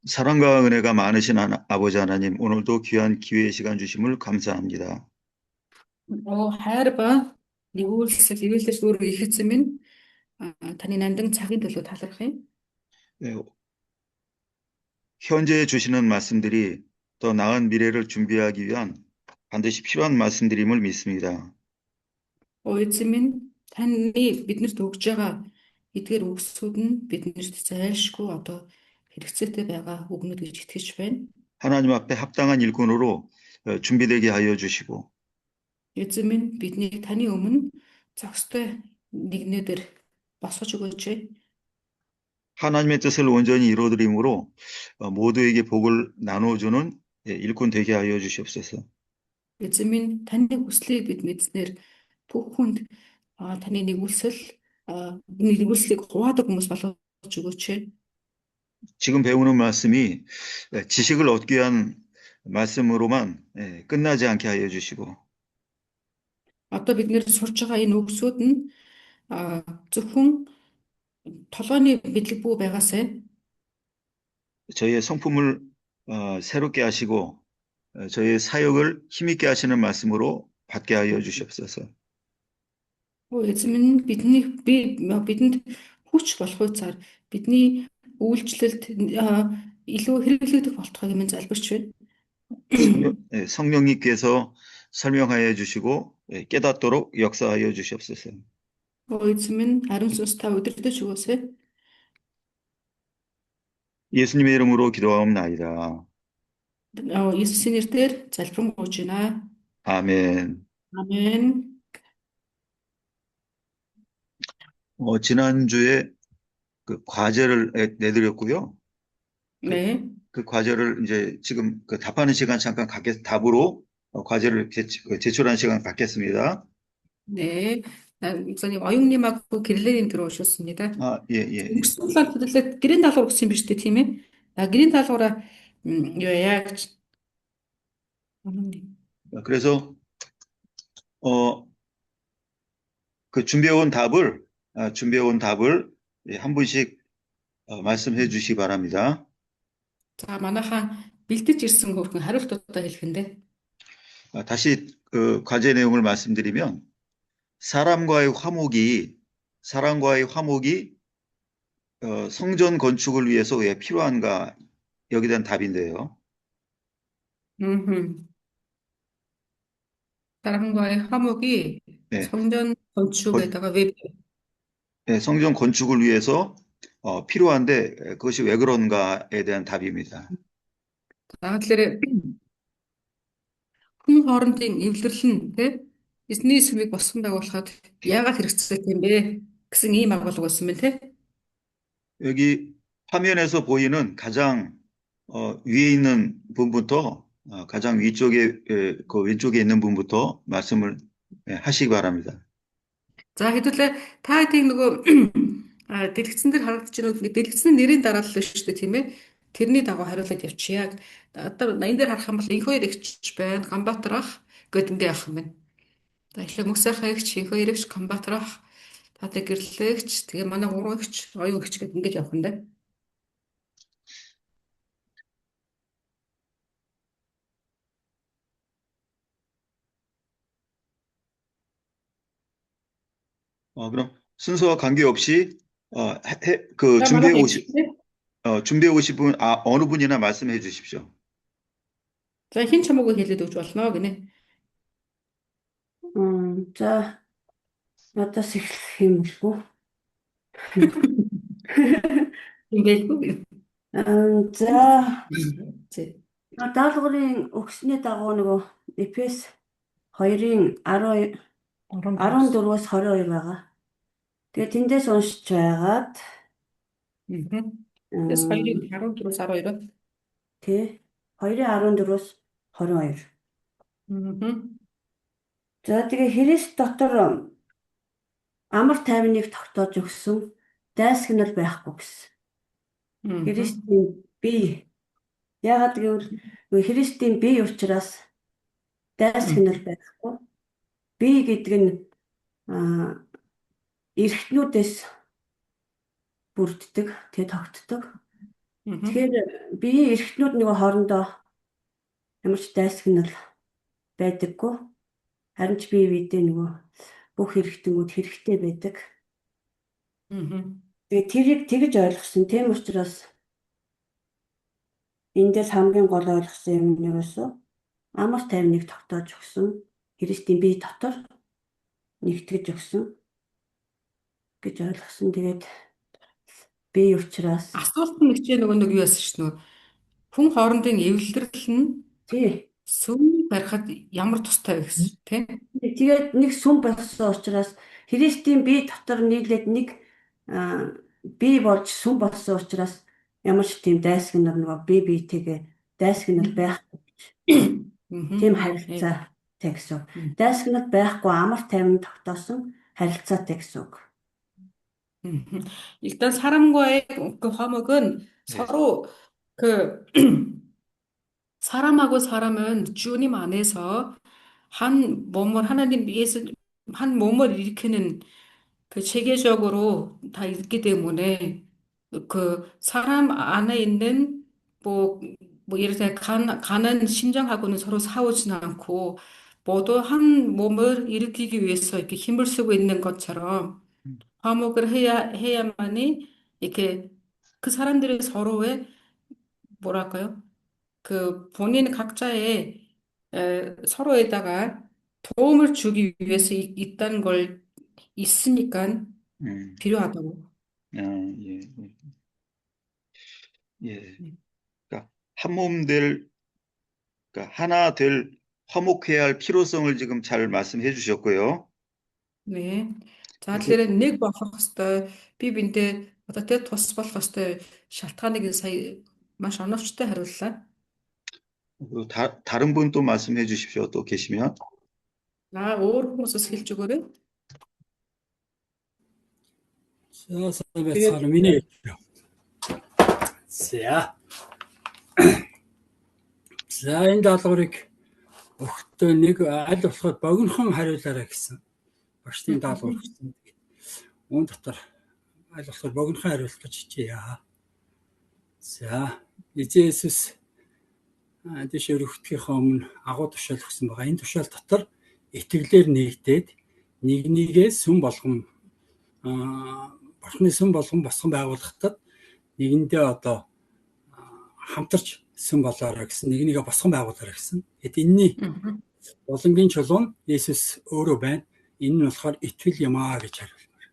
사랑과 은혜가 많으신 아버지 하나님, 오늘도 귀한 기회의 시간 주심을 감사합니다. Хайр ба нэгүүлсэл ивэлдэж өөр их эзэн минь таны нандин цагийн төлөө талархах юм. 네, 현재 주시는 말씀들이 더 나은 미래를 준비하기 위한 반드시 필요한 말씀들임을 믿습니다. Эзэн минь таны биднэрт өгж байгаа эдгээр үгсүүд нь биднэрт зайлшгүй одоо хэрэгцээтэй байгаа үгнүүд гэж итгэж байна. 하나님 앞에 합당한 일꾼으로 준비되게 하여 주시고 Эзэн минь биднийг таны өмнө зохистой нэгнээдэр босгож өгөөч. 하나님의 뜻을 온전히 이루어드림으로 모두에게 복을 나눠주는 일꾼 되게 하여 주시옵소서. Эзэн минь таны хүслийг бид мэдснээр бүх хүнд таны нэгүүлслийг хуваадаг хүмүүс болгож өгөөч. 지금 배우는 말씀이 지식을 얻기 위한 말씀으로만 끝나지 않게 하여 주시고 Одоо бид нэр сурж байгаа энэ үгсүүд нь зөвхөн толгойн мэдлэггүй байгаасай. 저희의 성품을 새롭게 하시고 저희의 사역을 힘있게 하시는 말씀으로 받게 하여 주시옵소서. Эзэн минь бидэнд хүч болох үеэр бидний үйлчлэлд илүү хэрэглэгдэх болтойг минь залбирч байна. 성령님께서 설명하여 주시고 깨닫도록 역사하여 주시옵소서. Эзэн минь ариун сүнс та удирдах өгөөсэй. 예수님의 이름으로 기도하옵나이다. Есүсийн нэрээр залбирanгуйж байна. 아멘. 아멘. 지난주에 그 과제를 내드렸고요. 네. 그 과제를 이제 지금 그 답하는 시간 잠깐 답으로 과제를 제출하는 시간 갖겠습니다. 네. 선생님 어용님하고 길레님 들어오셨습니다. 예. гэрийн даалгавар өгсөн биз дээ тийм ээ. гэрийн даалгавраа яг 그래서 그 준비해온 답을 한 분씩 말씀해 주시기 바랍니다. 자, 만약에 бэлдэж ирсэн хөрхөн хариултуудаа хэлэхэндээ. 다시 그 과제 내용을 말씀드리면 사람과의 화목이 성전 건축을 위해서 왜 필요한가 여기에 대한 답인데요. 사람과의 화목이 성전 건축에다가 왜 성전 건축을 위해서 필요한데 그것이 왜 그런가에 대한 답입니다. Тэгэхээр хүн хоорондын эвлэрэл нь эзний сүмийг босгон байгуулахад яагаад хэрэгцээ юм бэ гэсэн ийм агуулга байсан байна те. 여기 화면에서 보이는 가장 위에 있는 분부터 가장 위쪽에 그 왼쪽에 있는 분부터 말씀을 하시기 바랍니다. За хэдүүлээ та хэдийг нөгөө дэлгэцэн дээр харагдаж байгаа дэлгэцэн нэрийн дараалал шүү дээ тийм ээ. Тэрний дагуу хариулаад явчихъя. Одоо энэ дээр харах юм бол инхөө ирэгч байна, Ганбаатар ах гэдэг ингээ явах юм байна. За эхлээ мөсөөхөө игч, инхөө ирэгч, Ганбаатар ах, таатай гэрлэгч, тэгээ манай гурван игч, оюун игч гэдэг ингээ явах юм да. 그럼 순서와 관계없이 그 준비해 오신 분 어느 분이나 말씀해 주십시오. За хин чамаагүй хэлээд өгч болно гинэ. За надаас эхлэх юм болов уу? Ингээгүй. За даалгаврын өгсөний дагуу нөгөө Эфес 2-ын 14-өөс 22 байгаа. Тэгээ тэндээс уншиж байгаад Эфес 2-ын 14-өөс 12. Тэ 2-ын 14-өөс 22. За тэгээ Христ дотор амар тайвныг тогтоож өгсөн дайсагнал байхгүй гэсэн. Христийн бие. Яагаад гэвэл Христийн бие учраас дайсагнал байхгүй. Бие гэдэг нь эрхтнүүдээс бүрддэг, тэгээ тогтдог. 음. Тэгэхээр биеийн эрхтнүүд нөгөө хоорондоо ямар ч дайсагнал байдаггүй. Харин ч бие биедээ нөгөө бүх эрхтнүүд хэрэгтэй байдаг. 음. Тэгээд тэрийг тэгж ойлгосон. Тийм учраас эндээс хамгийн гол ойлгосон юм нь ерөөсөө амар тайвныг тогтоож өгсөн. Христийн бие дотор нэгтгэж өгсөн гэж ойлгосон. Тэгээд бие учраас Асуулт нь нэг чинь нөгөө юу яасан ш нь хүн хоорондын эвлэрэл нь тий. сүм барихад ямар тустай вэ гэсэн тийм. Тэгээд нэг сүм болсон учраас Христийн бие дотор нийлээд нэг бие болж сүм болсон учраас ямар ч тийм дайсагнал нөгөө бие биетэйгээ дайсагнал байх тийм харилцаатай гэсэн үг. Дайсагнал байхгүй амар тайван тогтоосон харилцаатай гэсэн үг. 일단 사람과의 그 화목은 네. 서로 그 사람하고 사람은 주님 안에서 한 몸을 하나님 위해서 한 몸을 일으키는 그 체계적으로 다 있기 때문에 그 사람 안에 있는 뭐, 뭐 예를 들어 간은 심장하고는 서로 싸우지는 않고 모두 한 몸을 일으키기 위해서 이렇게 힘을 쓰고 있는 것처럼 화목을 해야만이 이렇게 그 사람들이 서로의 뭐랄까요? 그 본인 각자의 서로에다가 도움을 주기 위해서 있다는 걸 있으니까 음, 필요하다고. 아, 예, 예. 네. 그러니까 한 몸 될, 그러니까 하나 될 화목해야 할 필요성을 지금 잘 말씀해 주셨고요. 네. За 그리고 тэгэхээр нэг болох хэвээр би бинтээ одоо тэ тус болох хэвээр шалтгааныг сая маш оновчтой хариуллаа. 다른 분 또 말씀해 주십시오. 또 계시면. Өөр хүмүүсээс хэлж өгөөрэй. За байцгаана миний. За. За энэ даалгаврыг өгөхдөө нэг аль болохоор богинохон хариулаарай гэсэн багшийн даалгавар өгсөн. Үүн дотор аль болохоор богинохон хариулах гэж хичээе. За эзэн Есүс дэш өргөхдгийнхөө өмнө агуу тушаал өгсөн байгаа. Энэ тушаал дотор итгэлээр нэгдээд нэг нэгээ сүм болгон бурхны сүм болгон босгон байгуулахдаа нэгэндээ одоо хамтарч сүм болоорой гэсэн нэгнийгээ босгон байгуулаарай гэсэн. Тэгэд энэний улангийн чулуун Есүс өөрөө байна. Энэ нь болохоор итгэл юм аа гэж хариулмаар.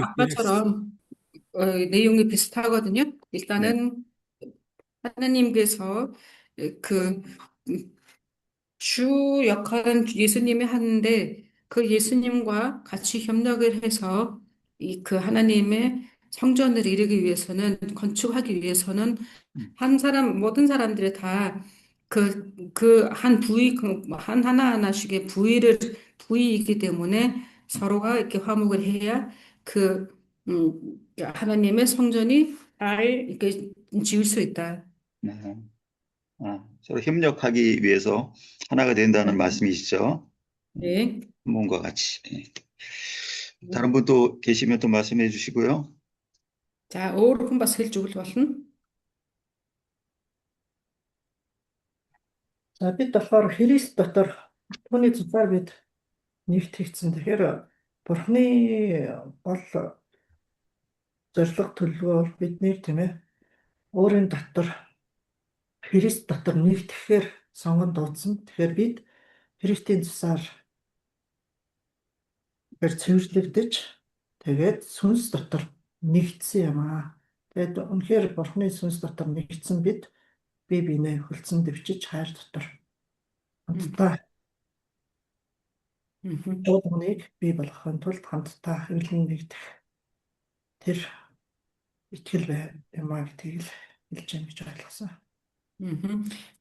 아까처럼 내용이 비슷하거든요. 일단은 하나님께서 그 주 역할은 예수님이 하는데 그 예수님과 같이 협력을 해서 그 하나님의 성전을 이루기 위해서는 건축하기 위해서는 한 사람 모든 사람들이 다 그 한 부위 한 하나하나씩의 부위이기 때문에 서로가 이렇게 화목을 해야 그 하나님의 성전이 잘 이렇게 지을 수 있다. 서로 협력하기 위해서 하나가 된다는 말씀이시죠? 네. 몸과 같이. 다른 분 또 계시면 또 말씀해 주시고요. 자, өөр хүн бас хэлж өгөл болно. За бид болохоор Христ дотор түүний цусаар бид нэгтгэгдсэн. Тэгэхээр Бурхны гол зорилго төлөвлөгөө бидний тийм ээ өөрийн дотор Христ дотор нэгтгэхээр сонгон дуудсан. Тэгэхээр бид Христийн цусаар цэвэрлэгдэж тэгээд сүнс дотор нэгдсэн юм аа. Тэгээд үнэхээр Бурхны сүнс дотор нэгдсэн бид бие биенээ хөлдсөн дэвчиж хайр дотор хамтдаа дуудмыг бий болгохын тулд хамтдаа хэвлэн нэгдэх тэр итгэл юм аа гэдгийг хэлж байгаа гэж ойлгосон.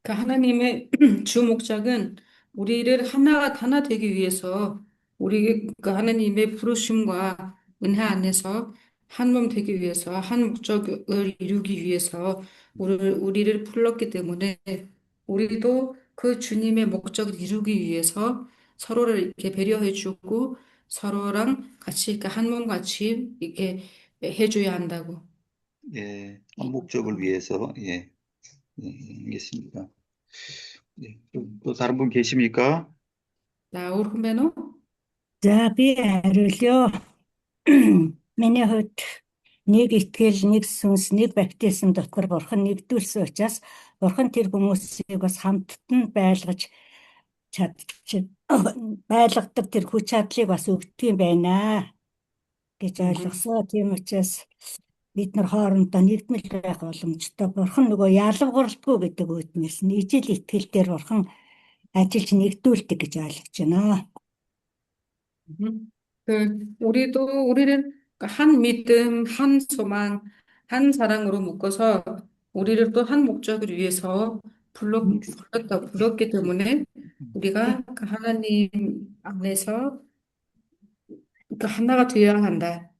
그 하나님의 주 목적은 우리를 하나 되기 위해서 우리 그 하나님의 부르심과 은혜 안에서 한 몸 되기 위해서 한 목적을 이루기 위해서 우리를 불렀기 때문에 우리도 그 주님의 목적을 이루기 위해서 서로를 이렇게 배려해주고 서로랑 같이 이렇게 한 몸 같이 이렇게 해줘야 한다고. 예, 한 목적을 위해서. 예, 알겠습니다. 예, 또 다른 분 계십니까? 자, өөрхөн байна уу? За би хариулъя. Миний хувьд нэг итгэл, нэг сүнс, нэг баптизм дотор Бурхан нэгдүүлсэн учраас Бурхан тэр хүмүүсийг бас хамтд нь байлгаж байлгадаг тэр хүч чадлыг бас өгдөг юм байна гэж ойлгосоо. Тийм учраас бид нар хоорондоо нэгдмэл байх боломжтой. Бурхан нөгөө ялгаралгүй гэдэг үгнээс нь ижил итгэл дээр Бурхан ажиллаж нэгдүүлдэг гэж ойлгож байна. 우리는 한 믿음, 한 소망, 한 사랑으로 묶어서 우리를 또 한 목적을 위해서 불렀기 때문에 우리가 그 하나님 안에서 그 하나가 되어야 한다.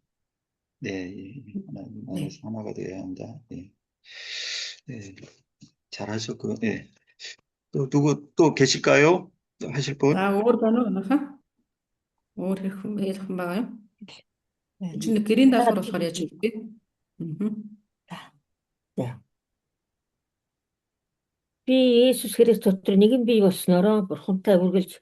네, 하나님 안에서 하나가 되어야 한다. 예. 예, 잘하셨고요. 예. 또 계실까요? 또 하실 분? өөр байна уу манайхаа? Өөр хэрхэн байгаа юм? Чиний гэрийн даалгавар болохоор яаж хэлбэ? Би Есүс Христ дотор нэгэн бий болсноороо Бурхантай үргэлж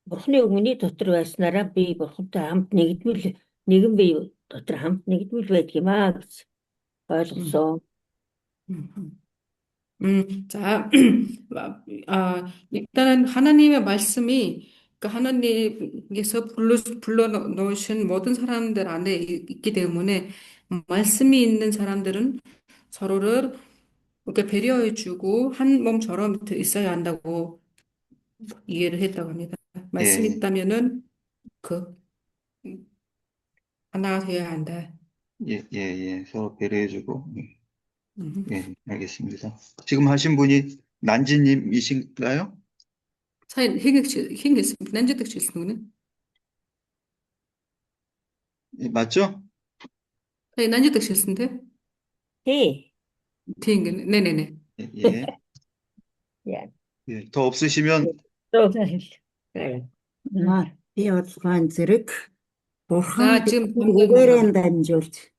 Бурханы өгмөний дотор байснараа би Бурхантай хамт нэгэн бий дотор хамт нэгдвэл байдаг юм аа гэж ойлгосон. 자, 일단은 하나님의 말씀이 그 하나님께서 불러놓으신 모든 사람들 안에 있기 때문에 말씀이 있는 사람들은 서로를 이렇게 배려해주고 한 몸처럼 있어야 한다고 이해를 했다고 합니다. 말씀이 예. 있다면은 그 하나가 되어야 한다. 예. 서로 배려해주고. 예, 알겠습니다. 지금 하신 분이 난지님이신가요? 사인 행했습니다. 난제득 실수는 예, 맞죠? 사인 난제득 실수인데. Тий. 네네네. 예. 더 없으시면 Би бодлогын зэрэг 자, Бурхан 지금 үгээрээ дамжуулж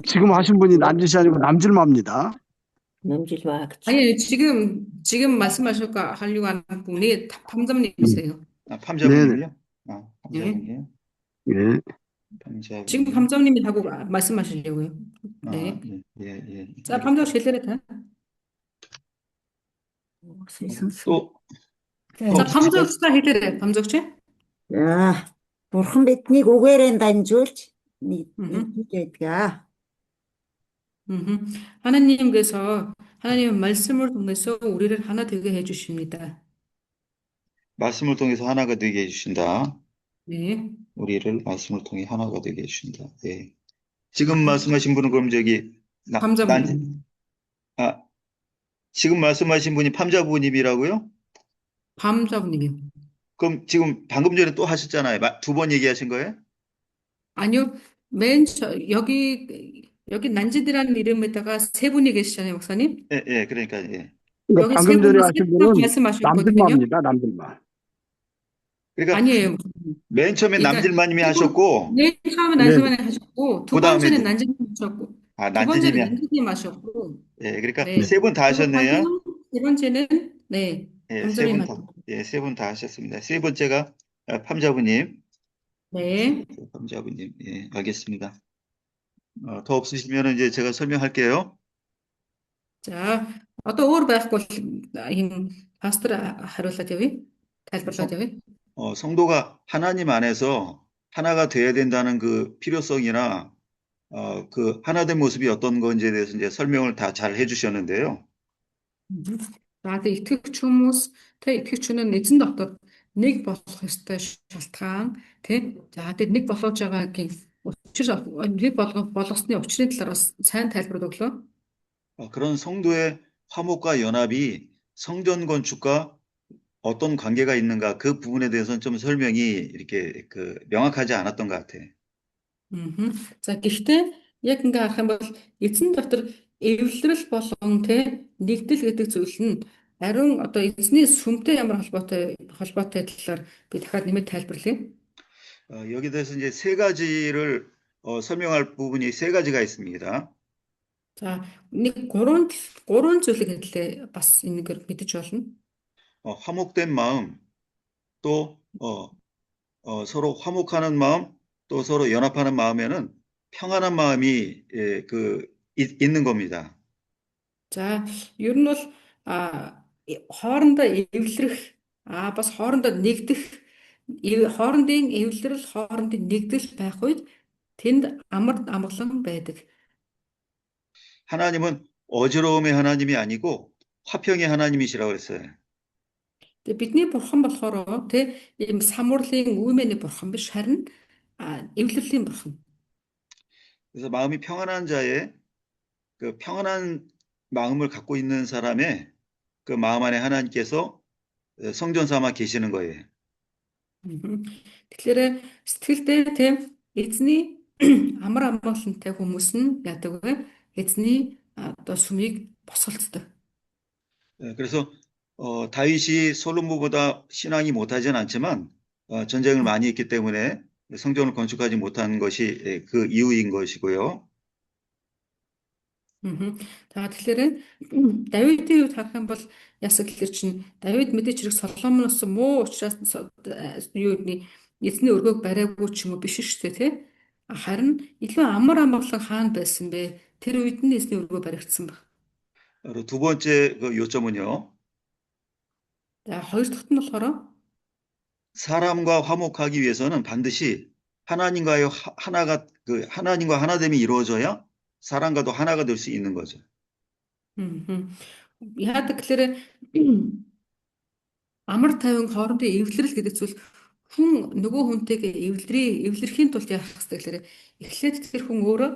지금 하신 분이 난지시 아니고 남질마입니다. 남질마 гэж. 아니 지금 하려고 하는 분이 탐정님이세요. 팜자분이요? 팜자분이요? 예. 팜자분. 지금 탐정님이 하고 말씀하시려고요. 네. 예. 자, 탐정 실례다. 또 자, 탐정사 해드래. 탐정체? За Бурхан биднийг үгээрээ дамжуулж нэгдүүлж байдаг. 하나님께서 하나님의 말씀을 통해서 우리를 하나 되게 해주십니다. 말씀을 통해서 하나가 되게 해주신다. 네. 우리를 말씀을 통해 하나가 되게 해주신다. 예. 지금 말씀하신 분은 그럼 탐자분. 지금 말씀하신 분이 팜자부님이라고요? 탐정님이요. 그럼 지금 방금 전에 또 하셨잖아요. 두 번 얘기하신 거예요? 아니요. 여기 난지드라는 이름에다가 세 분이 계시잖아요, 목사님. 예, 그러니까, 예. 그러니까 여기 세 방금 전에 분이 하신 분은 말씀하셨거든요. 남질마입니다. 남질마. 그러니까 아니에요. 맨 처음에 그러니까 남질마님이 하셨고, 맨 처음에 난지만이 하셨고, 두 그다음에 번째는 이제- 난지님 하셨고, 두 번째는 난지님이, 난지님 하셨고, 예, 그러니까 네. 세 분 다 하셨네요. 세 번째는 네, 예, 감정님 하셨고, 세 분 다 하셨습니다. 세 번째가 팜자부님. 네. 팜자부님, 예, 알겠습니다. 더 없으시면 이제 제가 설명할게요. За, одоо өөр байхгүй бол ийм пастор хариулаад явъя. тайлбарлаад явъя. 성도가 하나님 안에서 하나가 돼야 된다는 그 필요성이나 그 하나된 모습이 어떤 건지에 대해서 이제 설명을 다 잘 해주셨는데요. За, тэг итгэгч хүмүүс итгэгчнээ эзэн дотор нэг болох ёстой шалтгаан тий. За, тэг нэг болгож байгаагийн нэг болгосны учрын талаар бас сайн тайлбар өглөө. 그런 성도의 화목과 연합이 성전 건축과 어떤 관계가 있는가 그 부분에 대해서는 좀 설명이 이렇게 명확하지 않았던 것 같아요. За, гэхдээ яг ингээ харах юм бол эзэн дотор эвлэрэл болон тий нэгдэл гэдэг зүйл нь ариун одоо эзний сүмтэй ямар холбоотой талаар би дахиад нэмээд тайлбарлая. 여기 대해서 이제 세 가지를 설명할 부분이 세 가지가 있습니다. За нэг гурван зүйлийг хэлээ бас энийг мэдэж болно. 화목된 마음, 또 서로 화목하는 마음, 또 서로 연합하는 마음에는 평안한 마음이 있는 겁니다. За ер нь бол хоорондоо эвлэрэх бас хоорондоо нэгдэх хоорондын эвлэрэл хоорондын нэгдэл байх үед тэнд амар амгалан байдаг. 하나님은 어지러움의 하나님이 아니고 화평의 하나님이시라고 그랬어요. Тэгээ бидний бурхан болохоор ийм самуурлын үймээний бурхан биш харин эвлэрлийн бурхан. 그래서 마음이 평안한 자의 그 평안한 마음을 갖고 있는 사람의 그 마음 안에 하나님께서 성전 삼아 계시는 거예요. Тэгэхээр сэтгэлдээ эзний амар амгалантай хүмүүс нь яадаг вэ? Эзний сүмийг босголцдог. 그래서 다윗이 솔로몬보다 신앙이 못하진 않지만 전쟁을 많이 했기 때문에 성전을 건축하지 못한 것이 그 이유인 것이고요. За тэгэхээр Давидын хувьд харах юм бол ясаг гэхэр чинь Давид мэдээж хэрэг Соломоноос муу учраас эзний өргөөг бариагүй ч юм уу биш шүү дээ тий. Харин илүү амар амгалан хаан байсан бэ. Тэр үед нь эзний өргөө баригдсан баг. 두 번째 그 요점은요. За хоёр дахьт нь болохоор 사람과 화목하기 위해서는 반드시 하나님과의 하나님과 하나됨이 이루어져야 사람과도 하나가 될 수 있는 거죠. яадаг гэхээр амар тайван хоорондын эвлэрэл гэдэг зүйл хүн нөгөө хүнтэйгээ эвлэрхийн тулд яах хэрэгтэй гэхээр эхлээд тэр хүн өөрөө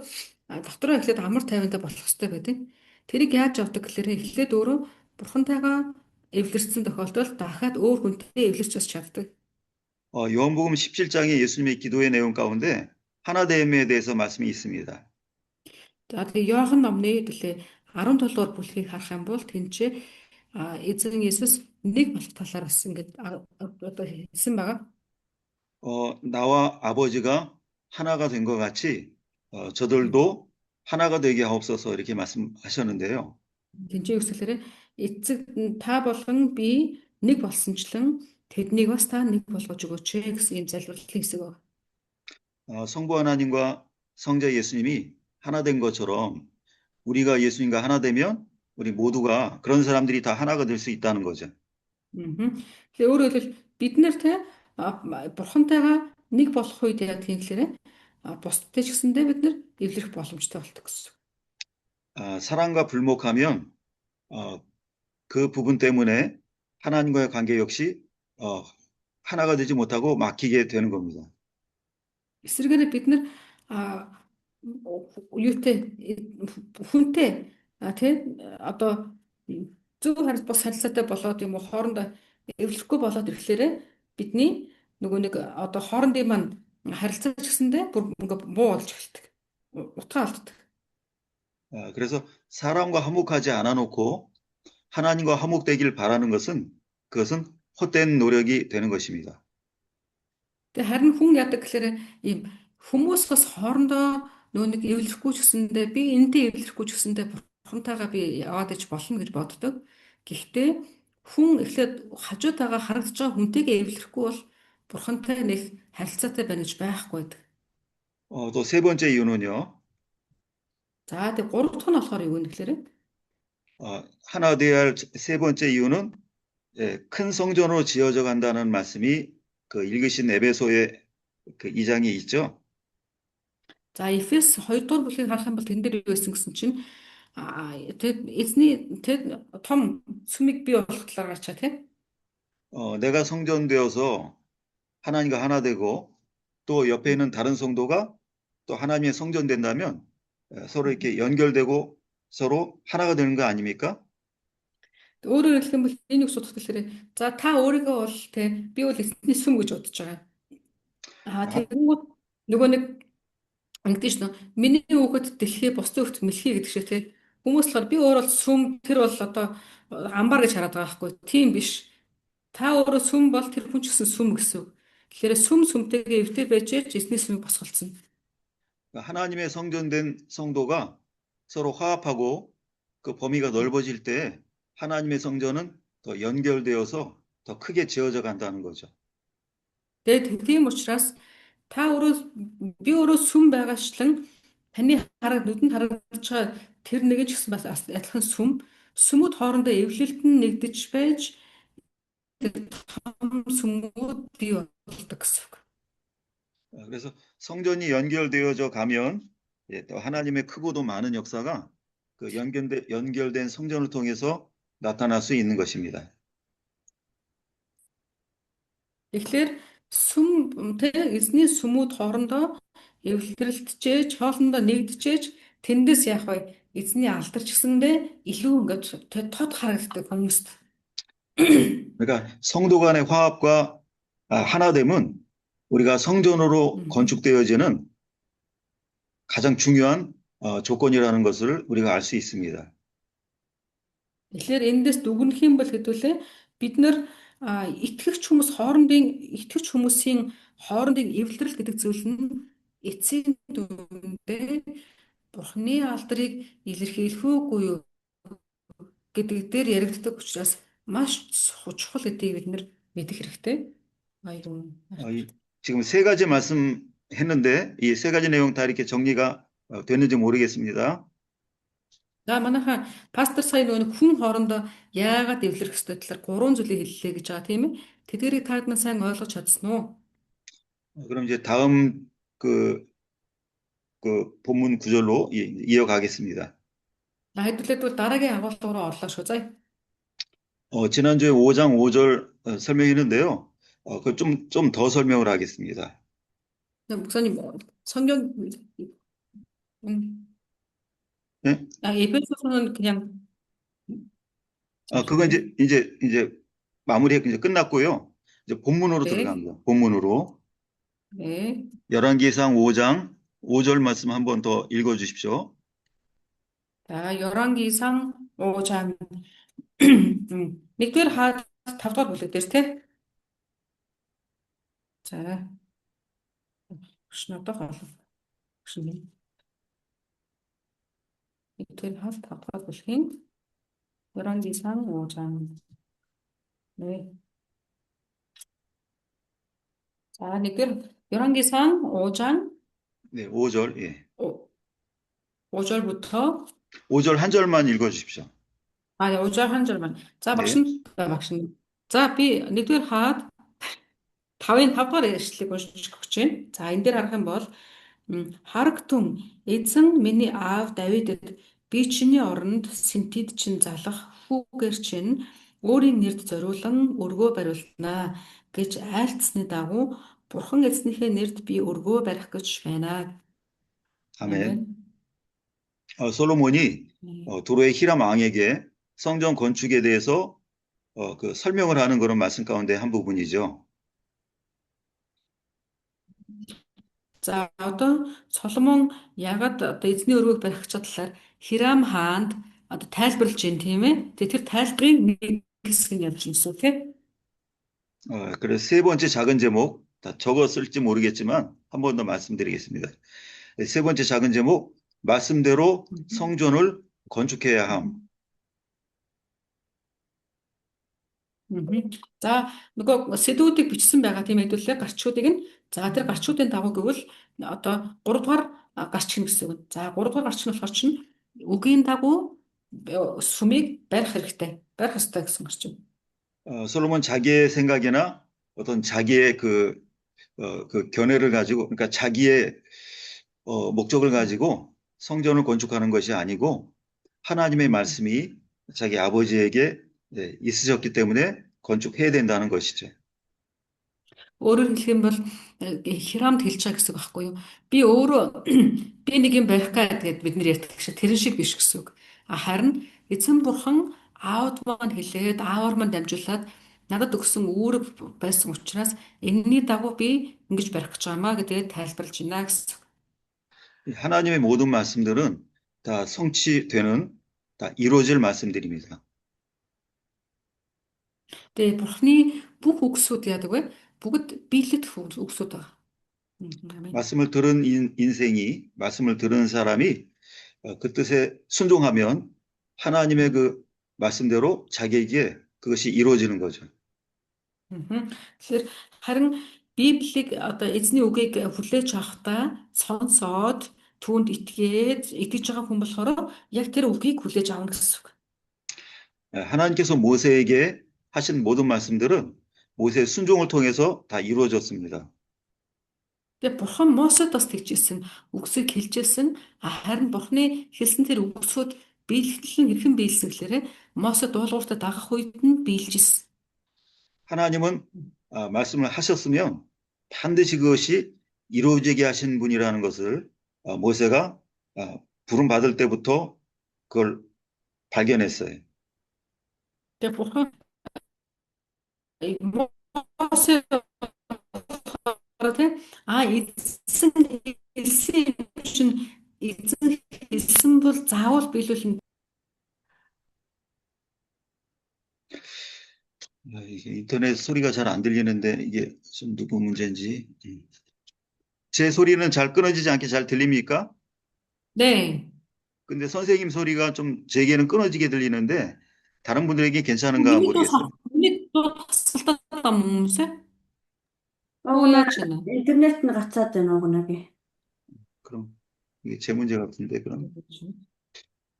дотроо эхлээд амар тайвантай болох хэрэгтэй байдаг. Тэрийг яаж авдаг гэхээр эхлээд өөрөө бурхантайгаа эвлэрсэн тохиолдолд дахиад өөр хүнтэй эвлэрч бас чаддаг. 요한복음 17장의 예수님의 기도의 내용 가운데 하나됨에 대해서 말씀이 있습니다. За тэгээ Иохан номны 17 дугаар бүлгийг харах юм бол тэнцээ эзэн Есүс нэг болох талаар бас ингээд одоо хэлсэн байгаа. 나와 아버지가 하나가 된 것 같이 저들도 하나가 되게 하옵소서 이렇게 말씀하셨는데요. Тэнцээ үсгэлээрээ эцэг та болон би нэг болсончлан тэднийг бас та нэг болгож өгөөч гэсэн ийм залбирлын хэсэг байна. 성부 하나님과 성자 예수님이 하나 된 것처럼 우리가 예수님과 하나 되면 우리 모두가 그런 사람들이 다 하나가 될 수 있다는 거죠. Тэгээ өөрөөр хэлбэл бид нарт бурхантайгаа нэг болох үед яг тийм лээрээ бусдтай ч гэсэндээ бид нар эвлэрэх боломжтой болдог гэсэн. 사랑과 불목하면 그 부분 때문에 하나님과의 관계 역시 하나가 되지 못하고 막히게 되는 겁니다. Эсвэргээр бид нар юутэй хүнтэй одоо зөв бас харилцаатай болоод юм уу хоорондоо эвлэхгүй болоод ирэхлээрээ бидний нөгөө нэг одоо хоорондын маань харилцаа ч гэсэндээ бүр ингээ муу болж эхэлдэг. Утгаа алддаг. 그래서 사람과 화목하지 않아 놓고 하나님과 화목되길 바라는 그것은 헛된 노력이 되는 것입니다. Тэгээ харин хүн яадаг гэхээр ийм хүмүүс бас хоорондоо нөгөө нэг эвлэхгүй ч гэсэндээ би энэтэй эвлэхгүй ч гэсэндээ бурхантайгаа би яваад иж болно гэж боддог. Гэхдээ хүн эхлээд хажуутайгаа харагдаж байгаа хүнтэйгээ эвлэхгүй бол бурхантай нэг харилцаатай байна гэж байхгүй байдаг. 또 세 번째 이유는요. За тэгээ гурав дахь нь болохоор юу вэ гэхээр 하나 되어야 할 세 번째 이유는 큰 성전으로 지어져 간다는 말씀이 그 읽으신 에베소의 그 2장에 있죠. За Эфес 2 дугаар бүлгийг харах юм бол тэн дээр юу байсан гэсэн чинь эзний том сүмийг бий болох талаар гарчаа тийм. 내가 성전 되어서 하나님과 하나 되고 또 옆에 있는 다른 성도가 또 하나님의 성전 된다면 서로 이렇게 연결되고 서로 하나가 되는 거 아닙니까? Өөрөөр хэлэх юм бол энэ үг судалт гэхээр за та өөрийгөө бол би бол эзний сүм гэж бодож байгаа. Тэгвэл нөгөө нэг ингэдэж нөө миний хүүхэд дэлхий бусдын хүүхэд мэлхий гэдэг шиг тийм хүмүүс болохоор би өөр бол сүм тэр бол одоо амбар гэж хараад байгаа байхгүй тийм биш. Та өөрөө сүм бол тэр хүн ч гэсэн сүм гэсэн. Тэгэхээр сүм сүмтэйгээ эвтэр байж эзний сүмийг босголцсон. 하나님의 성전된 성도가 서로 화합하고 그 범위가 넓어질 때 하나님의 성전은 더 연결되어서 더 크게 지어져 간다는 거죠. Тэгээд тийм учраас та өөрөө би өөрөө сүм байгаачлан таны нүдэнд харагдаж байгаа тэр нэг ч гэсэн бас адилхан сүмүүд хоорондоо эвлэлтэн нэгдэж байж том сүмүүд бий болдог гэсэн үг. 그래서 성전이 연결되어져 가면 또 하나님의 크고도 많은 역사가 그 연결된 성전을 통해서 나타날 수 있는 것입니다. Тэгэхээр эзний сүмүүд хоорондоо эвлэрэлтжээж, хоолндоо нэгдэжээж тэндээс яах вэ? Эзний алдарч гэсэндээ илүү ингээд тод харагддаг хүмүүст. 그러니까 성도 간의 화합과 하나됨은 우리가 성전으로 건축되어지는 가장 중요한 조건이라는 것을 우리가 알 수 있습니다. Тэгэхээр эндээс дүгнэх юм бол хэдүүлээ бид нар итгэгч хүмүүсийн хоорондын эвлэрэл гэдэг зүйл нь эцсийн дүндээ Бурхны алдрыг илэрхийлэх үгүй юу гэдэг дээр яригддаг учраас маш чухал гэдгийг бид нар мэдэх хэрэгтэй. 지금 세 가지 말씀했는데 이 세 가지 내용 다 이렇게 정리가 됐는지 모르겠습니다. За манайхаа пастор сая нөгөө хүн хоорондоо яагаад эвлэрэх ёстой талаар гурван зүйлийг хэллээ гэж байгаа тийм ээ. Тэдгээрийг та хэд сайн ойлгож чадсан уу? 그럼 이제 다음 그 본문 구절로 이어가겠습니다. Хэдүүлээд бол дараагийн агуулгаараа орлоо шүү. За. 지난주에 5장 5절 설명했는데요. 좀 더 설명을 하겠습니다. 목사님 성경 네? 에베소서는 그냥 그거 이제 마무리 이제 끝났고요. 이제 본문으로 네. 들어갑니다. 본문으로. 네. 열왕기상 5장 5절 말씀 한 번 더 읽어 주십시오. 자, 열왕기상 5장 нэгдүгээр хаад 5-р бүлэг дээр тий. За. Шнодох олон. нэгдүгээр хаад 5-р бүлгийн 열왕기상 5장. 네. 자, нэгдүгээр 열왕기상 5장 네, 5절. 예. 5절부터 5절 한 절만 읽어 주십시오. 네, 5절 한 절만. 자, 네. багш. За, би нэгдүгээр хаад 5-ын 5-гаар ишлэлийг уншиж өгч байна. За, энэ дээр харах юм бол харагтун эзэн миний аав Давидэд би чиний оронд синтид чин залах хүүгээр чинь өөрийн нэрд зориулан өргөө бариулнаа гэж айлцсны дагуу Бурхан эзнийхээ нэрд би өргөө барих гэж байна. 아멘. 솔로몬이 도로의 히람 왕에게 성전 건축에 대해서 그 설명을 하는 그런 말씀 가운데 한 부분이죠. За, одоо Соломон ягаад одоо эзний өргөөг барих талаар Хирам хаанд одоо тайлбарлаж байна тийм ээ. Тэгээ тэр тайлбарыг нэг хэсэг нь явуулсан гэсэн үг тийм. 그래서 세 번째 작은 제목 다 적었을지 모르겠지만 한 번 더 말씀드리겠습니다. 세 번째 작은 제목 말씀대로 성전을 건축해야 함. За, нөгөө сэдвүүдийг бичсэн байгаа тийм хэдүүлээ гарчуудыг нь за тэр гарчуудын дагуу гэвэл одоо 3 дугаар гарч гин гэсэн үг. За 3 дугаар гарч нь болохоор чинь үгийн дагуу сүмийг барих хэрэгтэй. Барих ёстой гэсэн гарч юм. 솔로몬 자기의 생각이나 어떤 자기의 그 견해를 가지고 그러니까 자기의 목적을 가지고 성전을 건축하는 것이 아니고 하나님의 말씀이 자기 아버지에게 있으셨기 때문에 건축해야 된다는 것이죠. Өөрөөр хэлэх юм бол Хирамд хэлж байгаа гэсэн үг байхгүй юу? Би өөрөө би нэг юм барих гэдэг бид нэр ярьдаг шиг тэрэн шиг биш гэсэн үг. Харин эзэн бурхан аавд маань хэлээд аавар маань дамжуулаад надад өгсөн үүрэг байсан учраас энэний дагуу би ингэж барих гэж байгаамаа гэдгээ тайлбарлаж байна гэсэн. 하나님의 모든 말씀들은 다 성취되는 다 이루어질 말씀들입니다. Тэгээ бурхны бүх үгсүүд яадаг вэ? Бүгд биелэх үгсүүд байгаа. 아멘. 말씀을 들은 인생이, 말씀을 들은 사람이 그 뜻에 순종하면 하나님의 그 말씀대로 자기에게 그것이 이루어지는 거죠. Тэгэхээр харин Библийг одоо эзний үгийг хүлээж авахдаа сонсоод түүнд итгэж байгаа хүн болохоор яг тэр үгийг хүлээж авна гэсэн үг. 하나님께서 모세에게 하신 모든 말씀들은 모세의 순종을 통해서 다 이루어졌습니다. Тэгээ Бурхан Мосед бас тэгжсэн, үгсийг хэлжсэн. Харин Бурханы хэлсэн тэр үгсүүд биелэгдэл нь хэрхэн биелсэн гэхээр Мосед дуулууртаа дагах үед нь биелжсэн. 하나님은 말씀을 하셨으면 반드시 그것이 이루어지게 하신 분이라는 것을 모세가 부름 받을 때부터 그걸 발견했어요. Тэгээ Бурхан Мосед тийм эзэн хэлсэн юм чинь эзэн хэлсэн бол заавал биелүүлнэ. 이게 인터넷 소리가 잘 안 들리는데 이게 좀 누구 문제인지. 제 소리는 잘 끊어지지 않게 잘 들립니까? 네. 근데 선생님 소리가 좀 제게는 끊어지게 들리는데 다른 분들에게 괜찮은가 모르겠어요. Миний дуу тасалдаад байгаа хүмүүс ээ? Угнаа яаж байна? интернет нь гацаад байна угнаагийн. 그럼 이게 제 문제 같은데 그럼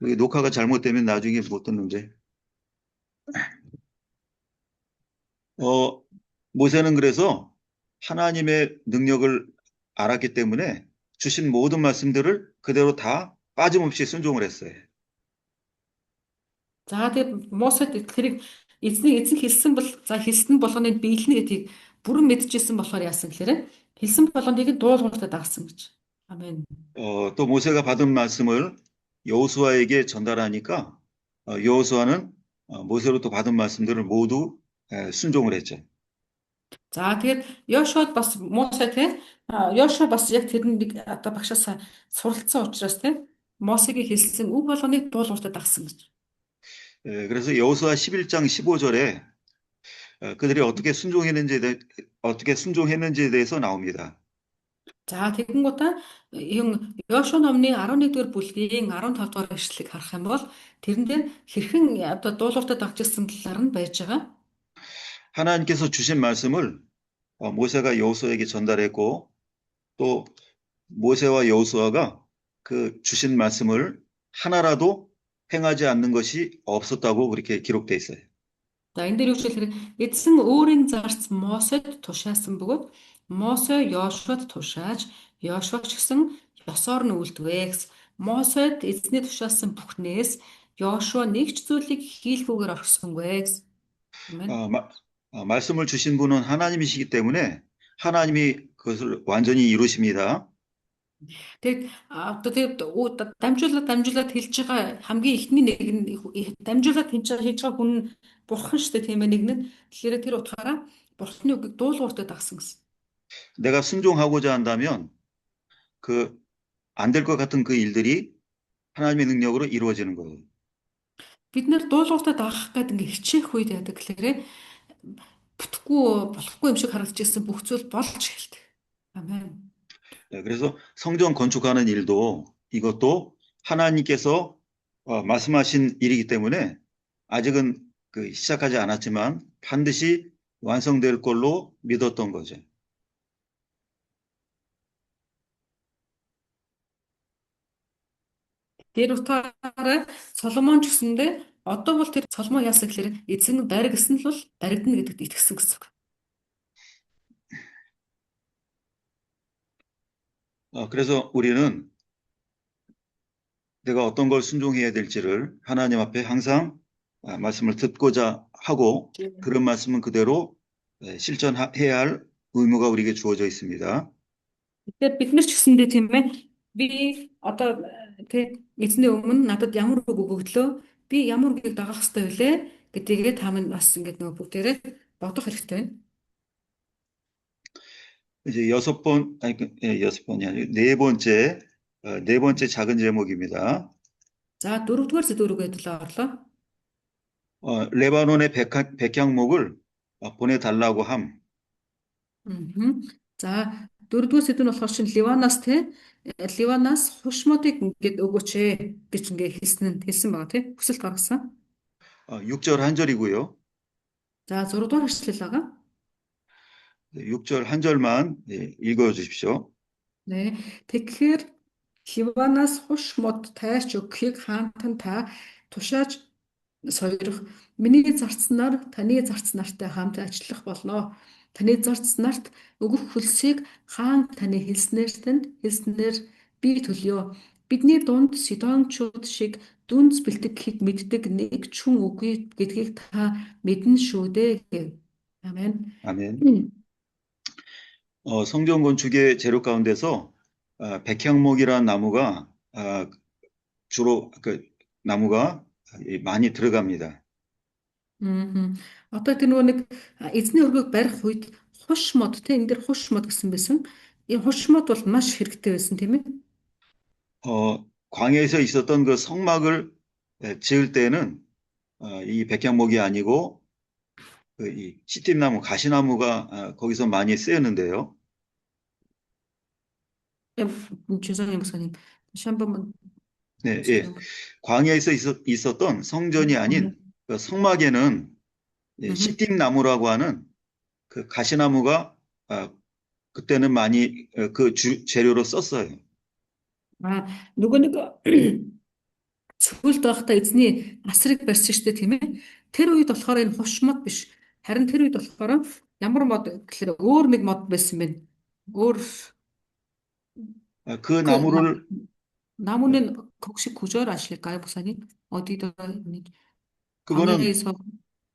이게 녹화가 잘못되면 나중에 못 듣는데. 모세는 그래서 하나님의 능력을 알았기 때문에 주신 모든 말씀들을 그대로 다 빠짐없이 순종을 했어요. За тэгээд Мосед тэрийг эзэн хэлсэн бол за хэлсэн болгоныг биелнэ гэдгийг бүрэн мэдчихсэн болохоор яасан гэхээр хэлсэн болгоныг дуулууртаа дагсан гэж. 아멘. 또 모세가 받은 말씀을 여호수아에게 전달하니까 여호수아는 모세로부터 받은 말씀들을 모두 순종을 했죠. За тэгээд Йошуад бас Мосе те Йошуа бас яг тэрнийг одоо багшаас суралцсан учраас те Мосегийн хэлсэн үг болгоныг дуулууртаа дагсан гэж. 그래서 여호수아 11장 15절에 그들이 어떻게 순종했는지에 대해서 나옵니다. За тэгэнгүүтээ юм Йошуа номны 11-р бүлгийн 15-р эшлэлийг харах юм бол тэрэн дээр хэрхэн одоо дуулууртаа дагжсэн талаар нь байж байгаа. 하나님께서 주신 말씀을 모세가 여호수아에게 전달했고 또 모세와 여호수아가 그 주신 말씀을 하나라도 행하지 않는 것이 없었다고 그렇게 기록되어 있어요. За энэ дээр юу ч хэлэхээр эзэн өөрийн зарц Мосед тушаасан бөгөөд Мосе Йошуад тушааж Йошуа ч гэсэн ёсоор нь үлдвэ гэсэн. Мосед эзний тушаасан бүхнээс Йошуа нэг ч зүйлийг хийлгүүгээр орхисонгүй гэсэн. 말씀을 주신 분은 하나님이시기 때문에 하나님이 그것을 완전히 이루십니다. Тэгээд одоо тэгээд дамжуулаад хэлж байгаа хамгийн ихний нэг нь дамжуулаад хийж байгаа хүн бурхан шүү дээ тийм ээ нэг нь. Тэгэхээр тэр утгаараа бурханы үгийг дуулууртаа дагсан гэсэн. 내가 순종하고자 한다면 그 안 될 것 같은 그 일들이 하나님의 능력으로 이루어지는 거예요. Бид нэр дуулууртаа дагах гэдэг ингээ хичээх үед яадаг гэхээр болохгүй юм шиг харагдаж ирсэн бүх зүйл болж эхэлдэг. 아멘. 그래서 성전 건축하는 일도 이것도 하나님께서 말씀하신 일이기 때문에 아직은 그 시작하지 않았지만 반드시 완성될 걸로 믿었던 거죠. Тэр утгаараа Соломон ч гэсэндээ одоо бол тэр Соломон яасан гэхээр эзэн барь гэсэн л бол баригдана гэдэгт итгэсэн гэсэн үг. 그래서 우리는 내가 어떤 걸 순종해야 될지를 하나님 앞에 항상 말씀을 듣고자 하고 그런 말씀은 그대로 실천해야 할 의무가 우리에게 주어져 있습니다. Тэгэхээр бид нар ч гэсэндээ тийм ээ би одоо тэг эзний өмнө надад ямар үг өгөглөө би ямар үгийг дагах хэрэгтэй вүлээ гэдгийг та минь бас ингэдэг нөгөө бүгдээрээ бодох хэрэгтэй байна. 이제 여섯 번이 아니고 네 번째 작은 제목입니다. За дөрөвдүгээр сэдвүүгээ төлөө орлоо. 레바논의 백향목을 보내달라고 함. За Дөрөвдүгээр сэдв нь болохоор чинь Ливанаас Ливанаас хушмодыг ингээд өгөөч гэж ингээд хэлсэн байгаа тий. Хүсэлт гаргасан. 6절 한 절이고요. За 6 дугаар хэсэл байгаа. 6절 한 절만 읽어 주십시오. 네. Тэгэхээр Ливанаас хушмод тайрч өгөхийг хаантан та тушааж сойрох. Миний зарцнаар таны зарц нартай хамт ажиллах болно. Таны зарц нарт өгөх хөлсийг хаан таны хэлснээр би төлөё. Бидний дунд Сидончууд шиг дүнз бэлтгэх гэхэд мэддэг нэг ч хүн үгүй гэдгийг та мэднэ шүү дээ гэв. 아멘. 아멘. 성전 건축의 재료 가운데서 백향목이라는 나무가 주로 그 나무가 많이 들어갑니다. Одоо тэр нөгөө нэг эзний өргөг барих үед хуш мод энэ дэр хуш мод гэсэн байсан. Энэ хуш мод бол маш хэрэгтэй байсан тийм ээ. 광야에서 있었던 그 성막을 지을 때는 이 백향목이 아니고 이 시팀나무, 가시나무가 거기서 많이 쓰였는데요. 죄송해요, 목사님. 다시 한 번만. 네, 예. 광야에서 있었던 성전이 아닌 그 성막에는 시팀나무라고 하는 그 가시나무가 그때는 많이 그 재료로 썼어요. Нөгөө нэг цөлд байхдаа эзний асрыг барьсан шүү дээ тийм ээ. Тэр үед болохоор энэ хушмод биш. Харин тэр үед болохоор ямар мод гэхээр өөр нэг мод байсан байна. 그 나무를 나무는 혹시 구절 아실까요, 목사님? 어디다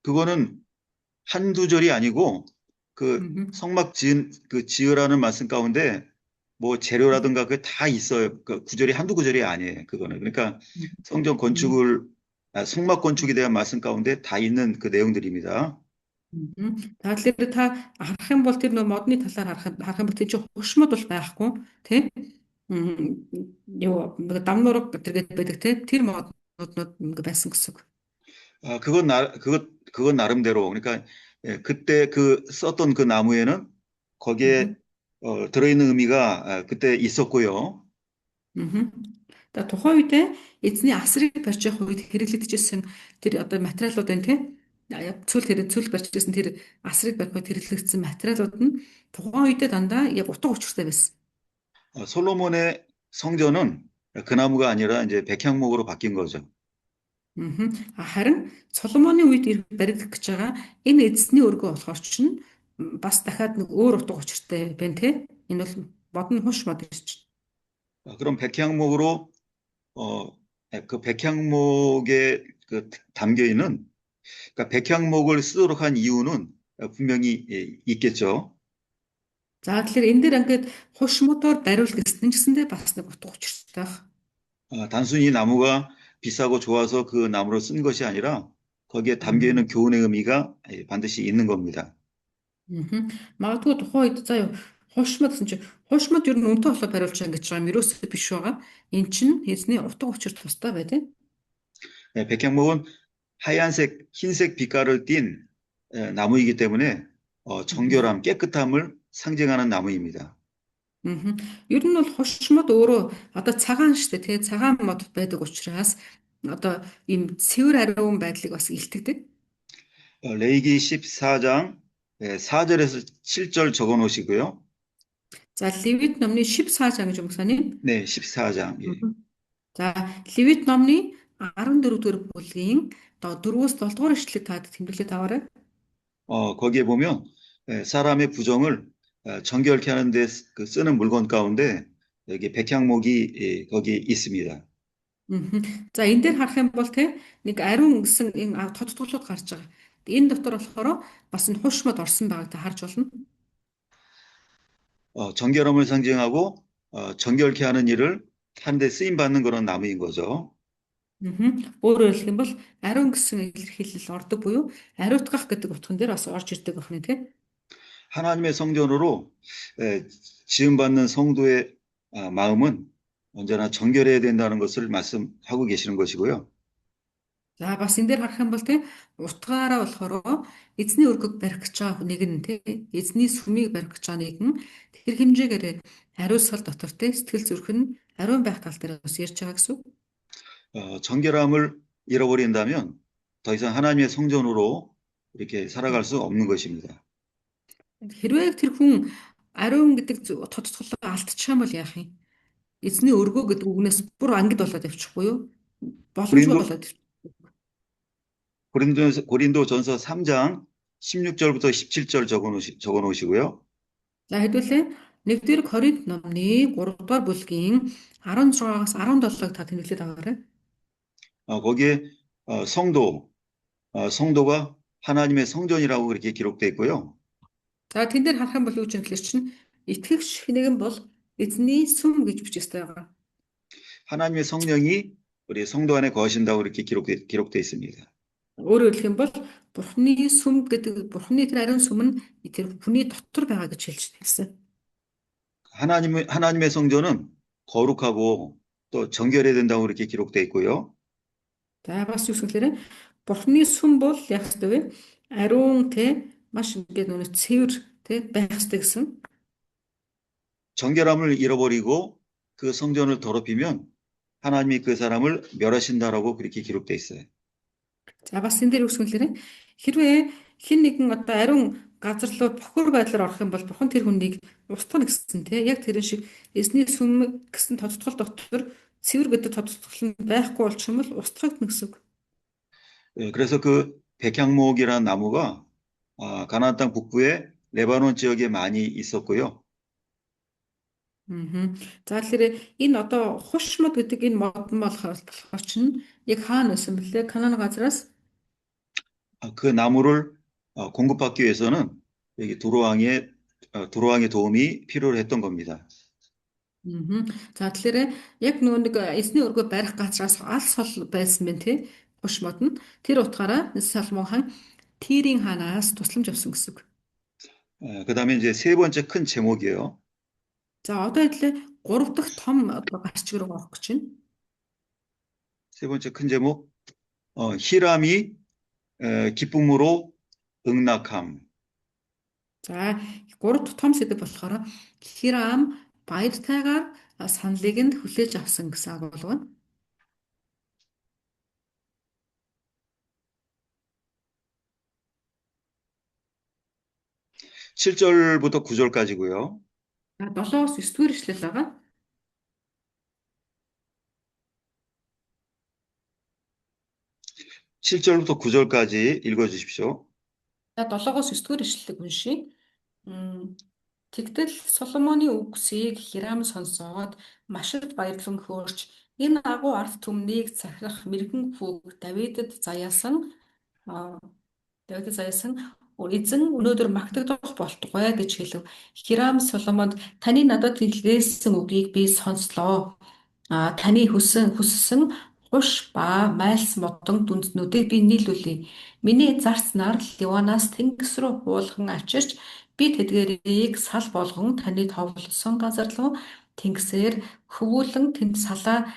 그거는 한두 절이 아니고 그 성막 지으라는 말씀 가운데 뭐 재료라든가 그 다 있어요. 그 구절이 한두 구절이 아니에요. 그거는. 그러니까 성전 성막 건축에 대한 말씀 가운데 다 있는 그 내용들입니다. Тэгэхээр та харах юм бол тэр нөө модны талаар харах юм бол тэр чинь хушмод бол байхгүй тий. Дамнуураг гэдэг байдаг тий. Тэр моднууд байсан гэсэн үг. 그건 나름대로 그러니까 그때 그 썼던 그 나무에는 거기에 들어있는 의미가 그때 있었고요. Тухайн үедээ эзний асрыг барьж явах үед хэрэглэгдэжсэн тэр одоо материалууд байна тий. Цөл барьж ирсэн тэр асрыг барих үед хэрэглэгдсэн материалууд нь тухайн үедээ дандаа яг утга учиртай байсан. 솔로몬의 성전은 그 나무가 아니라 이제 백향목으로 바뀐 거죠. Харин Соломоны үед баригдах гэж байгаа энэ эзний өргөө болохоор чинь бас дахиад нэг өөр утга учиртай байна тий. Энэ бол модны хуш мод гэж. 그럼 백향목으로 그 백향목에 그 담겨 있는 그러니까 백향목을 쓰도록 한 이유는 분명히 있겠죠. За тэгэхээр энэ дээр ингээд хуш модоор бариулах гэсэн ч гэсэндээ бас нэг утга учиртай байна. 단순히 나무가 비싸고 좋아서 그 나무를 쓴 것이 아니라 거기에 담겨 있는 교훈의 의미가 반드시 있는 겁니다. Магадгүй тухайн үед заа хушмод гэсэн чинь хушмод ер нь үнэтэй болохоор бариулж байгаа гэж байгаа юм ерөөсөө биш байгаа. Эн чинь эзний утга учир тустай байдаг. 백향목은 하얀색, 흰색 빛깔을 띤 나무이기 때문에 정결함, 깨끗함을 상징하는 나무입니다. Ер нь бол хушмод өөрөө одоо цагаан шүү дээ тий цагаан мод байдаг учраас одоо ийм цэвэр ариун байдлыг бас илтгэдэг. 레위기 14장 4절에서 7절 적어 놓으시고요. За Левит номны 14장 гэж 목사님. 네, 14장. За Левит номны 14-р бүлгийн 4-өөс 7-р эшлэлийг таад тэмдэглээд аваарай. 거기에 보면 사람의 부정을 정결케 하는 데 쓰는 물건 가운데 여기 백향목이 거기 있습니다. За энэ дээр харах юм бол те нэг ариун гэсэн энэ тодтголууд гарч байгаа. Энэ дотор болохоор бас энэ хушмод орсон байгааг та харж болно. 정결함을 상징하고 정결케 하는 일을 하는데 쓰임 받는 그런 나무인 거죠. Өөрөөр хэлэх юм бол ариун гэсэн илэрхийлэл ордог буюу ариутгах гэдэг утган дээр бас орж ирдэг байна тийм. 하나님의 성전으로 지음받는 성도의 마음은 언제나 정결해야 된다는 것을 말씀하고 계시는 것이고요. За бас энэ дээр харах юм бол тийм утгаараа болохоор эзний өргөг барих гэж байгаа нэг нь тийм эзний сүмийг барих гэж байгаа нэг нь тэр хэмжээгээр хариуцлага дотор тийм сэтгэл зүрх нь ариун байх тал дээр бас ярьж байгаа гэсэн үг. 정결함을 잃어버린다면 더 이상 하나님의 성전으로 이렇게 살아갈 수 없는 것입니다. Хэрвээ тэр хүн ариун гэдэг тодтголоо алдчихсан бол яах юм? Эзний өргөө гэдэг үгнээс бүр ангид болоод явчихгүй юу? Боломжгүй 고린도, болоод явчих. 고린도전서 3장 16절부터 17절 적어 놓으시고요. За хэдүүлээ 1-р Коринт номны 3-р бүлгийн 16-аас 17-ыг та тэмдэглээд аваарай. 거기에 성도가 하나님의 성전이라고 그렇게 기록되어 있고요. За тэн дээр харах юм бол юу ч юм хэлэр чинь итгэгч нэгэн бол эзний сүм гэж бичсэн байгаа. 하나님의 성령이 우리 성도 안에 거하신다고 이렇게 기록되어 있습니다. Өөрөөр хэлэх юм бол Бурхны сүм гэдэг Бурхны тэр ариун сүм нь тэр хүний дотор байгаа гэж хэлсэн. 하나님의 성전은 거룩하고 또 정결해야 된다고 이렇게 기록되어 있고요. За бас юу гэхээр Бурхны сүм бол яг хэвээр вэ? Ариун те маш ингээд нөө цэвэр те байх хэрэгтэй гэсэн. 정결함을 잃어버리고 그 성전을 더럽히면 하나님이 그 사람을 멸하신다라고 그렇게 기록되어 있어요. За бас энэ дээр үгс хэлэхээр хэрвээ хэн нэгэн одоо ариун газар руу бохор байдлаар орох юм бол Бурхан тэр хүнийг устгана гэсэн тийм яг тэрэн шиг эзний сүм гэсэн тодтгол дотор цэвэр гэдэг тодтгол нь байхгүй болчихвол устгагдана гэсэн үг. 그래서 그 백향목이라는 나무가 가나안 땅 북부의 레바논 지역에 많이 있었고요. За тэгэхээр энэ одоо хушмод гэдэг энэ модон болохоор чинь яг хаана байсан бэлээ? Канаан газраас 그 나무를 공급받기 위해서는 여기 두로왕의 도움이 필요했던 겁니다. За тэгэхээр яг нөгөө нэг эзний өргөө барих газраас алс хол байсан байна тий. Хушмод нь тэр утгаараа Соломон хаан Тирийн хаанаас тусламж авсан гэсэн үг. 그다음에 이제 세 번째 큰 제목이에요. За одоо хэдлээ 3 дахь том одоо гарчиг руу орох гэж байна. 세 번째 큰 제목 히람이 기쁨으로 응낙함. За 3 дахь том сэдэв болохоор Хирам баяртайгаар саналыг нь хүлээж авсан гэсэн агуулга байна. 7절부터 9절까지고요. 7-9 дэх эшлэл байгаа. 7절부터 9절까지 읽어주십시오. За 7-9 дэх эшлэлийг уншийе. Тэгтэл Соломоны үгсийг Хирам сонсоод машид баярлан хөөрч энэ агуу ард түмнийг захирах мэрэгэн хүүг Давидд заяасан эзэн өнөөдөр магтагдах болтугай гэж хэлв. Хирам Соломонд таны надад хэлсэн үгийг би сонслоо. Таны хүссэн хуш ба майлс модон дүнднүүдийг би нийлүүлье. Миний зарцнаар Ливанаас тэнгис рүү хуулган авчирч би тэдгээрийг сал болгон таны товлсон газар руу тэнгисээр хөвүүлэн тэнд салаа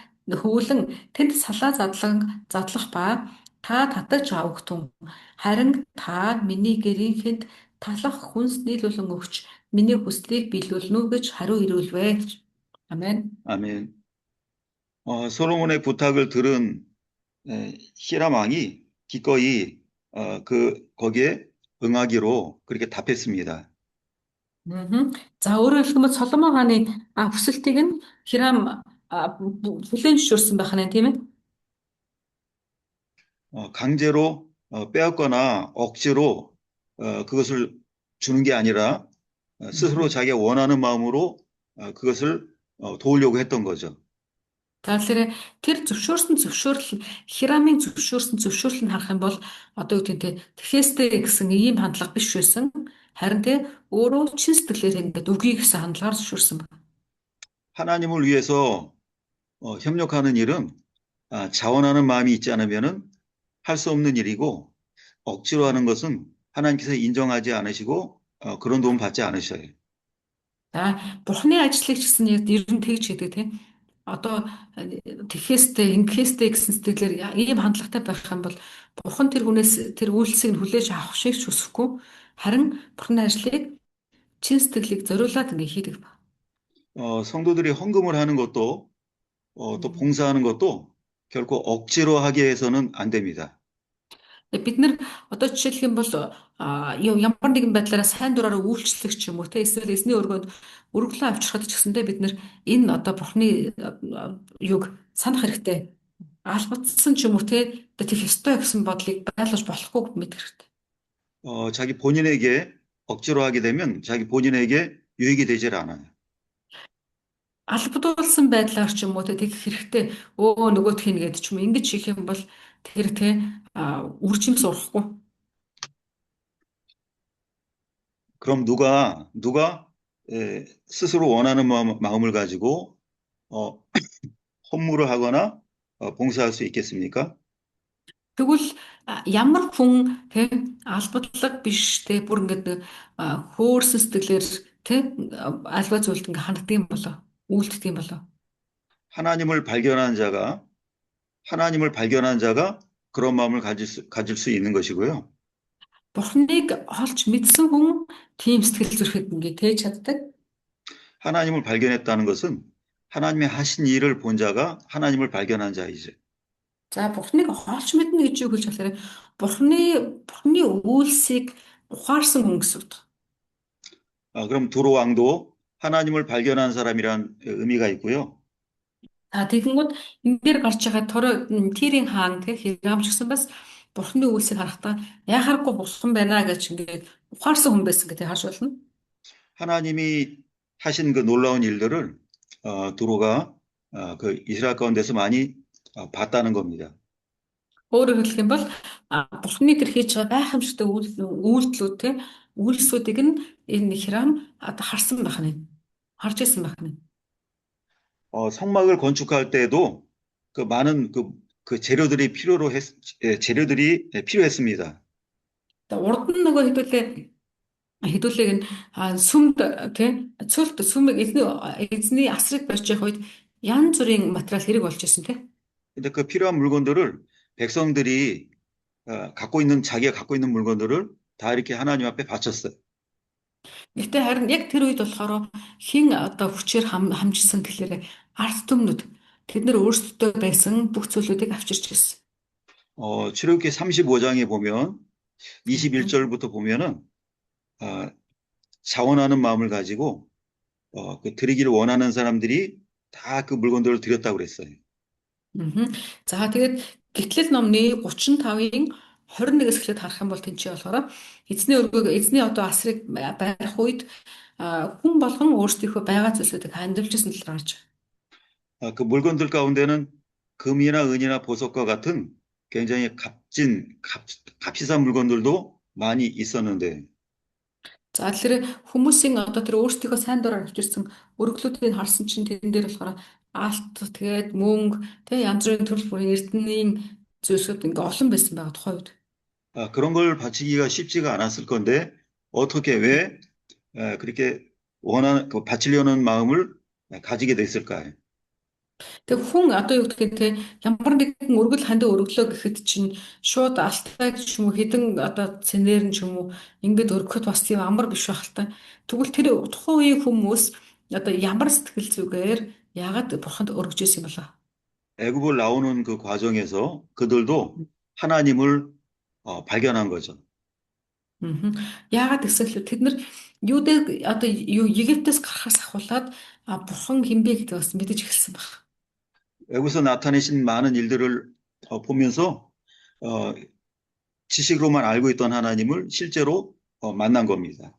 задлах ба та татаж авахтун. Харин та миний гэрийнхэнд талах хүнс нийлүүлэн өгч миний хүслийг биелүүлнэ үү гэж хариу ирүүлвэ. 아멘. 아멘. 솔로몬의 부탁을 들은 히람 왕이 기꺼이 거기에 응하기로 그렇게 답했습니다. За өөрөөр хэлбэл Соломон хааны хүсэлтийг нь Хирам хүлээн зөвшөөрсөн байх нь тийм ээ. 강제로 빼앗거나 억지로 그것을 주는 게 아니라 스스로 자기가 원하는 마음으로 그것을 도우려고 했던 거죠. Тэгэхээр тэр зөвшөөрөл Хирамын зөвшөөрөл нь харах юм бол одоо юу гэдэг тэхээстэй гэсэн ийм хандлага биш байсан. Харин тэ өөрөө чин сэтгэлээр ингээд үгүй гэсэн хандлагаар зөвшөөрсөн байна. 하나님을 위해서 협력하는 일은 자원하는 마음이 있지 않으면은 할 수 없는 일이고 억지로 하는 것은 하나님께서 인정하지 않으시고 그런 도움 받지 않으셔요. За Бурхны ажлыг ч гэсэн ер нь тэгж хийдэг тийм. одоо тэхээстэй ингэхээстэй гэсэн сэтгэлээр ийм хандлагатай байх юм бол бурхан тэр хүнээс тэр үйлсийг нь хүлээж авах шиг ч хүсэхгүй, харин бурханы ажлыг чин сэтгэлийг зориулаад ингээ хийдэг. 성도들이 헌금을 하는 것도 또 봉사하는 것도 결코 억지로 하게 해서는 안 됩니다. Бид нар одоо жишээлх юм бол ямар нэгэн байдлаараа сайн дураараа үйлчлэх ч юм уу те эсвэл эзний өргөнд өргөлөө авчрахад ч гэсэндээ бид нар энэ одоо бурхны юг санах хэрэгтэй. Албадсан ч юм уу те тэгэх ёстой гэсэн бодлыг байлгаж болохгүй мэдэх хэрэгтэй. 자기 본인에게 억지로 하게 되면 자기 본인에게 유익이 되질 않아요. Албадуулсан байдлаар ч юм уу те тэгэх хэрэгтэй. Нөгөөх нь гээд ч юм ингэж хийх юм бол тэр те үржим сурахгүй. 그럼 누가 스스로 원하는 마음을 가지고 헌물을 하거나 봉사할 수 있겠습니까? Тэгвэл ямар хүн те албадлаг биш те бүр ингээд хөөрсөн сэтгэлээр те альва зүйлд ингээд ханддаг юм болоо үйлддэг юм болоо. 하나님을 발견한 자가 그런 마음을 가질 수 있는 것이고요. Бурхныг олж мэдсэн хүн тийм сэтгэл зүрэхэд ингээд тээж чаддаг. 하나님을 발견했다는 것은 하나님의 하신 일을 본 자가 하나님을 발견한 자이죠. За бурхныг олж мэднэ гэж юу хэлж болохоор бурхны үйлсийг ухаарсан хүн гэсэн үг. 그럼 두로 왕도 하나님을 발견한 사람이란 의미가 있고요. Тэгэнгүүт энэ дээр гарч байгаа Тирийн хаан те Хирамч гэсэн бас бурхны үйлсийг харахтаа яхааргүй бурхан байна гэж ингээд ухаарсан хүн байсан гэдэг харж байна. 하나님이 하신 그 놀라운 일들을 두로가 그 이스라엘 가운데서 많이 봤다는 겁니다. Өөрөөр хэлэх юм бол бурхны тэр хийж байгаа гайхамшигтай үйлдэлүүд те үйлсүүдийг нь энэ Хирам харсан байх нь харж ирсэн байх нь. 성막을 건축할 때에도 그 많은 그 재료들이 필요했습니다. Урд нь нөгөө хэдүүлээ нь сүмд тий цөлт сүмийг эзний асрыг барьж явах үед янз бүрийн материал хэрэг болж ирсэн тий. 근데 그 필요한 물건들을 백성들이 자기가 갖고 있는 물건들을 다 이렇게 하나님 앞에 바쳤어요. Гэхдээ харин яг тэр үед болохоор хин одоо хүчээр хамжсан гэхлээр ард түмнүүд тэд нар өөрсдөө байсан бүх зүйлүүдийг авчирч ирсэн. 출애굽기 35장에 보면 21절부터 보면은 자원하는 마음을 가지고 그 드리기를 원하는 사람들이 다 그 물건들을 드렸다고 그랬어요. За тэгээд Гитлэл номны 35-ын 21-с эхлээд харах юм бол тэнцээ болохоор эзний одоо асрыг барих үед хүн болгон өөрсдийнхөө байгаа зүйлсүүдийг хандивж ирсэн л гарч. 그 물건들 가운데는 금이나 은이나 보석과 같은 굉장히 값비싼 물건들도 많이 있었는데. За тэгэхээр хүмүүсийн одоо тэр өөрсдийнхөө сайн дураар авчирсан өргөлүүдийг харсан чинь тэрэн дээр болохоор алт тэгээд мөнгө тэг янз бүрийн төрөл бүрийн эрдэнийн зүйлсүүд ингээ олон байсан байгаа тухай үед. 그런 걸 바치기가 쉽지가 않았을 건데 어떻게 왜 그렇게 바치려는 마음을 가지게 됐을까요? Тэг хүн одоо юу гэдэг те ямар нэгэн өргөл хандаа өргөлөө гэхэд чинь шууд алтай ч юм уу хідэн одоо цэнээр нь ч юм уу ингээд өргөхөд бас тийм амар биш байх л та. Тэгвэл тэр тухайн үеийн хүмүүс одоо ямар сэтгэл зүгээр яагаад бурханд өргөж ирсэн юм болоо? 애굽을 나오는 그 과정에서 그들도 하나님을 발견한 거죠. Яагаад гэвэл тэд нар юудэ одоо Египтээс гарахаас ахуулаад бурхан хинбэ гэдэг бас мэдэж эхэлсэн баг. 애굽에서 나타내신 많은 일들을 보면서 지식으로만 알고 있던 하나님을 실제로 만난 겁니다.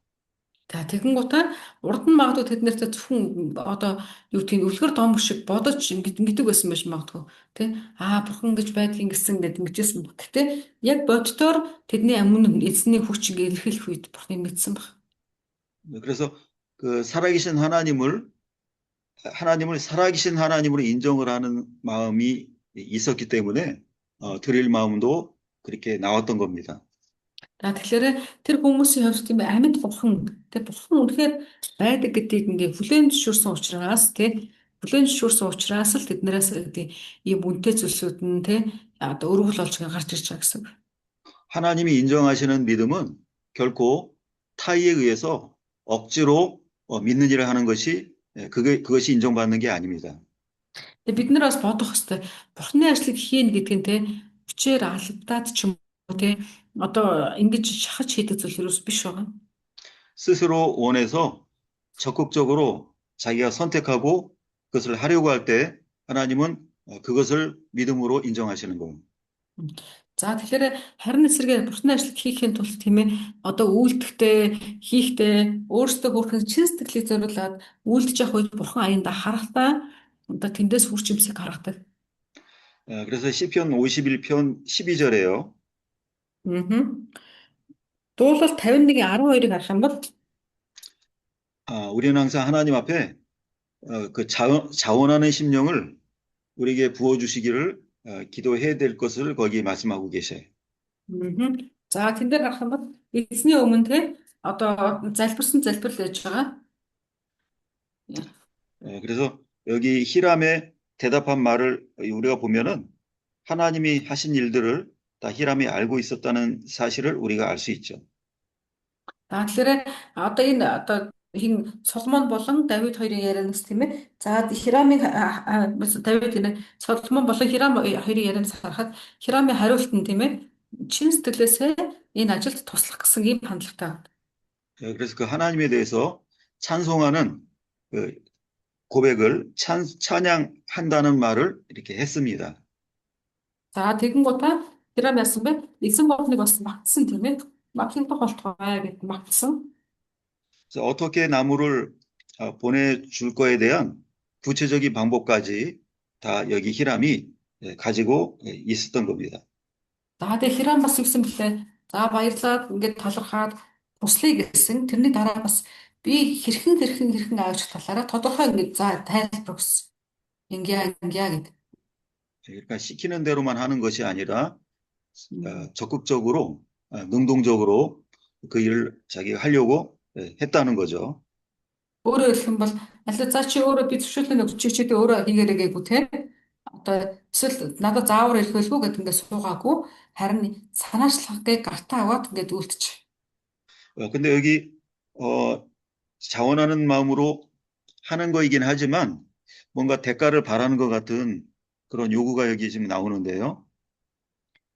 За тэгэн гутаа урд нь магадгүй тэд нарт зөвхөн одоо юу тийм үлгэр дом шиг бодож ингэдэг байсан байж магадгүй тий бурхан гэж байдгийг гэсэн гэдэг мэдчихсэн баг. Гэтэ яг боддоор тэдний амин эзний хүч ингэ илэрхийлэх үед бурханы мэдсэн баг. 그래서 그 살아계신 하나님을 살아계신 하나님으로 인정을 하는 마음이 있었기 때문에 드릴 마음도 그렇게 나왔던 겁니다. Тэгэхээр тэр хүмүүсийн хувьд тийм амьд бурхан үнэхээр байдаг гэдгийг ингээ хүлээн зөвшөөрсөн учраас бүлээн зөвшөөрсөн учраас л тэднээс ийм үнэтэй зүйлсүүд нь те одоо өргөл болж гарч ирж байгаа гэсэн. 하나님이 인정하시는 믿음은 결코 타의에 의해서 억지로 믿는 일을 하는 것이 그것이 인정받는 게 아닙니다. Тэгээ бид нар бас бодох хэрэгтэй. Бурхны ажлыг хийн гэдэг нь те хүчээр алдаад ч юм уу те одоо ингэж шахаж хийдэг зүйл ерөөс биш байгаа. 스스로 원해서 적극적으로 자기가 선택하고 그것을 하려고 할 때 하나님은 그것을 믿음으로 인정하시는 겁니다. За тэгэхээр харин эсрэгээр бурхны ажлыг хийхин тулд тийм ээ одоо үйлдэхтэй хийхдээ өөрсдөө бүрхэн чин сэтгэлийг зориулаад үйлдэж явах үед бурхан аяндаа харахтаа одоо тэндээс хүч юмсыг гаргадаг. 그래서 시편 51편 12절에요. Дуулал 51:12-ыг харах юм бол 우리는 항상 하나님 앞에 그 자원하는 심령을 우리에게 부어주시기를 기도해야 될 것을 거기에 말씀하고 계셔요. За тэн дээр харах юм бол эзний өмнө те одоо залбирсан залбирал байж байгаа. 그래서 여기 히람의 대답한 말을 우리가 보면은 하나님이 하신 일들을 다 히람이 알고 있었다는 사실을 우리가 알 수 있죠. Тэгэхээр одоо энэ одоо хин Соломон болон Давид хоёрын ярианаас тийм ээ. За Хирамын Давид энэ Соломон болон Хирам хоёрын ярианаас харахад Хирамын хариулт нь тийм ээ. Чин сэтгэлээсээ энэ ажилд туслах гэсэн ийм хандлагатай байна. 그래서 그 하나님에 대해서 찬송하는 그 고백을 찬양한다는 말을 이렇게 했습니다. За тэгэн гутаа Хирам яасан бэ? Эзэн бурхныг бас магтсан тийм ээ. Магтах болтугай гэд магтсан. 그래서 어떻게 나무를 보내줄 거에 대한 구체적인 방법까지 다 여기 히람이 가지고 있었던 겁니다. За тэгээ Хирам бас юусэн бэлээ. За баярлалаа ингээд талархаад туслая гэсэн. Тэрний дараа бас би хэрхэн аавч талаараа тодорхой ингээд за тайлбар өгсөн. Ингээ гэдэг. 그러니까 시키는 대로만 하는 것이 아니라 적극적으로 능동적으로 그 일을 자기가 하려고 했다는 거죠. Өөрөөр хэлэх юм бол аль за чи өөрөө би зөвшөөрлөө өгч чи өөрөө хийгээрэй гээгүү те. Одоо эсвэл надад заавар хэлхэлгүй гэдэг ингээд суугаагүй харин санаачлахыг гартаа аваад ингээд үлдчих. 근데 여기 자원하는 마음으로 하는 거이긴 하지만 뭔가 대가를 바라는 것 같은 그런 요구가 여기 지금 나오는데요.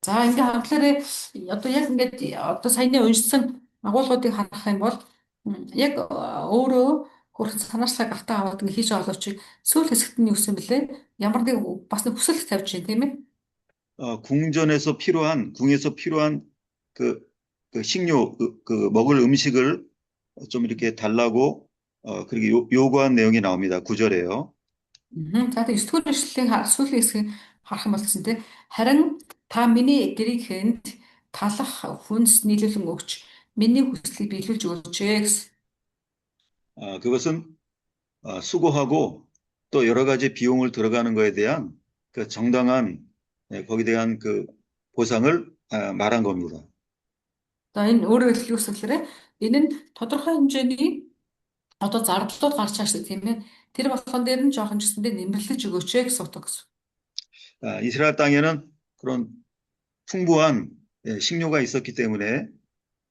За ингээд харахаар одоо яг ингээд одоо саяны уншсан агуулгуудыг харах юм бол яг өөрөө хөрх санаачлах гартаа аваад ингээд хийж байгаа боловч сүүл хэсэгт нь юу гэсэн бэлээ ямар нэг бас нэг хүсэл тавьж байна тийм ээ. 궁에서 필요한 그 식료 그 먹을 음식을 좀 이렇게 달라고 그렇게 요구한 내용이 나옵니다. 9절에요. За тэгээд 9-р эшлэлийн сүүлийн хэсгийг харах юм бол гэсэн тийм харин та миний гэрийг хэнд талах хүнс нийлүүлэн өгч миний хүслийг биелүүлж өгөөч гэсэн. 그것은 수고하고 또 여러 가지 비용을 들어가는 거에 대한 그 정당한 거기에 대한 그 보상을 말한 겁니다. За энэ өөрөөр хэлбэл энэ нь тодорхой хэмжээний одоо зардлууд гарч ирсэн тийм ээ. Тэр болгон дээр нь жоохон гэсэндээ нэмэрлэж өгөөч гэсэн утга гэсэн. 이스라엘 땅에는 그런 풍부한 식료가 있었기 때문에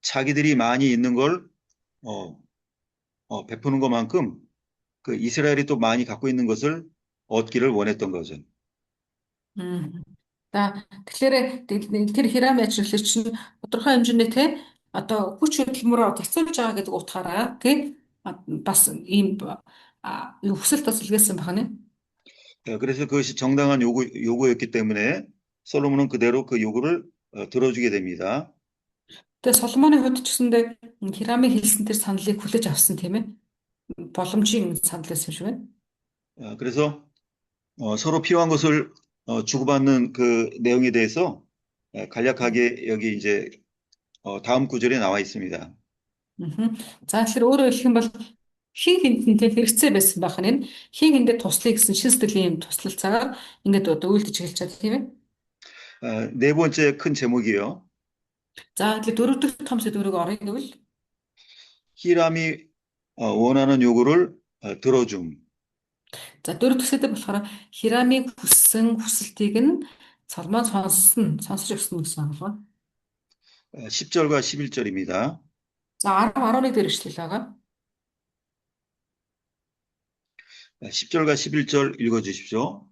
자기들이 많이 있는 걸 베푸는 것만큼 그 이스라엘이 또 많이 갖고 있는 것을 얻기를 원했던 거죠. За тэгэхээр тэр Хирам ажиглагч нь тодорхой хэмжээний те одоо хүч хөдөлмөрөөр зохицуулж байгаа гэдэг утгаараа те бас ийм хүсэл тасалгасан байна. 그래서 그것이 정당한 요구였기 때문에 솔로몬은 그대로 그 요구를 들어주게 됩니다. Тэгээ Соломоны хувьд ч гэсэндээ Хирамын хэлсэн тэр саналыг хүлээж авсан тийм ээ. боломжийн санал байсан юм шиг байна. 그래서 서로 필요한 것을 주고받는 그 내용에 대해서 간략하게 여기 이제 다음 구절에 나와 있습니다. За тэгэхээр өөрөөр хэлэх юм бол хин хинтээ хэрэгцээ байсан байх нь хин хиндээ туслая гэсэн шин сэтгэлийн туслалцаагаар ингээд одоо үйлдэж эхэлж байгаа тийм ээ. 네 번째 큰 제목이요. За тэгэхээр дөрөв дэх том сэдвүүрийг оръё гэвэл 히람이 원하는 요구를 들어줌. За дөрөв дэх сэдв болохоор Хирамын хүссэн хүсэлтийг нь Соломон сонсож өгсөн гэсэн үг байна. 10절과 11절입니다. За 10, 11 дээр ишлэл байгаа. 10절과 11절 읽어주십시오.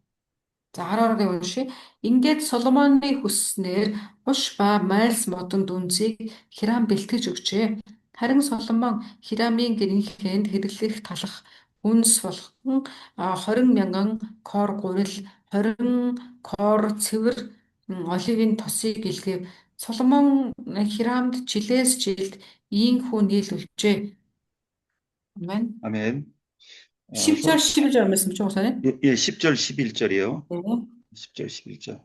За 10-ыг уншия. Ингээд Соломоны хүсснээр гуш ба майлс модон дүнзийг Хирам бэлтгэж өгчээ. Харин Соломон Хирамын гэрийнхэнд хэрэглэх талах үнс болгон 20,000 кор гурил, 20 кор цэвэр оливын тосыг илгээв. Соломон Хирамд жилээс жилд ийхүү нийлүүлжээ. Амен. 아멘. 10절 11절 말씀 좀 보세요. 예, 10절 11절이요. 네. 10절 11절.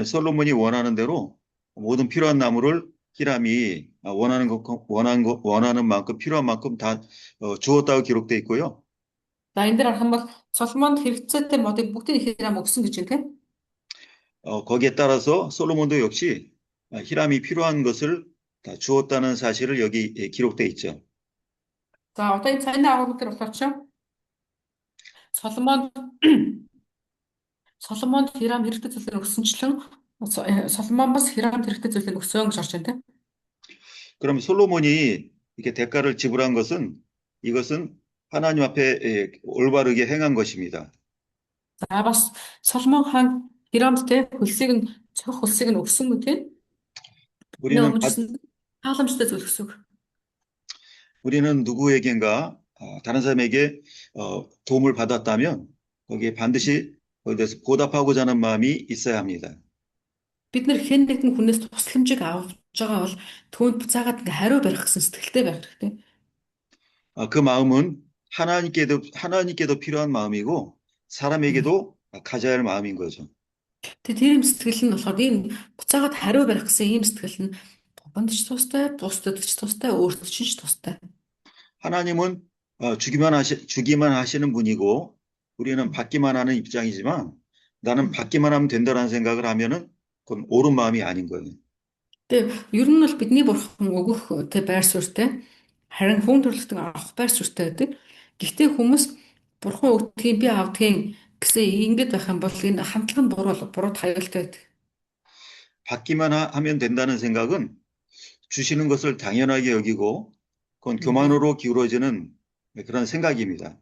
솔로몬이 원하는 대로 모든 필요한 나무를 히람이 원하는 만큼 필요한 만큼 다 주었다고 기록되어 있고요. За энэ дээр харах юм бол Соломонд хэрэгцээтэй модыг бүгдийг Хирам өгсөн гэж байна, тийм? 거기에 따라서 솔로몬도 역시 히람이 필요한 것을 다 주었다는 사실을 여기 기록되어 있죠. За одоо энэ цааны агуулгаар болохоор ч Соломонд Хирам хэрэгтэй зүйлийг өгсөнчлэн Соломон бас Хирамд хэрэгтэй зүйлийг өгсөн гэж орж байна, тийм? 그럼 솔로몬이 이렇게 대가를 지불한 것은 이것은 하나님 앞에 올바르게 행한 것입니다. За бас Соломон хаан Хирамд те цох хөлсийг нь өгсөн үү, тийм? 우리는 халамжтай зүйл өгсөн. 우리는 누구에겐가 다른 사람에게 도움을 받았다면 거기에 반드시 거기에 대해서 보답하고자 하는 마음이 있어야 합니다. Бид нар хэн нэгэн хүнээс тусламжийг авч байгаа бол түүнд буцаагаад ингээ хариу барих гэсэн сэтгэлтэй байх хэрэгтэй. 그 마음은 하나님께도 필요한 마음이고 사람에게도 가져야 할 마음인 거죠. Тэр ийм сэтгэл нь болохоор ийм буцаагаад хариу барих гэсэн ийм сэтгэл нь Бубанд ч тустай, бусдад ч тустай, өөртөө ч тустай. 하나님은 주기만 하시는 분이고 우리는 받기만 하는 입장이지만 나는 받기만 하면 된다는 생각을 하면은 그건 옳은 마음이 아닌 거예요. Тэгээ ер нь бол бидний бурхан өгөх тэ байр суурьтай харин хүн төрөлхтөн авах байр суурьтай байдаг. Гэхдээ хүмүүс бурхан өгдгийг би авдгийг гэсэн ингэж байх юм бол энэ хамтлаг нь буруу хаягдaltaй байдаг. 받기만 하면 된다는 생각은 주시는 것을 당연하게 여기고 그건 교만으로 기울어지는 그런 생각입니다.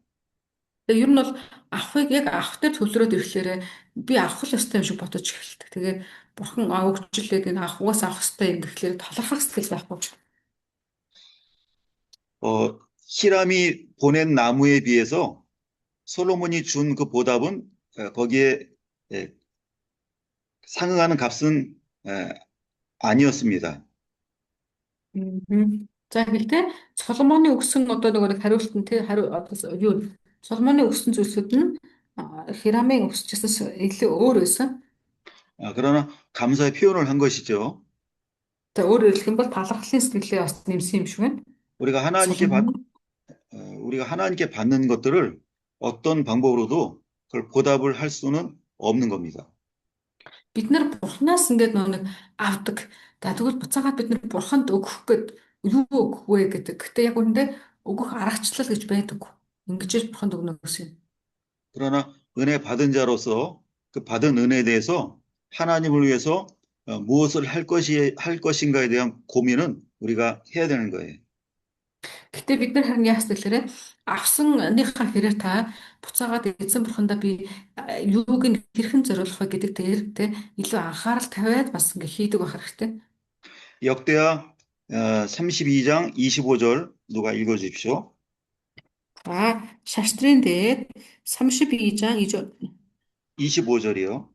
Тэгээ ер нь бол авахыг яг авах дээр төлрөөд ирэхлээр би авах л ёстой юм шиг бодож эхэлдэг. Тэгээ бурхан өгчлээд энэ авахгаас авах ёстой юм гэхлээр талархах сэтгэл байхгүй. 히람이 보낸 나무에 비해서 솔로몬이 준 그 보답은 거기에 상응하는 값은 아니었습니다. За гэхдээ Соломоны өгсөн одоо нэг хариулт нь юу Соломоны өгсөн зүйлсүүд нь Хирамын өгсөжсөөс илүү өөр байсан. 그러나 감사의 표현을 한 것이죠. За өөрөөр хэлэх юм бол талархлын сэтгэлээ бас нэмсэн юм шиг байна. 우리가 하나님께 받는 것들을 어떤 방법으로도 그걸 보답을 할 수는 없는 겁니다. Бид нар бурхнаас ингээд нэг авдаг. Тэгвэл буцаагаад бид нар бурханд өгөх гээд юу өгөх вэ гэдэг. Гэтэ яг үүндээ өгөх аргачлал гэж байдаг. Ингэж бурханд өгнө гэсэн юм. 그러나 은혜 받은 자로서 그 받은 은혜에 대해서 하나님을 위해서 무엇을 할 것인가에 대한 고민은 우리가 해야 되는 거예요. Гэтэ бид нар харин яах вэ? Авсаныхаа хэрэг та буцаагаад эзэн бурхандаа би юуг нь хэрхэн зориулах вэ гэдэг дээр те илүү анхаарал тавиад бас ингээ хийдэг байх хэрэгтэй. 역대하 32장 25절 누가 읽어주십시오. За шаштрын дээр 32장 25절이요.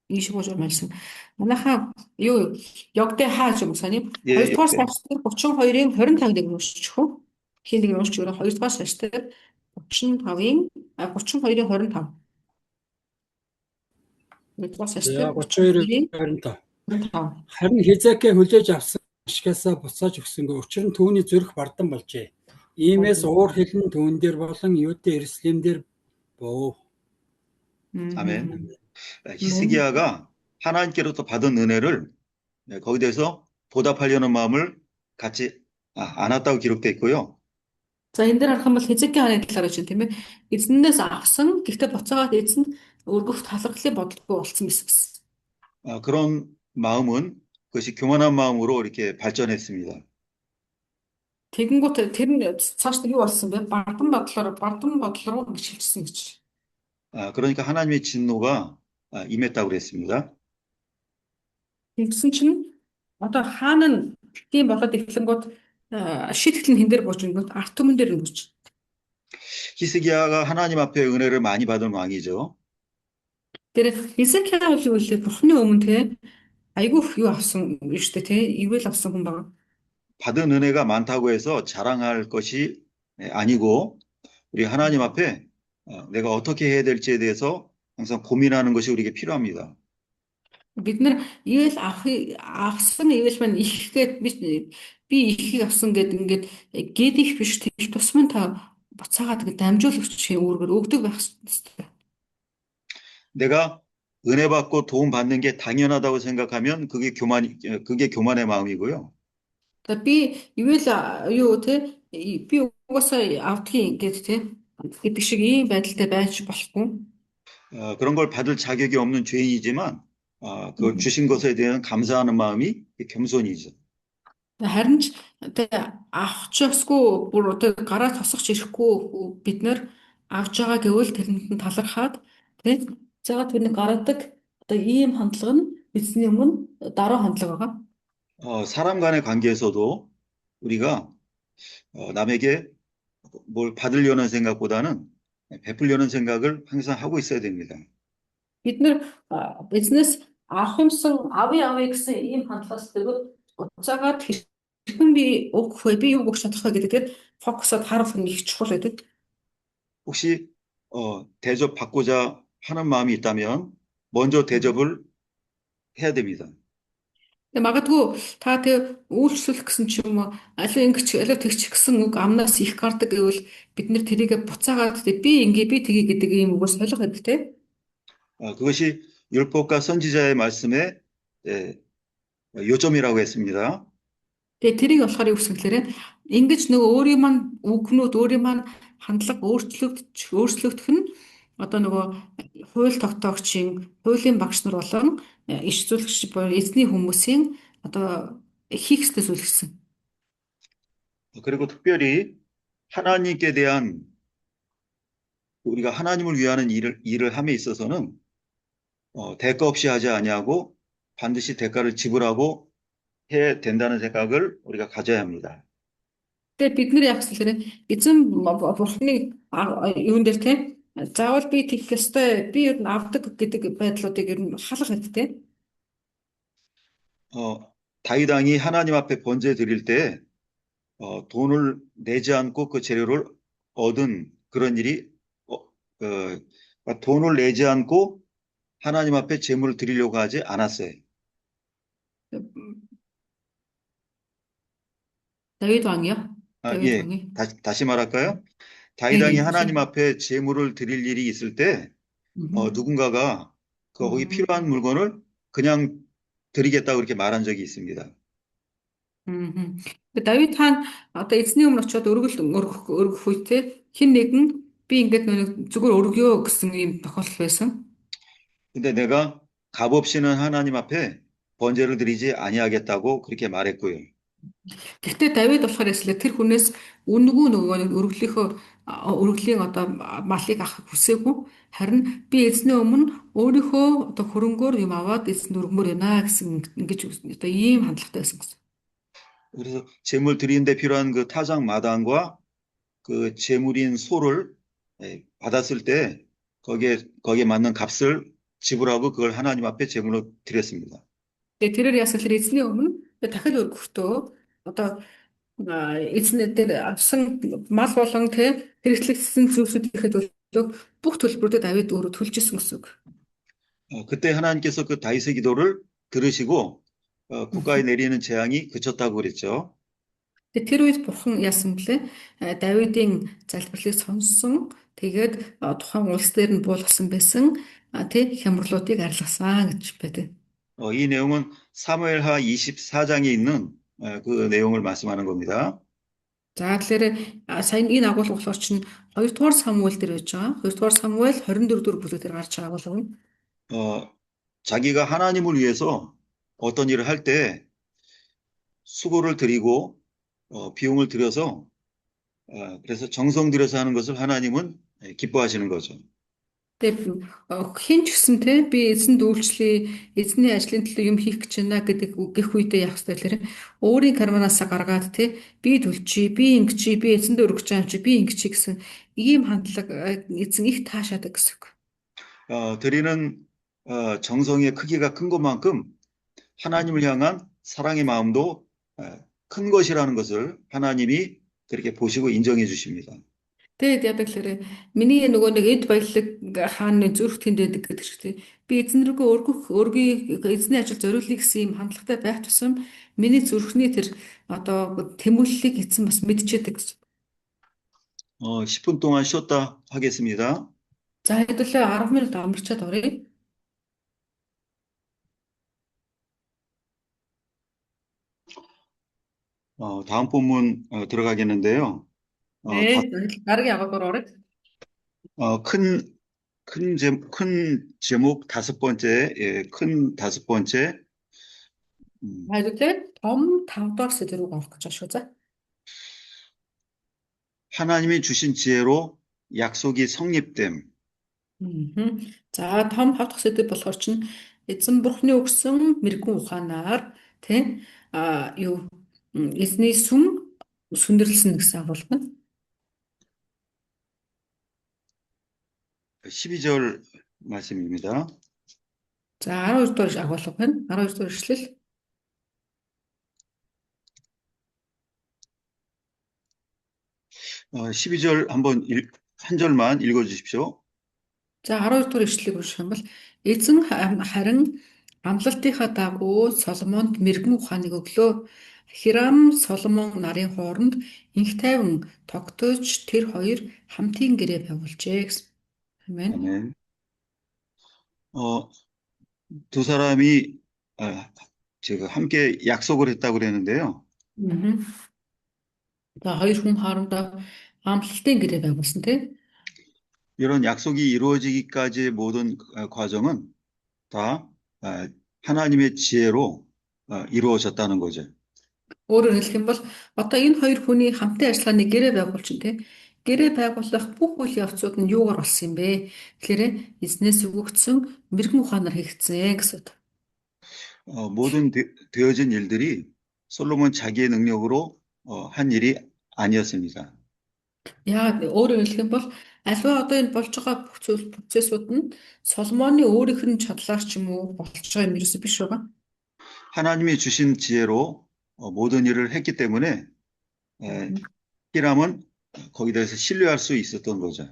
25절 말씀. Манайхаа юу 역대 хааж юм саний. 예, 2 дугаар шаштрын 32-ын 25-ыг уншчих уу? Хин нэг уншиж өгөө 2 дугаар шаштрын 32-ын 25. 2 дугаар шаштрын 32-ийн 25. Харин Хизкия хүлээж авсан ашгаасаа буцааж өгсөнгөө учир нь түүний зүрх бардан болжээ. Иймээс уур хилэн түүн дээр болон Юудэ Иерусалим дээр бов. 아멘. 히스기야가 하나님께로부터 받은 은혜를 거기에 대해서 보답하려는 마음을 갖지 않았다고 기록되어 있고요. За энэ дээр харах юм бол Хизкия хааны талаар гэж тийм ээ. Эзнээс авсан гэхдээ буцаагаад эзэнд өргөх талархлыг бодолгүй болсон байсан. 그런 마음은 그것이 교만한 마음으로 이렇게 발전했습니다. Тэгэнгүүт тэр нь цааш нь юу болсон бэ? Бардам бодлоор ингэж шилжсэн гэж. 그러니까 하나님의 진노가 임했다고 그랬습니다. Тэгсэн чинь одоо хаана нь тийм болоод эхлэнгүүт шийтгэл нь хэн дээр бууж ингүүт арт түмэн дээр нь бууж. 히스기야가 하나님 앞에 은혜를 많이 받은 왕이죠. Тэр Хизкия бол юу вэ? Бурхны өмнө те айгүй юу авсан биш үү те? Ивэл авсан хүн байна. 받은 은혜가 많다고 해서 자랑할 것이 아니고 우리 하나님 앞에 내가 어떻게 해야 될지에 대해서 항상 고민하는 것이 우리에게 필요합니다. Бид нар ивэл авсан ивэл маань ихгээд би ихийг авсан гэдэг ингээд гээд их биш тэгэх тусмын та буцаагаад ингэ дамжуулагч өөрөөр өгдөг байх хэрэгтэй. 내가 은혜 받고 도움 받는 게 당연하다고 생각하면 그게 교만의 마음이고요. За би ивэл юу те би угаасаа авдгийн гэдэг те гэдэг шиг ийм байдалтай байж болохгүй. 그런 걸 받을 자격이 없는 죄인이지만 그걸 주신 것에 대한 감사하는 마음이 겸손이죠. Харин ч тэ авах ч ёсгүй бүр одоо гараа тосгоч ирэхгүй бид нар авж байгаа гэвэл тэрэнд нь талархаад тэ заагаад тэрний гаргадаг одоо ийм хандлага нь бидний өмнө дараа хандлага байгаа. 사람 간의 관계에서도 우리가 남에게 뭘 받으려는 생각보다는 베풀려는 생각을 항상 하고 있어야 됩니다. Бид нар бизнес авах юмсан авъя гэсэн ийм хандлагаас тэгвэл уцаагаад хэрхэн би өгөх вэ? Би юу өгч чадах вэ гэдгээр фокусод харуулах нь их чухал байдаг. 혹시 대접 받고자 하는 마음이 있다면 먼저 대접을 해야 됩니다. Магадгүй та тэг үйлчлүүлэх гэсэн ч юм уу аль ингэч аль тэгч гэсэн үг амнаас их гардаг гэвэл бид нэр тэрийгэ буцаагаад би ингээ би тгий гэдэг ийм үгээс солих хэрэгтэй. 그것이 율법과 선지자의 말씀의 요점이라고 했습니다. Тэгээ тэрийг болохоор юу гэсэн гэхээр ингэж нөгөө өөрийн маань үгнүүд өөрийн маань хандлага өөрчлөгдөх нь одоо нөгөө хууль тогтоогчийн хуулийн багш нар болон иш зүйлэгч буюу эзний хүмүүсийн одоо хийх ёстой зүйл гэсэн. 그리고 특별히 하나님께 대한 우리가 하나님을 위하는 일을 함에 있어서는 대가 없이 하지 아니하고 반드시 대가를 지불하고 해야 된다는 생각을 우리가 가져야 합니다. Тэгээ бид нар яг хэлэхээр эзэн бурхны юун дээр те заавал би тэгэх ёстой би ер нь авдаг гэдэг байдлуудыг ер нь халах хэрэгтэй. 다윗 왕이 하나님 앞에 번제 드릴 때 돈을 내지 않고 그 재료를 얻은 그런 일이 돈을 내지 않고 하나님 앞에 제물을 드리려고 하지 않았어요. 다윗 왕이요? 다윗 예, 왕이. 다시 말할까요? 다윗 왕이 하나님 앞에 제물을 드릴 일이 있을 때 누군가가 거기 필요한 물건을 그냥 드리겠다고 그렇게 말한 적이 있습니다. Давид хаан одоо эзний өмнө очиод өргөх үедээ хэн нэгэн би ингээд зүгээр өргөё гэсэн ийм тохиолдол байсан. 근데 내가 값 없이는 하나님 앞에 번제를 드리지 아니하겠다고 그렇게 말했고요. Гэхдээ Давид болохоор яслаа тэр хүнээс үнэгүй нөгөө өргөлийн одоо малыг авах хүсээгүй харин би эзний өмнө өөрийнхөө одоо хөрөнгөөр юм аваад эзэнд өргөмөр байна гэсэн ингэж одоо ийм хандлагатай байсан гэсэн. 그래서 제물 드리는데 필요한 그 타작 마당과 그 제물인 소를 받았을 때 거기에 맞는 값을 지불하고 그걸 하나님 앞에 제물로 드렸습니다. Тэгээ тэрээр ясгалэр эзний өмнө дахил өргөхдөө одоо эзэн дээр авсан мал болон тэр хэрэгслэгдсэн зүйлсүүдийнхээ төлөө бүх төлбөрүүдээ Давид өөрөө төлж исэн гэсэн үг. 그때 하나님께서 그 다윗의 기도를 들으시고 국가에 내리는 재앙이 그쳤다고 그랬죠. Тэр үед бурхан яасан блэ? Давидын залбирлыг сонссон. Тэгээд тухайн улс дээр нь буулгасан байсан хямралуудыг арилгасан гэж байдаг. 이 내용은 사무엘하 24장에 있는 그 내용을 말씀하는 겁니다. За тэгэхээр сая энэ агуулга болохоор чинь 2 дугаар Самуэль дээр байж байгаа. 2 дугаар Самуэль 24 дугаар бүлэг дээр гарч байгаа агуулга нь. 자기가 하나님을 위해서 어떤 일을 할 때 수고를 들이고 비용을 들여서 그래서 정성 들여서 하는 것을 하나님은 기뻐하시는 거죠. Тэгээд хэн ч гэсэн те би эзэнд үйлчлэе, эзний ажлын төлөө юм хийх гэж байна гэдэг гэх үедээ явах хэрэгтэй тэгэхээр өөрийн карманаасаа гаргаад те би төлчихье, би ингэчье, би эзэнд өргөж байгаа юм чи би ингэчье гэсэн ийм хандлага эзэн их таашаадаг гэсэн үг. 드리는 정성의 크기가 큰 것만큼 하나님을 향한 사랑의 마음도 큰 것이라는 것을 하나님이 그렇게 보시고 인정해 주십니다. Тэгээд яадаг гэхээр миний нөгөө нэг эд баялаг хааны зүрх тэмдээдэг гэдэг чинь би эзэн рүүгээ өргөе эзний ажил зориулъя гэсэн юм хандлагатай байх тусам миний зүрхний тэр одоо тэмүүллийг эзэн бас мэдчихэдэг гэсэн. 10분 동안 쉬었다 하겠습니다. За хэдүүлээ 10 минут амарчаад оръё. 다음 본문 들어가겠는데요. 네, дараагийн агуулгаар оръё. 큰 제목 다섯 번째, 큰 다섯 번째. Хэдүүлээ том 5 дугаар сэдв рүү орох гэж байна шүү. За. 하나님이 주신 지혜로 약속이 성립됨. За том 5 дахь сэдв болохоор чинь эзэн бурхны өгсөн мэрэгэн ухаанаар тийм эзний сүм сүндэрлсэн гэсэн агуулга нь. 12절 말씀입니다. За 12 дугаар агуулга байна. 12 дугаар ишлэл. 12절 한 절만 읽어 주십시오. За 12 дугаар ишлэлийг унших юм бол эзэн харин амлалтынхаа дагуу Соломонд мэрэгэн ухааныг өглөө. Хирам Соломон нарын хооронд инх тайван тогтоож тэр хоёр хамтын гэрээ байгуулжээ гэсэн. 아멘. 아멘. 두 사람이 제가 함께 약속을 했다고 그랬는데요. За хоёр хүн хоорондоо амлалтын гэрээ байгуулсан тийм. 이런 약속이 이루어지기까지의 모든 과정은 다 하나님의 지혜로 이루어졌다는 거죠. Өөрөөр хэлэх юм бол одоо энэ хоёр хүний хамтын ажиллагааны гэрээ байгуулчин тийм. Гэрээ байгуулах бүх үйл явцууд нь юугаар болсон юм бэ? Тэгэхээр эзнээс өгөгдсөн мэрэгэн ухаанаар хийгдсэн гэсэн. 모든 되어진 일들이 솔로몬 자기의 능력으로 한 일이 아니었습니다. Яг өөрөөр хэлэх юм бол аливаа одоо энэ болж байгаа бүх процессууд нь Соломоны өөрийнх нь чадлаар ч юм уу болж байгаа юм ерөөсөө биш байгаа. 하나님이 주신 지혜로 모든 일을 했기 때문에 히람은 거기에 대해서 신뢰할 수 있었던 거죠.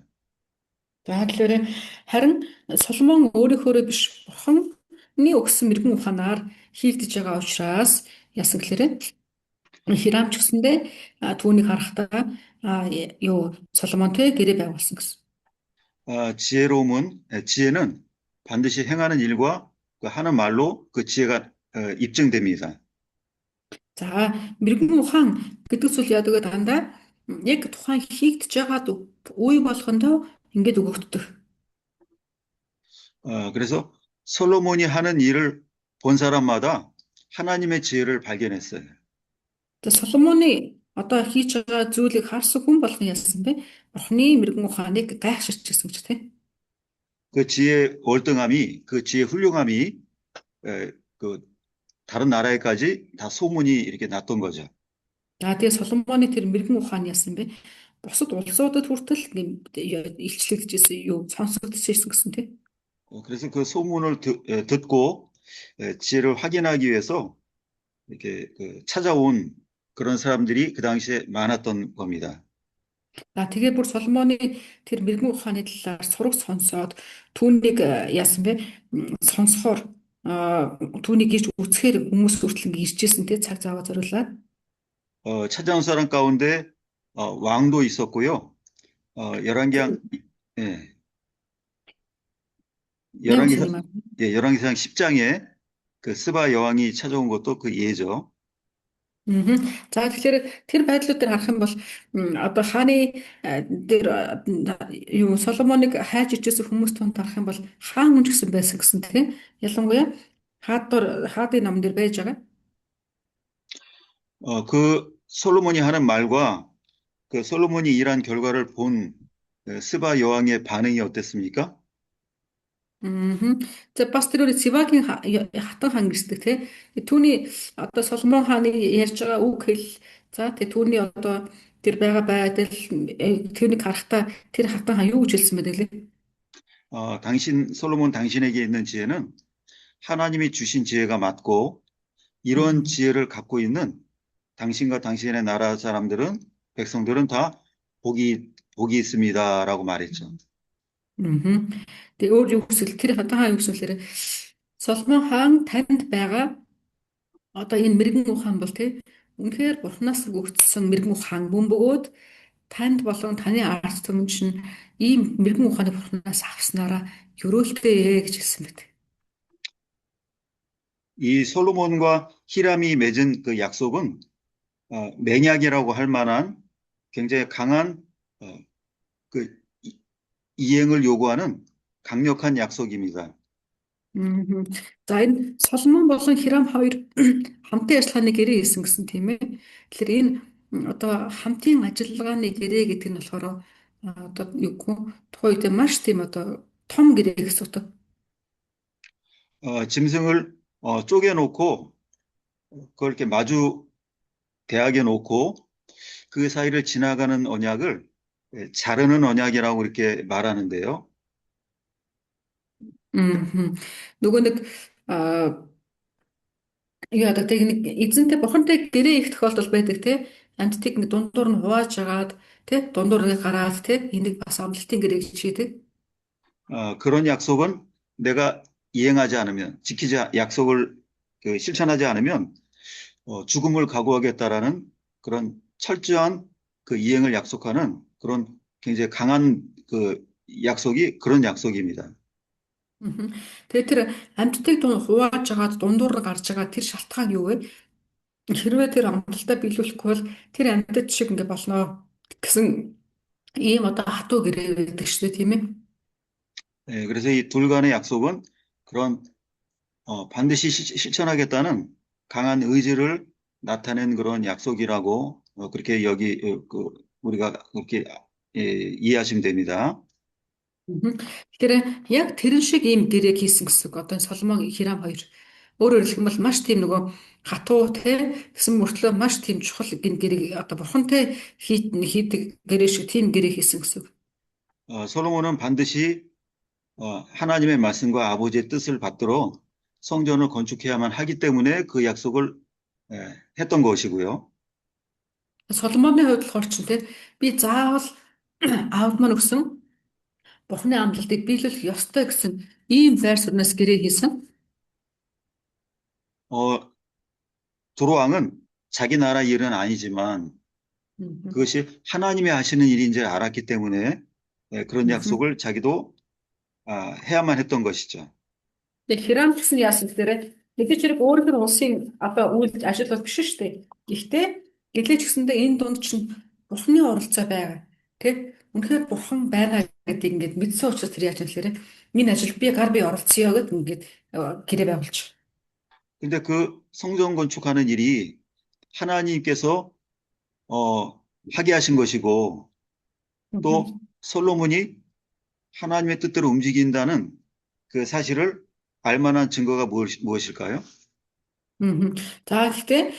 За тэгэхээр харин Соломон өөрийнхөө биш Бурханы өгсөн мэрэгэн ухаанаар хийгдэж байгаа учраас яасан гэхээр Хирам ч гэсэндээ түүнийг харахтаа Соломонтэй гэрээ байгуулсан гэсэн. 지혜는 반드시 행하는 일과 그 하는 말로 그 지혜가 입증됩니다. За мэрэгэн ухаан гэдэг зүйл яадаг вэ дандаа яг тухайн хийгдэж байгаа үе болгондоо ингэж өгөгддөг. 그래서 솔로몬이 하는 일을 본 사람마다 하나님의 지혜를 발견했어요. За Соломоны одоо хийж байгаа зүйлийг харсан хүн болгон яасан бэ? Бурхны мэрэгэн ухааныг гайхширч гэсэн үг тийм. 그 지혜의 월등함이, 그 지혜의 훌륭함이 그 다른 나라에까지 다 소문이 이렇게 났던 거죠. За тэгээ Соломоны тэр мэрэгэн ухаан яасан бэ? Бусад улсуудад хүртэл илчлэгдэжсэн сонсогдчихсэн гэсэн тийм. 그래서 그 소문을 듣고 지혜를 확인하기 위해서 이렇게 찾아온 그런 사람들이 그 당시에 많았던 겁니다. За тэгээ бүр Соломоны тэр мэрэгэн ухааны талаар сураг сонсоод түүнийг яасан бэ? Сонсохоор түүнийг ирж үзэхээр хүмүүс хүртэл иржсэн тийм цаг зав зориулаад. 찾아온 사람 가운데 왕도 있었고요. 열왕기상 10장에 그 스바 여왕이 찾아온 것도 그 예죠. За тэгэхээр тэр байдлуудыг харах юм бол одоо хааны дээр юу Соломоныг хайж ичээсэн хүмүүс тунд харах юм бол хаан хүн ч гэсэн байсан гэсэн тийм. Ялангуяа хаадын номон дээр байж байгаа. 그 솔로몬이 하는 말과 그 솔로몬이 일한 결과를 본 스바 여왕의 반응이 어땠습니까? За бас тэр өөр Сивагийн хатан хаан гэждэг тийм. Түүний одоо Соломон хааны ярьж байгаа үг хэл за тэр түүний одоо тэр байгаа байдал түүнийг харахтаа тэр хатан хаан юу гэж хэлсэн бэ гэлээ? 솔로몬 당신에게 있는 지혜는 하나님이 주신 지혜가 맞고 이런 지혜를 갖고 있는 당신과 당신의 나라 사람들은 백성들은 다 복이 있습니다라고 말했죠. Тэгээ өөр юу гэвэл тэр хатан хаан юу гэвэл Соломон хаан танд байгаа одоо энэ мэрэгэн ухаан бол тий үнэхээр бурхнаас өгөгдсөн мэрэгэн ухаан мөн бөгөөд танд болон таны ард түмэн чинь ийм мэрэгэн ухааны бурхнаас авснараа ёроолтой гэж хэлсэн мэт. 이 솔로몬과 히람이 맺은 그 약속은 맹약이라고 할 만한 굉장히 강한 그 이행을 요구하는 강력한 약속입니다. За энэ Соломон болон Хирам хоёр хамтын ажиллагааны гэрээ хийсэн гэсэн тийм ээ. Тэгэхээр энэ одоо хамтын ажиллагааны гэрээ гэдэг нь болохоор одоо юу гэх вэ? Тухайн үед маш тийм одоо том гэрээ гэсэн үг. 짐승을 쪼개놓고 그걸 이렇게 마주 대하게 놓고 그 사이를 지나가는 언약을 자르는 언약이라고 이렇게 말하는데요. Нөгөө нэг яадаг техник эзэнтэй бурхантай гэрээ их тохиолдол байдаг тий. Амьтдыг нэг дундуур нь хувааж агаад тий дундуур нь гараад тий энийг бас амлалтын гэрээ гэж хийдэг. 그런 약속은 내가 이행하지 않으면 약속을 실천하지 않으면 죽음을 각오하겠다라는 그런 철저한 그 이행을 약속하는 그런 굉장히 강한 그 약속이 그런 약속입니다. Тэгээ тэр амьтдыг хувааж агаад дундуур нь гарч байгаа тэр шалтгаан юу вэ? Хэрвээ тэр амталтаа биелүүлэхгүй бол тэр амьтад шиг ингэ болно гэсэн ийм одоо хатуу гэрээ байдаг шүү дээ тийм ээ. 네, 그래서 이 둘 간의 약속은 그런 반드시 실천하겠다는 강한 의지를 나타낸 그런 약속이라고 그렇게 우리가 그렇게 이해하시면 됩니다. Тэгэхээр яг тэрэн шиг ийм гэрээ хийсэн гэсэн үг. Одоо Соломон Хирам хоёр өөрөөр хэлбэл маш тийм нөгөө хатуу те гэсэн мөртлөө маш тийм чухал гин гэрээ одоо бурхантай хийдэг гэрээ шиг тийм гэрээ хийсэн гэсэн үг. 솔로몬은 반드시 하나님의 말씀과 아버지의 뜻을 받들어 성전을 건축해야만 하기 때문에 그 약속을 했던 것이고요. Соломоны хувьд болохоор ч те би заавал аавд маань өгсөн Бурхны амлалтыг биелүүлэх ёстой гэсэн ийм байр сууриас гэрээ хийсэн. 두로왕은 자기 나라 일은 아니지만 그것이 하나님이 하시는 일인지 알았기 때문에 그런 약속을 자기도 해야만 했던 것이죠. Хирам гэсэн яасан гэхээр нэгдүгээр зэрэг өөрийнхөө улсын одоо үйл ажиллагаа биш шүү дээ. Гэхдээ гэлээч гэсэндээ энэ дунд чинь Бурхны оролцоо байгаа. Тэ? Үнэхээр Бурхан байна гэдгийг ингээд мэдсэн учраас тэр яаж юм хэлэхээр энэ ажил би гар би оролцъё гэд ингээд гэрээ байгуулж. 근데 그 성전 건축하는 일이 하나님께서 하게 하신 것이고 또 솔로몬이 하나님의 뜻대로 움직인다는 그 사실을 알만한 증거가 무엇일까요? За гэхдээ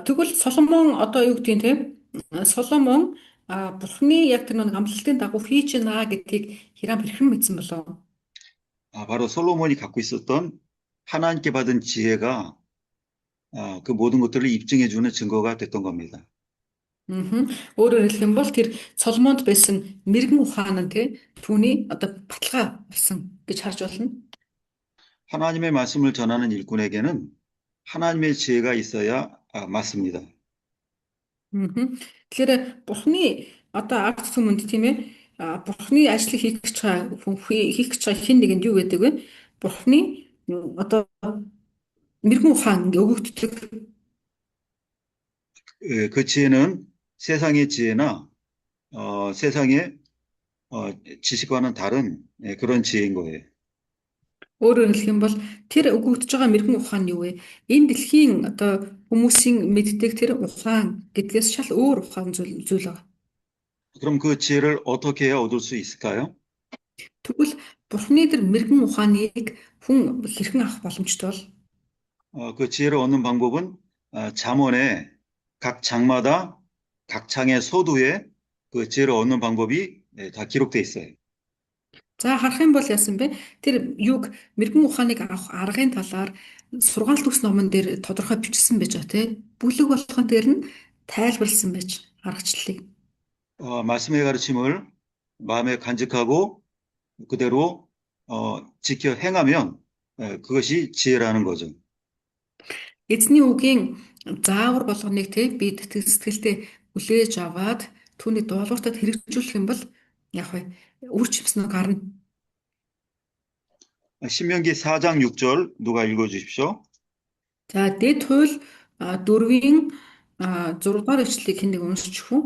тэгвэл Соломон одоо юу гэдгийг те Соломон Бурхны яг тэр нэг амлалтын дагуу хийж гинэ гэдгийг Хирам хэрхэн мэдсэн болов? 바로 솔로몬이 갖고 있었던 하나님께 받은 지혜가 그 모든 것들을 입증해 주는 증거가 됐던 겁니다. Өөрөөр хэлэх юм бол тэр Соломонд байсан мэрэгэн ухаан нь те түүний одоо баталгаа болсон гэж харж болно. 하나님의 말씀을 전하는 일꾼에게는 하나님의 지혜가 있어야 맞습니다. Тэгэхээр Бурхны одоо ард түмэнд тийм ээ Бурхны ажлыг хийх гэж байгаа хэн нэгэнд юу гэдэг вэ? Бурхны одоо мэрэгэн ухаан өгөгддөг. 그 지혜는 세상의 지혜나 세상의 지식과는 다른 그런 지혜인 거예요. Өөрөөр хэлэх юм бол тэр өгөгдөж байгаа мэрэгэн ухаан нь юу вэ? Энэ дэлхийн одоо хүмүүсийн мэддэг тэр ухаан гэдгээс шал өөр ухаан зүйл байгаа. 그럼 그 지혜를 어떻게 해야 얻을 수 있을까요? Тэгвэл Бурхны тэр мэрэгэн ухааныг хүн хэрхэн авах боломжтой бол 그 지혜를 얻는 방법은 잠언의 각 장마다 각 장의 서두에 그 지혜를 얻는 방법이 다 기록돼 있어요. за харах юм бол яасан бэ? Тэр юг мэрэгэн ухааныг авах аргын талаар сургаалт төгс номон дээр тодорхой бичсэн байж байгаа тий. Бүлэг болгон дээр нь тайлбарлсан байж аргачлалыг. 말씀의 가르침을 마음에 간직하고 그대로 지켜 행하면 그것이 지혜라는 거죠. Эзний үгийн заавар болгоныг тий бид сэтгэлдээ хүлээж аваад түүний дуулууртад хэрэгжүүлэх юм бол яг вэ үр жимснэг гарна. 신명기 4장 6절 누가 읽어주십시오. За дэд хууль 4-ийн 6 дугаар эшлэлийг хэн нэг уншиж өгөх үү?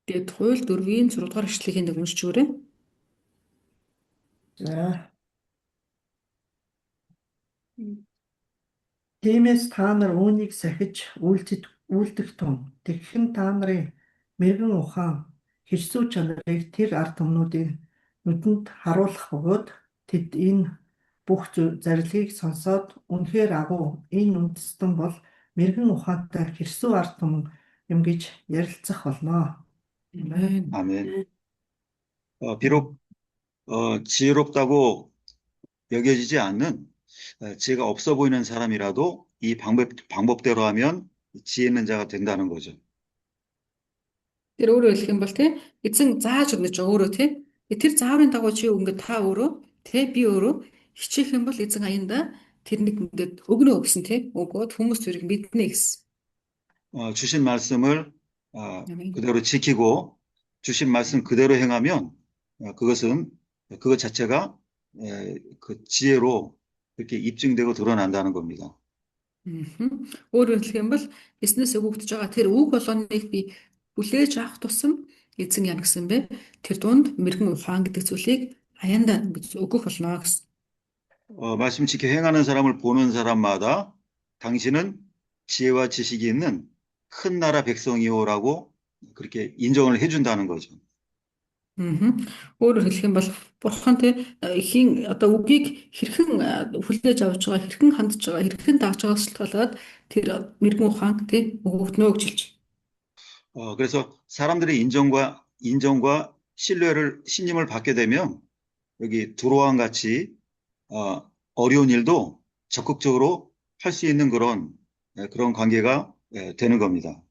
дэд хууль 4-ийн 6 дугаар эшлэлийг хэн нэг уншиж өгөөрэй. За. Тиймээс та нар үүнийг сахиж үйлдэх тун. Тэгхэн та нарын мэрэгэн ухаан хэрсүү чанарыг тэр ард түмнүүдийн нүдэнд харуулах бөгөөд тэд энэ бүх зарилгыг сонсоод үнэхээр агуу энэ үндэстэн бол мэрэгэн ухаантай хэрсүү ард түмэн юм гэж ярилцах болно. Амен. 아멘. 비록 지혜롭다고 여겨지지 않는 지혜가 없어 보이는 사람이라도 이 방법대로 하면 지혜 있는 자가 된다는 거죠. Тэр өөрөөр хэлэх юм бол тий эзэн зааж өгнө гэж өөрөө тий тэр зааврын дагуу чи ингээд та өөрөө тий би өөрөө хичээх юм бол эзэн аяндаа тэрнийг ингээд өгнө гэсэн тий өгөөд хүмүүс тэрийг мэднэ гэсэн. 주신 말씀을 아멘. 그대로 지키고 주신 말씀 그대로 행하면 그것 자체가 그 지혜로 이렇게 입증되고 드러난다는 겁니다. Өөрөөр хэлэх юм бол эзнээс өгөгдөж байгаа тэр үг болгоныг би хүлээж авах тусам эзэн яа гэсэн бэ? Тэр дунд мэрэгэн ухаан гэдэг зүйлийг аяндаа өгөх болно гэсэн. 말씀 지켜 행하는 사람을 보는 사람마다 당신은 지혜와 지식이 있는 큰 나라 백성이오라고 그렇게 인정을 해준다는 거죠. Өөрөөр хэлэх юм бол бурхан хин одоо үгийг хэрхэн хүлээж авч байгаа, хэрхэн хандж байгаа, хэрхэн дааж байгаас шалтгаалаад тэр мэрэгэн ухаан өгөгднө гэж хэлж. 그래서 사람들의 인정과 신임을 받게 되면 여기 두로왕 같이 어려운 일도 적극적으로 할 수 있는 그런 관계가 되는 겁니다.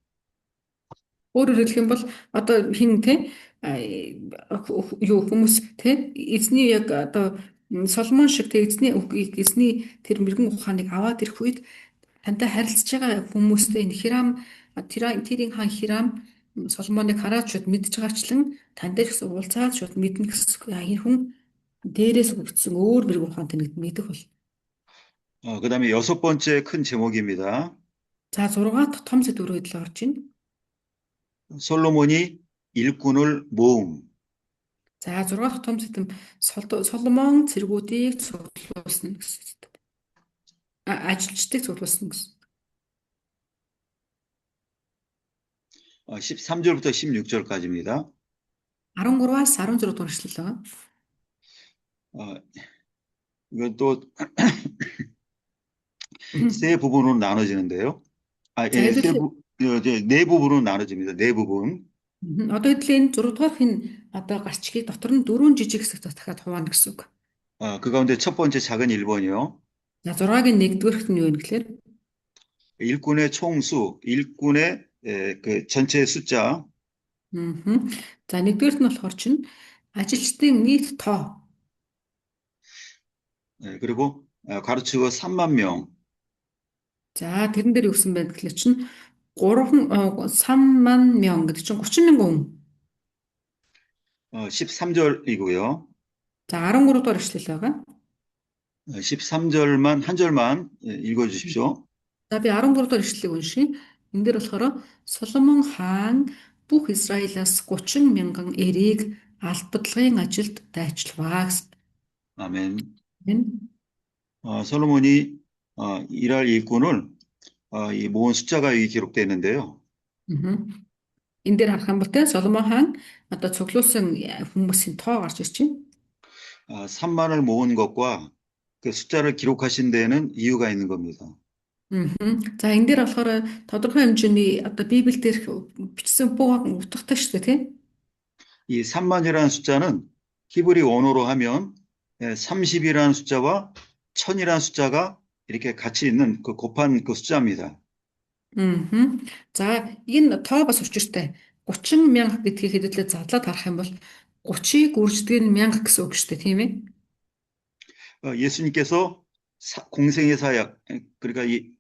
Өөрөөр хэлэх юм бол одоо хин юу хүмүүс эзний яг одоо Соломон шиг эзний тэр мэрэгэн ухааныг аваад ирэх үед тантай харилцаж байгаа хүмүүстэй энэ Хирам тэрийн хаан Хирам Соломоныг хараад шууд мэдж байгаачлан тантай ч гэсэн уулзаад шууд мэднэ гэсэн энэ хүн дээрээс өгсөн өөр мэрэгэн ухаантай нэг мэдэх бол. 그다음에 6번째 큰 제목입니다. За 6-аад том сэдвээр хөдлөө орж ийн. 솔로몬이 일꾼을 모음. За 6-аад том сэдэв Соломон цэргүүдийг цуглуулсан гэсэн сэдэв. Ажилчдыг цуглуулсан гэсэн. 13절부터 16절까지입니다. 13-аас 16 дугаар эшлэл байгаа. 이건 또 세 부분으로 나눠지는데요. 네 부분으로 나눠집니다. 네 부분. Одоо хэдлийн 6 дугаар хин одоо гарчгийг дотор нь 4 жижиг хэсэг дахиад хуваана гэсэн үг. 그 가운데 첫 번째 작은 1번이요. За 6-гийн 1-р нь юу вэ гэхээр 일꾼의 총수, 일꾼의 그 전체 숫자. За 1-р нь болохоор чинь ажилчдын нийт тоо. 그리고 가르치고 3만 명. За тэрэн дээр юу гэсэн бэ гэхэл чинь 3만 명 гэдэг чинь 30 мянган хүн. 13절이고요. 자, 13 дугаар ишлэл байгаа. 13절만 한 절만 읽어주십시오. За би 13 дугаар ишлэлийг уншия. Энэ дээр болохоор Соломон хаан бүх Израилаас 30 мянган эрийг албадлагын ажилд дайчлаваа гэсэн. 아멘. Энэ 솔로몬이 일할 일꾼을 이 모은 숫자가 여기 기록되어 있는데요. мгм. Энэ дээр харах юм бол те Соломон хаан одоо цуглуулсан хүмүүсийн тоо гарч ирж байна. 3만을 모은 것과 그 숫자를 기록하신 데에는 이유가 있는 겁니다. мгм. За энэ дээр болохоор тодорхой хэмжээний одоо Библиэлд бичсэн бүх утгатай шүү дээ тийм. 이 3만이라는 숫자는 히브리 원어로 하면 30이라는 숫자와 1000이라는 숫자가 이렇게 같이 있는 그 곱한 그 숫자입니다. мгм. За энэ тоо бас учиртай. 30 мянга гэдгийг хэдүүлээ задлаад харах юм бол 30-ыг үрждэг нь мянга гэсэн үг шүү дээ тийм ээ. 예수님께서 공생의 사역, 그러니까 이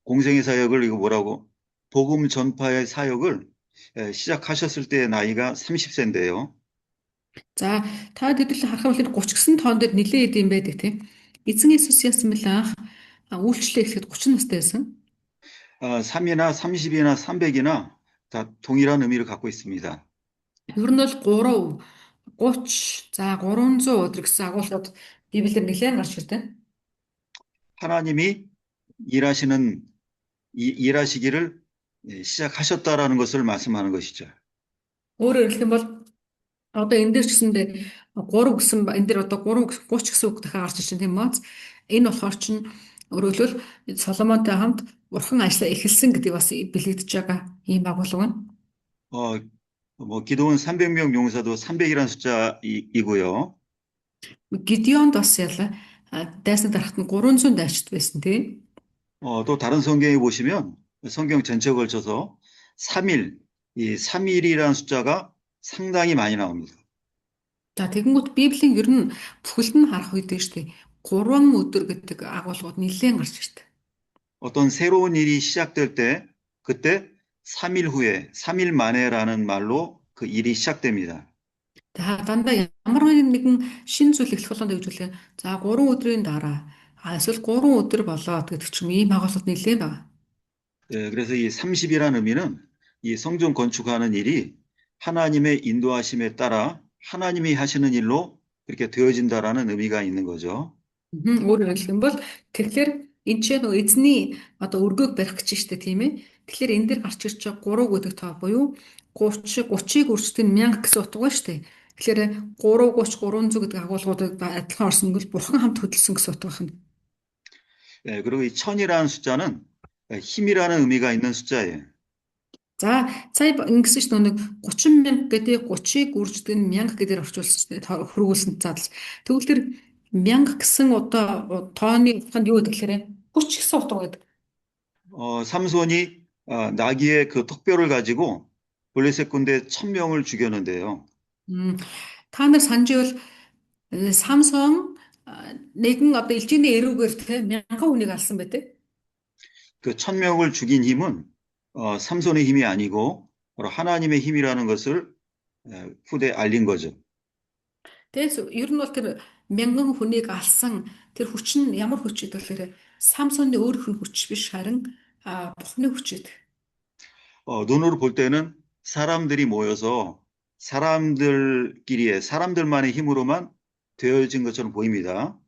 공생의 사역을 이거 뭐라고 복음 전파의 사역을 시작하셨을 때의 나이가 30세인데요. За та хэдүүлээ харах юм бол энэ 30 гэсэн тоон дээр нэлээд идэм байдаг тийм. Эзэн Иесус яасан бэл анх үйлчлээ эхлэхэд 30 настай байсан. 3이나 30이나 300이나 다 동일한 의미를 갖고 있습니다. Ер нь бол 3, 30, за 300 өдөр гэсэн агуулгууд Библиэр нэлээд гарч ирдэг. 하나님이 일하시기를 시작하셨다라는 것을 말씀하는 것이죠. Өөрөөр хэлэх юм бол одоо энэ дээр ч гэсэндээ 3 гэсэн энэ дээр одоо 3 30 гэсэн үг дахиад гарч ирж байна тийм үү? Энэ болохоор чинь өөрөөр хэлбэл Соломонтой хамт Бурхан ажлаа эхэлсэн гэдэг бас билэгдэж байгаа ийм агуулга байна. 기도원 300명 용사도 300이라는 숫자이고요. Гидеонд бас яла дайсан дарахт нь 300 дайчд байсан тийм. 또 다른 성경에 보시면 성경 전체에 걸쳐서 3일, 이 3일이라는 숫자가 상당히 많이 나옵니다. За тэгэнгүүт Библийн ер нь бүхэлд нь харах үед шүү дээ. 3 өдөр гэдэг агуулгууд нэлээд гарч ирдэг. 어떤 새로운 일이 시작될 때 그때 3일 후에, 3일 만에라는 말로 그 일이 시작됩니다. За дандаа ямар нэгэн шин зүйл эхлэх болгонд хөвжүүлээ. За 3 өдрийн дараа эсвэл 3 өдөр болоод гэдэг ч юм ийм агуулгууд нэлээд байна. 그래서 이 30이라는 의미는 이 성전 건축하는 일이 하나님의 인도하심에 따라 하나님이 하시는 일로 그렇게 되어진다라는 의미가 있는 거죠. Өөрөөр хэлэх юм бол тэгэхээр энэ ч нөө эзний одоо өргөөг барих гэж штэ тийм ээ. Тэгэхээр энэ дээр гарч ирж байгаа 3 гэдэг тоо буюу 30-ыг үрждэг нь 1000 гэсэн утга байна штэ. Тэгэхээр 3, 30, 300 гэдэг агуулгуудыг адилхан орсон нь Бурхан хамт хөдөлсөн гэсэн утга байна. 그리고 이 1000이라는 숫자는 힘이라는 의미가 있는 숫자예요. За сая ингэсэн чинь нэг 30 мянга гэдэг 30-ыг үрждэг нь 1000 гэдээр орчуулсан хөргүүлсэн задлж. Тэгвэл тэр 1000 гэсэн одоо тооны утганд юу гэдэг гэхээр 30 гэсэн утга байдаг. 삼손이 나귀의 그 턱뼈를 가지고 블레셋 군대 1000명을 죽였는데요. Та нар санаж байвал Самсон нэгэн одоо элчиний эрүүгээр те 1000 хүнийг алсан байдаг. 그 1000명을 죽인 힘은 삼손의 힘이 아니고 바로 하나님의 힘이라는 것을 후대에 알린 거죠. Тэгээс ер нь бол тэр 1000 хүнийг алсан тэр хүч нь ямар хүч гэдэг вэ? Самсоны өөр хүн хүч биш харин Бурхны хүч гэдэг. 눈으로 볼 때는 사람들이 모여서 사람들만의 힘으로만 되어진 것처럼 보입니다.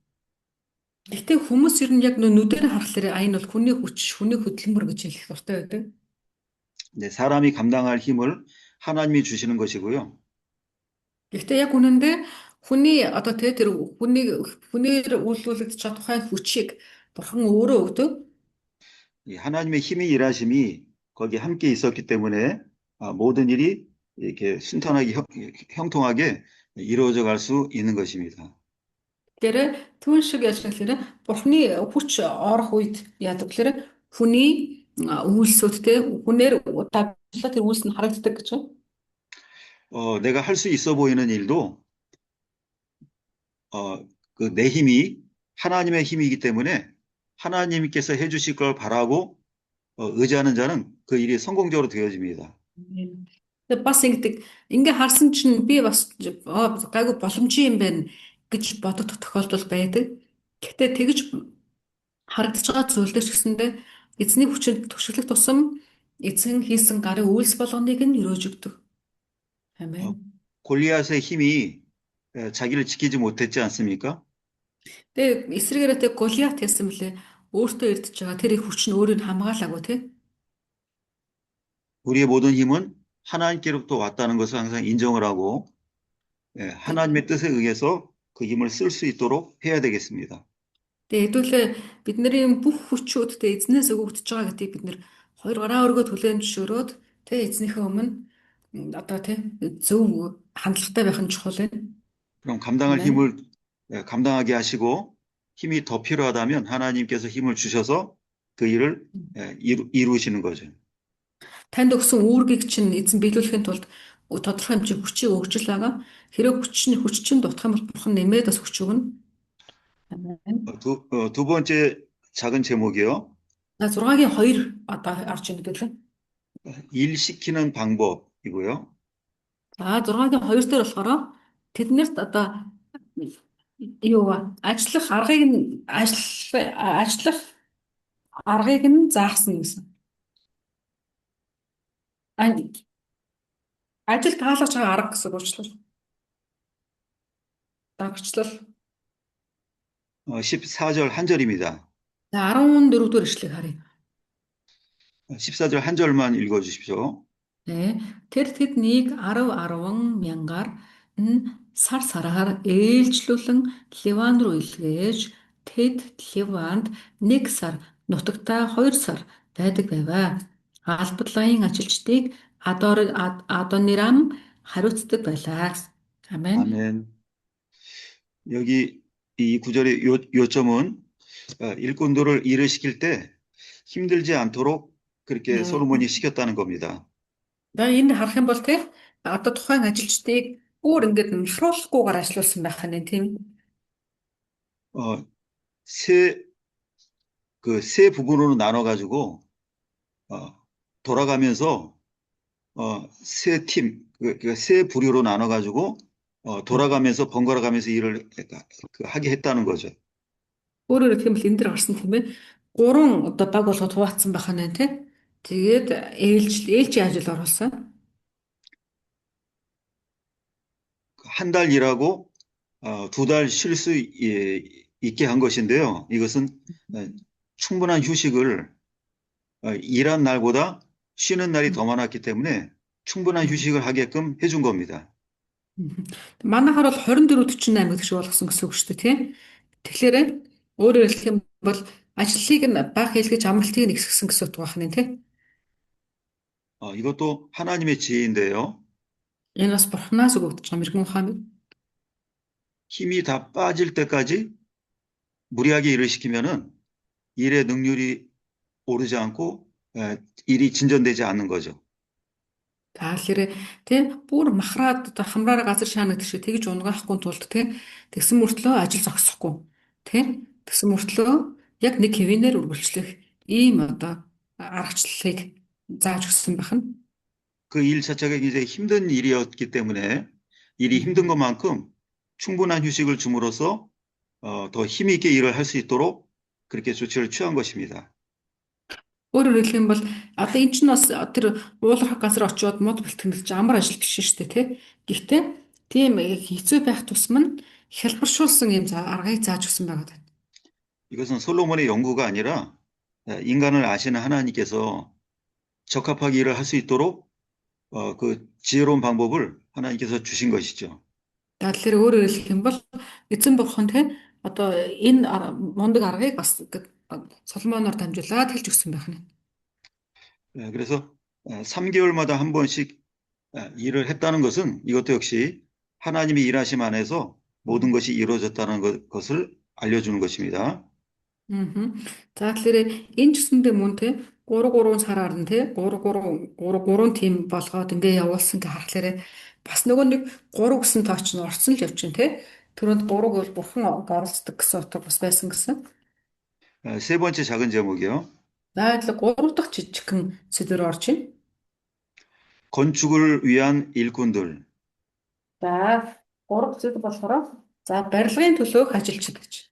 Гэхдээ хүмүүс ер нь яг нүдээр харахаар энэ бол хүний хүч, хүний хөдөлмөр гэж хэлэх дуртай байдаг. 네, 사람이 감당할 힘을 하나님이 주시는 것이고요. Гэхдээ яг үнэндээ хүний одоо тэр хүнээр үйлдвэрлэж чадах хүчийг Бурхан өөрөө өгдөг. 이 하나님의 힘이 일하심이 거기에 함께 있었기 때문에 모든 일이 이렇게 순탄하게 형통하게 이루어져 갈 수 있는 것입니다. Тэр түүн шиг яаж гэхээр Бурханы хүч орох үед яадаг гэхээр хүний үйлсүүдтэй хүнээр давталаа тэр үйлс нь харагддаг гэж байна. 내가 할 수 있어 보이는 일도 그 내 힘이 하나님의 힘이기 때문에 하나님께서 해주실 걸 바라고 의지하는 자는 그 일이 성공적으로 되어집니다. Тэгээ бас ингээ харсан чинь би бас гайгүй боломжтой юм байна гэж бодох тохиолдол байдаг. Гэхдээ тэгж харагдаж байгаа зүйл들 ч гэсэндээ эзний хүчинд түшиглэх тусам эзэн хийсэн гарын үйлс болгоныг нь өрөөж өгдөг. Амен. 골리앗의 힘이 자기를 지키지 못했지 않습니까? Тэгээ эсрэгээрээ тэг Голиат гэсэн мөлий өөртөө ирдэж байгаа тэр их хүч нь өөрийг хамгаалаагүй тий. 우리의 모든 힘은 하나님께로부터 왔다는 것을 항상 인정을 하고 하나님의 뜻에 의해서 그 힘을 쓸 수 있도록 해야 되겠습니다. Тэгээ хэдүүлээ бидний бүх хүчүүдтэй эзнээс өгөгдөж байгаа гэдгийг бид нэр хоёр гараа өргөө түлээн зөвшөөрөөд тэ эзнийхээ өмнө одоо тэ зөв хандлагатай байх нь чухал байна. 그럼 감당할 아멘. 힘을 감당하게 하시고 힘이 더 필요하다면 하나님께서 힘을 주셔서 그 일을 이루시는 거죠. Танд өгсөн үүргийг чинь эзэн биелүүлэхийн тулд тодорхой хэмжээ хүчийг өгч л байгаа. Хэрэв хүч чинь дутах юм бол бурхан нэмээд бас хүч өгнө. Амен. 두 번째 작은 제목이요. 6-гийн 2 одоо орж ийн гэдэг л. 일 시키는 방법이고요. За 6-гийн 2 дээр болохоор тэднэрт одоо юу ажиллах аргыг нь заасан гэсэн. Ажил таалгаж байгаа арга гэсэн үгчлэл. Дагчлал. 14절 한 절입니다. За 14 дугаар ишлэгийг харъя. 14절 한 절만 읽어 주십시오. 네. Тэр тэднийг 10 мянгаар нь сар сараар ээлжлүүлэн Ливан руу илгээж тэд Ливанд 1 сар нутагтаа 2 сар байдаг байваа. Албадлын ажилчдыг Адонирам хариуцдаг байлаа. 아멘. 아멘. 여기 이 구절의 요점은 일꾼들을 일을 시킬 때 힘들지 않도록 그렇게 솔로몬이 시켰다는 겁니다. Энэ харах юм бол те одоо тухайн ажилчдыг бүр ингээд нөхрүүлэхгүйгээр ажиллуулсан байх нь тийм. 세 부분으로 나눠 가지고 돌아가면서 세 부류로 나눠 가지고 돌아가면서 번갈아 가면서 일을 하게 했다는 거죠. Өөрөөр хэлбэл энэ дэр гарсан тийм ээ. 3 одоо баг болгоод хуваацсан байх нь тийм. Тэгээд ээлж ажил оруулсан. 한 달 일하고 2달 쉴 수 있게 한 것인데요. 이것은 충분한 휴식을 일한 날보다 쉬는 날이 더 많았기 때문에 충분한 휴식을 하게끔 해준 겁니다. Манайхаар бол 24-48 гэдэг шиг болгосон гэсэн үг шүү дээ тийм. Тэгэхээр өөрөөр хэлэх юм бол ажлыг нь бага хэлгэж амралтыг нь ихсгсэн гэсэн үг байна тийм. 이것도 하나님의 지혜인데요. Энэ бас бурхнаас өгөгдөж байгаа мэрэгэн ухаан. 힘이 다 빠질 때까지 무리하게 일을 시키면은 일의 능률이 오르지 않고 일이 진전되지 않는 거죠. Тэгэхээр тийм бүр махраад одоо хамраараа газар шаана гэдэг шиг тэгж унгаахгүй тулд тийм тэгсэн мөртлөө ажил зогсохгүй тийм тэгсэн мөртлөө яг нэг хэвээр үргэлжлэх ийм одоо аргачлалыг зааж өгсөн байна. 그 일 자체가 굉장히 힘든 일이었기 때문에 일이 힘든 것만큼 충분한 휴식을 줌으로써 더 힘 있게 일을 할 수 있도록 그렇게 조치를 취한 것입니다. Өөрөөр хэлэх юм бол одоо эн чинь бас тэр уулархах газар очиод мод бэлтгэлж амар ажил биш шүү дээ тий. Гэхдээ тийм хэцүү байх тусам нь хэлбэршүүлсэн юм аргыг зааж өгсөн байгаа даа. 이것은 솔로몬의 연구가 아니라 인간을 아시는 하나님께서 적합하게 일을 할 수 있도록 그 지혜로운 방법을 하나님께서 주신 것이죠. Тэгэхээр өөрөөр хэлэх юм бол эзэн бурхан тий одоо энэ мундаг аргыг бас 솔로몬оор дамжуулаад хэлж өгсөн байна. 그래서 3개월마다 한 번씩 일을 했다는 것은 이것도 역시 하나님의 일하심 안에서 모든 것이 이루어졌다는 것을 알려주는 것입니다. За тэгэхээр энэ ч гэсэндээ мөн те 3 сараар нь те 3 тим болгоод ингээ явуулсан гэж харахаар бас нөгөө нэг 3 гэсэн тооч нь орцсон л явчихна те. Түрүүнд 3 бол бурхан гаралцдаг гэсэн утга бас байсан гэсэн. 세 번째 작은 제목이요. За 3 дахь жижигхэн сэдвээр орж ийн. 건축을 위한 일꾼들. За 3 зүйл болохоор за барилгын төлөөх ажилчид гэж.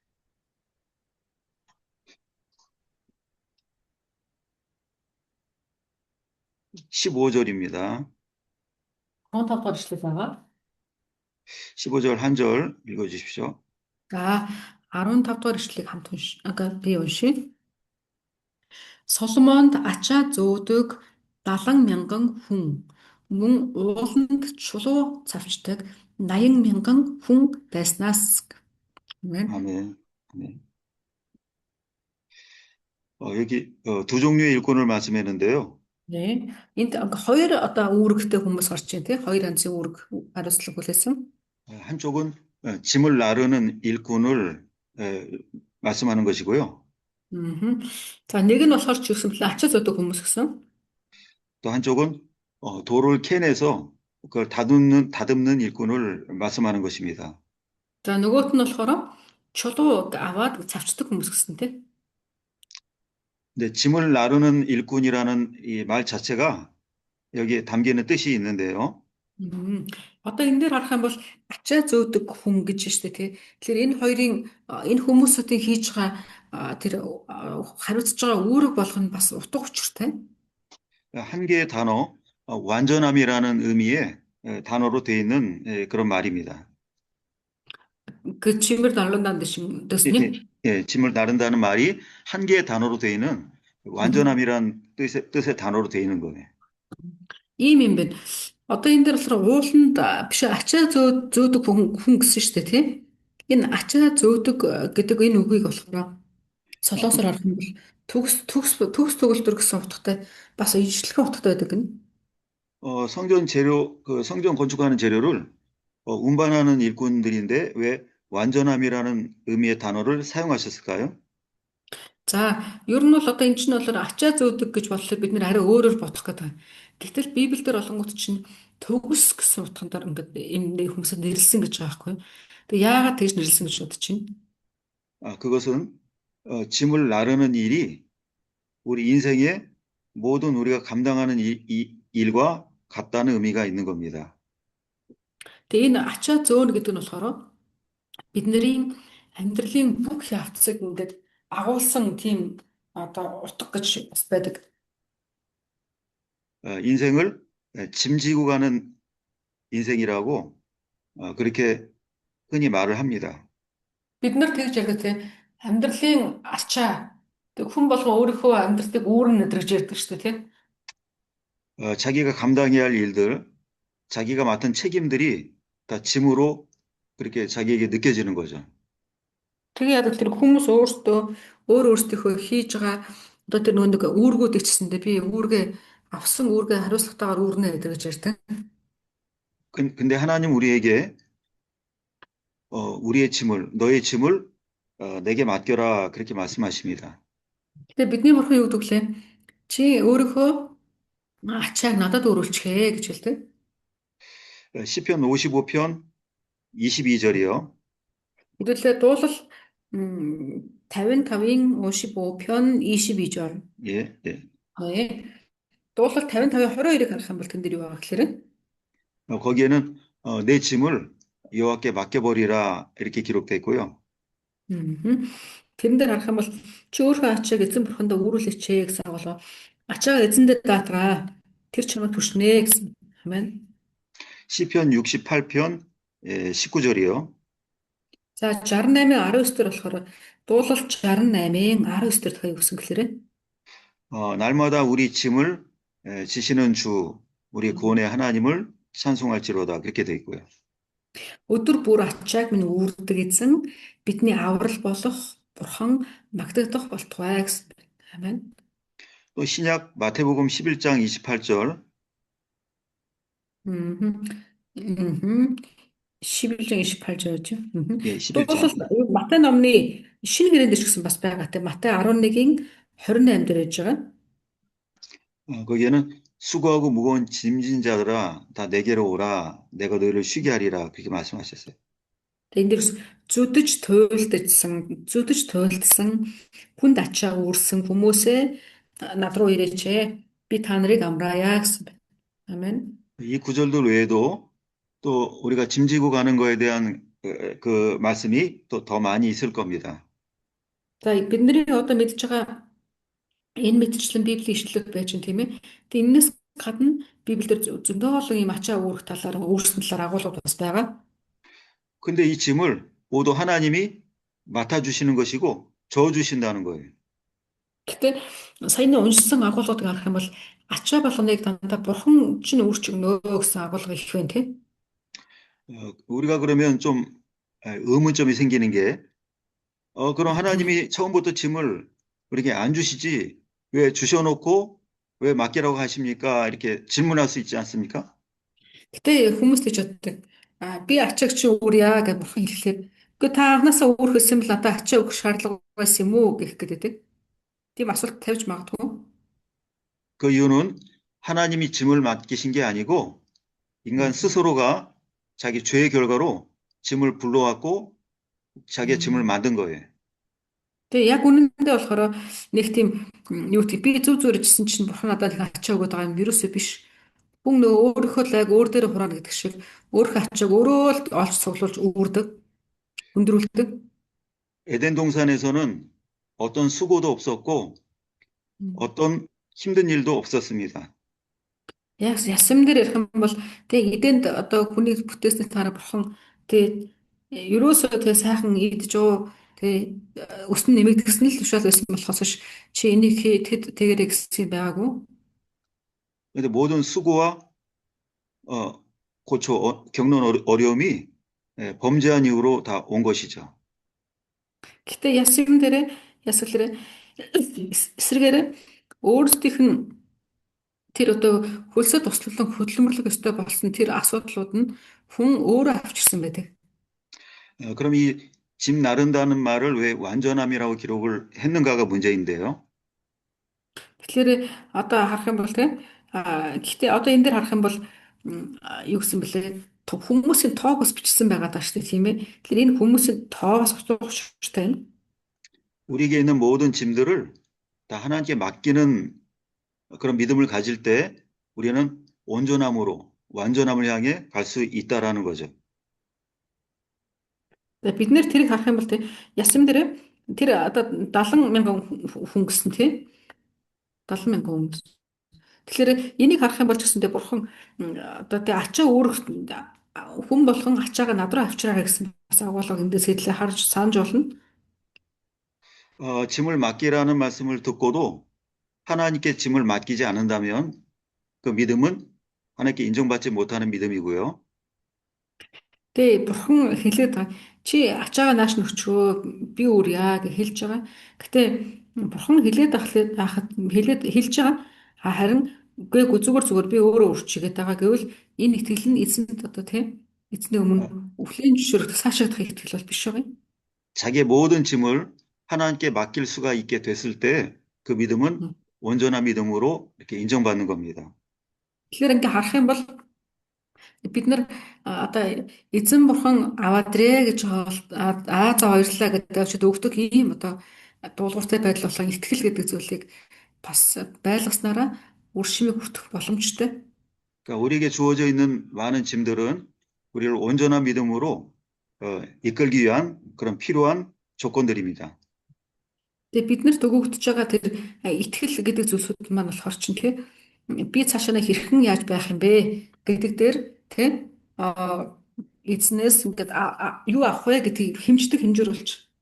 15절입니다. 15 дугаар ишлэл байгаа. 15절 한 절 읽어주십시오. За 15 дугаар ишлэлийг хамт би уншия. Соломонд ачаа зөөдөг 70,000 хүн мөн ууланд чулуу цавчдаг 80,000 хүн байснаас. Амен. 아멘. 아멘. 여기 두 종류의 일꾼을 말씀했는데요. 네. Энд хоёр одоо үүрэгтэй хүмүүс орж байна тий. Хоёр янзын үүрэг хариуцлага хүлээсэн. 한쪽은 짐을 나르는 일꾼을 말씀하는 것이고요. За нэг нь болохоор ч гэсэн ачаа зөөдөг хүмүүс гэсэн. 또 한쪽은 돌을 캐내서 그걸 다듬는 일꾼을 말씀하는 것입니다. За нөгөөт нь болохоор чулуу аваад цавчдаг хүмүүс гэсэн тий. 근데 짐을 나르는 일꾼이라는 이 말 자체가 여기에 담기는 뜻이 있는데요. Одоо энэ дээр харах юм бол ачаа зөөдөг хүн гэж байна шүү дээ тий. Тэгэхээр энэ хоёрын энэ хүмүүсийн хийж байгаа тэр хариуцж байгаа үүрэг болгоно бас утга учиртай. 한 개의 단어 완전함이라는 의미의 단어로 되어 있는 그런 말입니다. 그 짐을 나른다는 뜻이요? 예, 짐을 나른다는 말이 한 개의 단어로 되어 있는 완전함이란 뜻의 단어로 되어 있는 거예요. Ийм юм байна. Одоо энэ дээр болохоор ууланд биш ачаа зөөдөг хүн гэсэн шүү дээ тийм. Энэ ачаа зөөдөг гэдэг энэ үгийг болохоор солоосоор харах юм бол төгс төгөлдөр гэсэн утгатай бас ижлэхэн утгатай байдаг гэнэ. 성전 건축하는 재료를 운반하는 일꾼들인데 왜 완전함이라는 의미의 단어를 사용하셨을까요? За, ер нь бол одоо энэ чинь бол ачаа зөөдөг гэж бодлоо бид нэр арай өөрөөр бодох гэдэг. Гэтэл Библиэлд олонгууд чинь төгс гэсэн утгандаар ингээд энэ хүмүүсд нэрлсэн гэж байгаа байхгүй. Тэгээ яагаад тэгж нэрлсэн гэж бодож байна? 그것은 짐을 나르는 일이 우리 인생의 모든 우리가 감당하는 일과 같다는 의미가 있는 겁니다. Тэгээ энэ ачаа зөөнө гэдэг нь болохоор бидний амьдралын бүх явцыг ингээд агуулсан тийм одоо утга гэж бас байдаг. 인생을 짐지고 가는 인생이라고 그렇게 흔히 말을 합니다. Бид нар тэгж яг тийм амьдралын ачаа хүн болгон өөрийнхөө амьдралыг өөрөөр нэдрэж ярьдаг шүү дээ тийм. 자기가 감당해야 할 일들, 자기가 맡은 책임들이 다 짐으로 그렇게 자기에게 느껴지는 거죠. Тэгээ яг тэр хүмүүс өөрсдийнхөө хийж байгаа одоо тэр нэг үүргүүд ичсэндээ би үүргээ авсан үүргээ хариуцлагатайгаар үүрнэ гэж ярьдаг. 근데 하나님 우리에게 우리의 짐을 너의 짐을 내게 맡겨라 그렇게 말씀하십니다. Тэгээ бидний бурхан юу гэдэг лээ? Чи өөрийнхөө ачааг надад өрүүлчихээ гэж хэлдэг. 시편 55편 22절이요. Хэдүүлээ дуулал 55-ын 55편 22절. 예, 예. дуулал 55-ын 22-ыг харах юм бол тэн дээр юу байгаа гэхээр 거기에는 내 짐을 여호와께 맡겨버리라 이렇게 기록되어 있고요. тэрэн дээр харах юм бол чи өөрийнхөө ачааг эзэн бурхандаа өрүүлээч гэсэн болоо ачаагаа эзэндээ даатгаа тэр чамайг түшнэ гэсэн. Амен. 시편 68편 19절이요. За 68-ийн 19 дээр болохоор дуулал 68-ийн 19 дээр дахиад өгсөн гэхээр 날마다 우리 짐을 지시는 주 우리 구원의 하나님을 찬송할지로다 그렇게 되어 있고요. өдөр бүр ачааг минь үүрдэг эзэн бидний аврал болох бурхан магтагдах болтугай гэсэн. Амен. 또 신약 마태복음 11장 28절 11장 28절죠. 예, 11장. Матай номны шинэ гэрэн дээр ч гэсэн бас байгаа. Тэ Матай 11-ийн 28 дээр яж байгаа. 거기에는 수고하고 무거운 짐진 자들아 다 내게로 오라 내가 너희를 쉬게 하리라 그렇게 말씀하셨어요. Энд дэр зүдэж туйлдсан хүнд ачаа үүрсэн хүмүүсээ над руу ирээч. Би та нарыг амраая гэсэн байна. 아멘. 이 구절들 외에도 또 우리가 짐지고 가는 거에 대한 그 말씀이 또 더 많이 있을 겁니다. За бидний одоо мэдж байгаа энэ мэдчлэн Библийн ишлэл байж байна тийм ээ. Тэгээ энэс гадна Библиэр зөндөө олон ийм ачаа үүрэх талаар өөрсдөн талаар агуулгууд бас байгаа. 근데 이 짐을 모두 하나님이 맡아주시는 것이고 저어주신다는 거예요. Гэтэ саяны уншсан агуулгуудыг харах юм бол ачаа болгоныг дандаа бурхан чинь өөрч өгнө гэсэн агуулга их байна тийм. 우리가 그러면 좀 의문점이 생기는 게 그럼 하나님이 처음부터 짐을 우리에게 안 주시지 왜 주셔놓고 왜 맡기라고 하십니까? 이렇게 질문할 수 있지 않습니까? Гэтэ хүмүүс тийж боддог. Би ачааг чи өөрья гэж бурхан хэлэхээр үгүй та анхнаасаа өөр хэлсэн бол надад ачаа өгөх шаардлага байсан юм уу гэх гэдэг. Тийм асуулт тавьж магадгүй. 그 이유는 하나님이 짐을 맡기신 게 아니고 인간 스스로가 자기 죄의 결과로 짐을 불러왔고 자기의 짐을 만든 거예요. Тэгээ яг үнэндээ болохоор нэг тийм юу гэдэг би зөв зөвөржсэн чинь бурхан надад их ачаа өгöd байгаа юм вирусээ биш. Хүн нөгөө өөрийнхөө л яг өөр дээр хураана гэдэг шиг өөрийнхөө ачааг өөрөө л олж цуглуулж үүрдэг, өндрүүлдэг. 에덴 동산에서는 어떤 수고도 없었고 어떤 힘든 일도 없었습니다. Яг ясам дээр ярих юм бол тэгээ эдэнд одоо хүний бүтээсний дараа бурхан тэгээ ерөөсөө тэгээ сайхан идэж уу тэгээ өснө нэмэгдсэн л тушаал байсан болохоос ш чи энийг тэгэрэй гэсэн байгаагүй. 근데 모든 수고와 고초, 겪는 어려움이 범죄한 이후로 다 온 것이죠. Гэтэ ясам дээр ясгалэр эсрэгээр өөрсдийнх нь тэр одоо хөлсөд туслан хөдөлмөрлөх ёстой болсон тэр асуудлууд нь хүн өөрөө авчирсан байдаг. 그럼 이 짐 나른다는 말을 왜 완전함이라고 기록을 했는가가 문제인데요. Тэгэхээр одоо харах юм бол гэхдээ одоо энэ дээр харах юм бол юу гэсэн бэлээ хүмүүсийн тоог бас бичсэн байгаа даа шүү дээ тийм ээ. Тэгэхээр энэ хүмүүсийн тоогоос асуух шууртай байна. 우리에게 있는 모든 짐들을 다 하나님께 맡기는 그런 믿음을 가질 때 우리는 온전함으로 완전함을 향해 갈 수 있다라는 거죠. Бид нэр тэрийг харах юм бол тийм ясам дээр тэр одоо 70,000 хүн гэсэн тийм 70,000 хүн. Тэгэхээр энийг харах юм бол ч гэсэндээ бурхан одоо тий ачаа өөрөх хүн болгон ачаагаа над руу авчираа гэсэн бас агуулга эндээс хэлээ харж санаж болно. 짐을 맡기라는 말씀을 듣고도 하나님께 짐을 맡기지 않는다면 그 믿음은 하나님께 인정받지 못하는 믿음이고요. Тэгээ бурхан хэлээд байгаа чи ачаагаа нааш нь өчрөө би өөрья гэж хэлж байгаа. Гэтэ бурхан хэлээд байхад хэлж байгаа харин үгүй зүгээр би өөрөө өрчигээд байгаа гэвэл энэ итгэл нь эзэнд одоо тийм эзний өмнө өвлийн зөвшөөрөлт цаашаадах итгэл бол биш байгаа юм. 자기의 모든 짐을 하나님께 맡길 수가 있게 됐을 때 그 믿음은 온전한 믿음으로 이렇게 인정받는 겁니다. Тэгэхээр ингээ харах юм бол бид нар одоо эзэн бурхан аваадрэ гэж аа за баярлалаа гэдэг авчид өгдөг ийм одоо дуулууртай байдал болон итгэл гэдэг зүйлийг бас байлгаснараа үр шимийг хүртэх боломжтой. 그러니까 우리에게 주어져 있는 많은 짐들은 우리를 온전한 믿음으로 이끌기 위한 그런 필요한 조건들입니다. Тэгээ бид нарт өгөгдөж байгаа тэр итгэл гэдэг зүйлсүүд маань болохоор чинь тий би цаашаа хэрхэн яаж байх юм бэ гэдэг дээр тий эзнээс ингээд юу авах вэ гэдгийг хэмждэг хэмжээр болж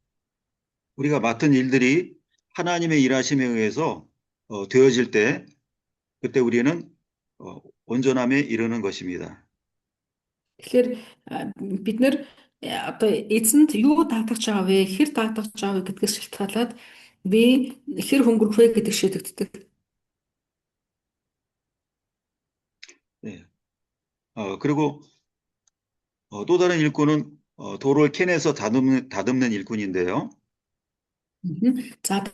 우리가 맡은 일들이 하나님의 일하심에 의해서 되어질 때 그때 우리는 온전함에 이르는 것입니다. тэгэхээр бид нар одоо эзэнд юу таатгаж байгаа вэ хэр таатгаж байгаа вэ гэдгээс шалтгаалаад би хэр хөнгөрөх вэ гэдэг шийдэгддэг. 네. 그리고 또 다른 일꾼은 돌을 캐내서 다듬는 일꾼인데요. За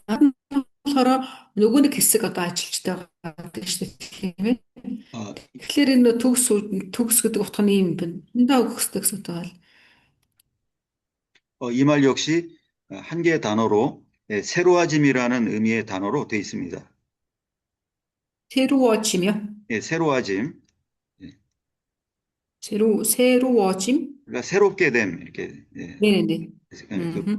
болохоор нөгөө нэг хэсэг одоо ажилчтай байгаа гэдэг шүү дээ тийм ээ. Тэгэхээр энэ төгс гэдэг утга нь юм байна. Эндээ өгөх хэрэгтэй гэсэн утга бол 이 말 역시 한 개의 단어로 새로아짐이라는 의미의 단어로 되어 있습니다. 새로워짐이요. 새로아짐. 새로워짐. 그러니까 새롭게 됨 이렇게 예, 네네네. 그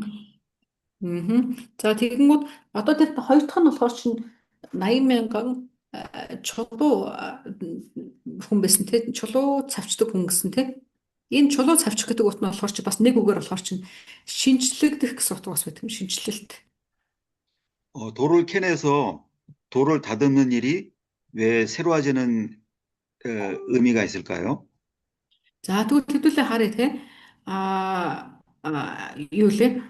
За тэгэнгүүт одоо тэр хоёр дахь нь болохоор чинь 80,000 чулуу хүн байсан те чулуу цавчдаг хүн гэсэн те. Энэ чулуу цавчих гэдэг утга нь болохоор чи бас нэг үгээр болохоор чинь шинжлэгдэх гэсэн утга бас байдаг юм шинжлэлт. 돌을 캐내서 돌을 다듬는 일이 왜 새로워지는 의미가 있을까요? За тэгвэл хэдүүлээ харъя те. Юу лээ?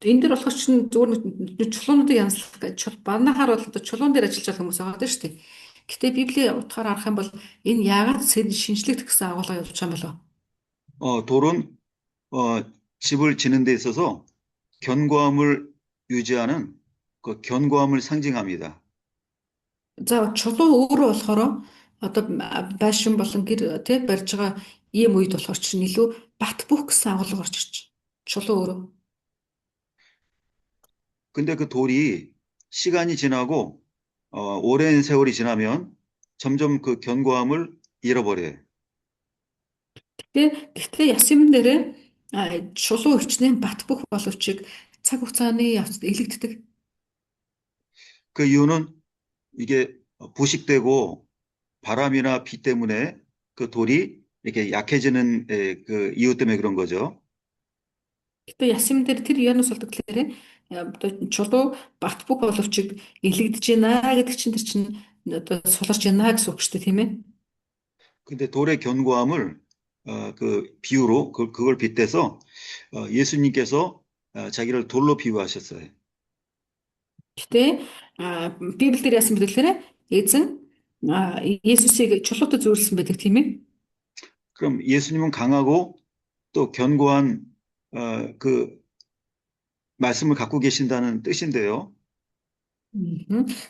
Энэ дэр болохоор чинь зүгээр чулуунуудыг янзлах гэж банахаар бол одоо чулуун дээр ажиллаж байгаа хүмүүс байгаа шүү дээ. Гэтэ Библийн утгаар харах юм бол энэ яагаад шинжлэгдэх гэсэн агуулга явуулж байгаа юм болов? 돌은 집을 짓는 데 있어서 견고함을 유지하는 그 견고함을 상징합니다. За чулуу өөрөө болохоор одоо байшин болон гэр тий барьж байгаа ийм үед болохоор чинь илүү бат бөх гэсэн агуулга орж ирж. Чулуу өөрөө. 근데 그 돌이 시간이 지나고 오랜 세월이 지나면 점점 그 견고함을 잃어버려요. Гэхдээ яс юм дээрээ чулуу хичнээн бат бөх боловч цаг хугацааны явцад элэгддэг. 그 이유는 이게 부식되고 바람이나 비 때문에 그 돌이 이렇게 약해지는 그 이유 때문에 그런 거죠. Гэхдээ яс юм дээр тэр яанаас болдог гэхээр одоо чулуу бат бөх боловч элэгдэж байна гэдэг чинь тэр чинь одоо суларч байна гэсэн үг шүү дээ тийм ээ. 근데 돌의 견고함을 그 비유로 그걸 빗대서 예수님께서 자기를 돌로 비유하셨어요. Гэтэ Библиэр яасан бэ гэхээр эзэн Есүсийг чулуутай зөвлөсөн байдаг тийм ээ. 그럼 예수님은 강하고 또 견고한 그 말씀을 갖고 계신다는 뜻인데요.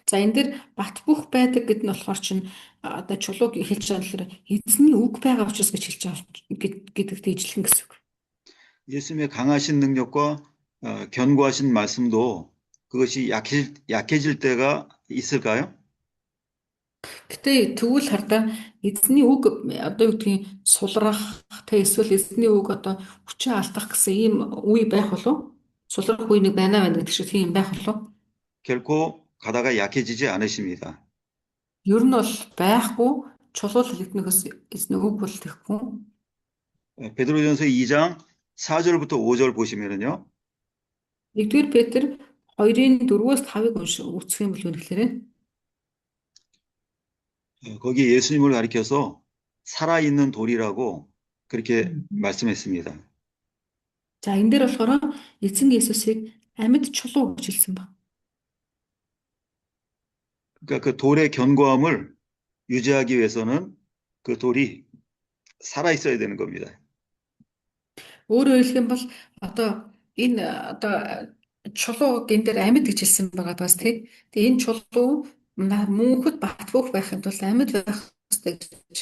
За энэ дэр бат бөх байдаг гэдэг нь болохоор чинь одоо чулууг хэлж байгаа болохоор эзний үг байгаа учраас гэж хэлж байгаа гэдэгт ижилхэн гэсэн үг. 예수님의 강하신 능력과 견고하신 말씀도 그것이 약해질 때가 있을까요? Гэтэ тэгвэл хардаа эзний үг одоо юу гэдгийг сулрах тэ эсвэл эзний үг одоо хүчээ алдах гэсэн ийм үе байх болов? Сулрах үе нэг байна гэдэг шиг тийм байх болов? 결코 가다가 약해지지 않으십니다. Ер нь бол байхгүй чулуул хэлнэгээс эзний үг бол тэхгүй. 베드로전서 2장 4절부터 5절 보시면은요. 1-р Петр 2-ын 4-өөс 5-ыг үзэх юм бол юу гэхээр 거기 예수님을 가리켜서 살아있는 돌이라고 그렇게 말씀했습니다. за энэ дээр болохоор эзэн Есүсийг амьд чулуу гэж хэлсэн ба. 그러니까 그 돌의 견고함을 유지하기 위해서는 그 돌이 살아 있어야 되는 겁니다. Өөрөөр хэлэх юм бол одоо энэ одоо чулуу гэн дээр амьд гэж хэлсэн байгаа бас тий. Тэгээ энэ чулуу мөнхөд бат бөх байхын тулд амьд байх хэрэгтэй гэж.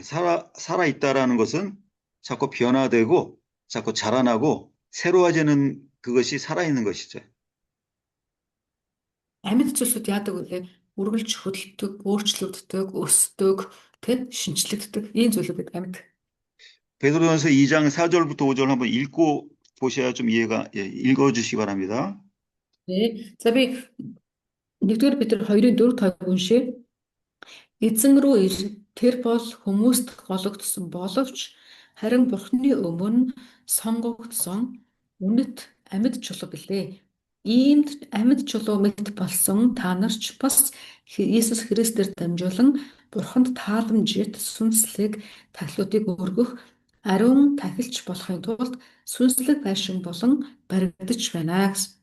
살아 있다라는 것은 자꾸 변화되고 자꾸 자라나고 새로워지는 그것이 살아있는 것이죠. Амьд зүйлсүүд яадаг вэ? Үргэлж хөдөлдөг, өөрчлөгддөг, өсдөг, тэг шинчлэгддэг ийм зүйлүүд амьд. 베드로전서 2장 4절부터 5절 한번 읽고 보셔야 좀 이해가 읽어주시기 바랍니다. 네. За би 1-р Петр 2-ын 4-5 уншия. Эзэн рүү ир тэр бол хүмүүст гологдсон боловч харин Бурхны өмнө сонгогдсон үнэт амьд чулуу билээ. Иймд амьд чулуу мэт болсон та нарч бас Иесус Христээр дамжуулан Бурханд тааламжит сүнслэг тахилуудыг өргөх ариун тахилч болохын тулд сүнслэг байшин болон баригдаж байна гэсэн.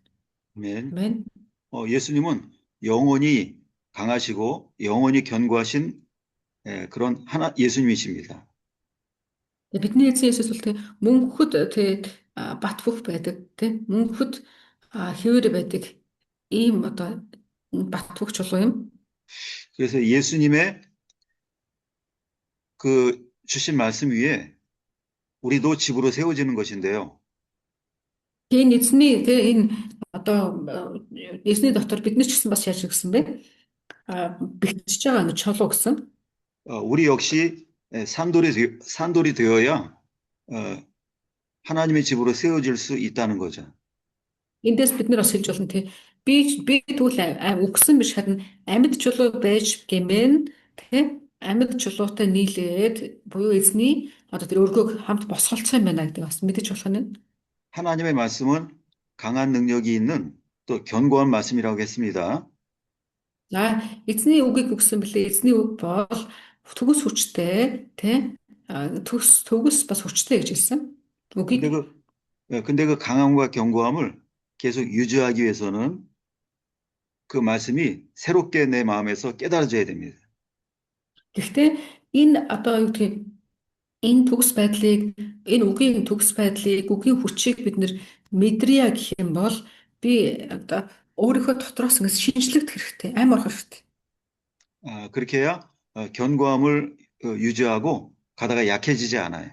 아멘. 예수님은 영원히 강하시고 영원히 견고하신 그런 하나 예수님이십니다. Бидний эзэн Есүс бол тэг мөнхөд тэг бат бөх байдаг тэг мөнхөд хэвээр байдаг ийм одоо бат бөх чулуу юм. 그래서 예수님의 그 주신 말씀 위에 우리도 집으로 세워지는 것인데요. Энэ эзний тэг энэ одоо эзний дотор бид нар ч гэсэн бас яаж гэсэн бэ? Бэлтжиж байгаа нэг чулуу гэсэн. 우리 역시 산돌이 되어야 하나님의 집으로 세워질 수 있다는 거죠. Эндээс бид нар бас хэлж болно тий. Би тэгвэл үгсэн биш харин амьд чулуу байж гэмээр тий. Амьд чулуутай нийлээд буюу эзний одоо тэр өргөөг хамт босголцсон юм байна гэдэг бас мэдэж болох нь. 하나님의 말씀은 강한 능력이 있는 또 견고한 말씀이라고 했습니다. За эзний үгийг өгсөн бэлээ. Эзний үг бол төгс хүчтэй тий. Төгс бас хүчтэй гэж хэлсэн. 근데 Үгийг 근데 그 강함과 견고함을 계속 유지하기 위해서는 그 말씀이 새롭게 내 마음에서 깨달아져야 됩니다. гэхдээ энэ одоо юу гэдгийг энэ төгс байдлыг энэ үгийн төгс байдлыг үгийн хүчийг бид нэр мэдрья гэх юм бол би одоо өөрийнхөө дотроос ингэ шинжлэх хэрэгтэй амар хэрэгтэй. 그렇게 해야 견고함을 유지하고 가다가 약해지지 않아요.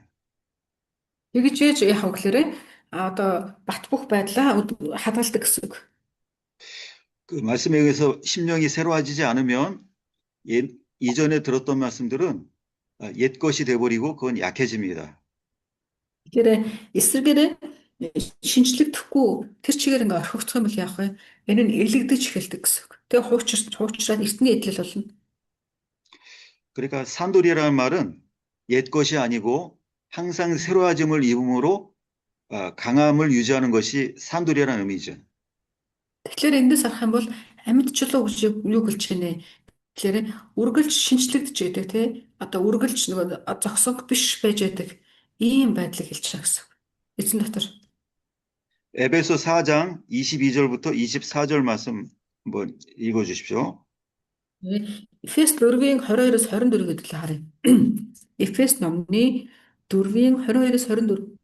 Тэгж яаж яах вэ гэхээр одоо бат бөх байдлаа хадгалдаг гэсэн үг. 그 말씀에 의해서 심령이 새로워지지 않으면 이전에 들었던 말씀들은 옛 것이 돼버리고 그건 약해집니다. Тэгэхээр эсвэргээр шинжлэгдэхгүй тэр чигээр ингээ орхигдох юм бол яах вэ? Энэ нь элэгдэж эхэлдэг гэсэн үг. Тэгээ хуучраад эртний эдлэл болно. 그러니까 산돌이라는 말은 옛 것이 아니고 항상 새로워짐을 입음으로 강함을 유지하는 것이 산돌이라는 의미죠. Тэгэхээр эндээс харах юм бол амьд чулуу гэж юу гэлж байна? Тэгэхээр үргэлж шинжлэгдэж байдаг тий. Одоо үргэлж нөгөө зогсог биш байж байдаг ийм байдлыг хэлж байгаа гэсэн үг. Эзэн дотор. 에베소 4장 22절부터 24절 말씀 한번 읽어 주십시오. Эфес 4-ийн 22-оос 24 гэдэг л харъя. Эфес номны 4-ийн 22-оос 24.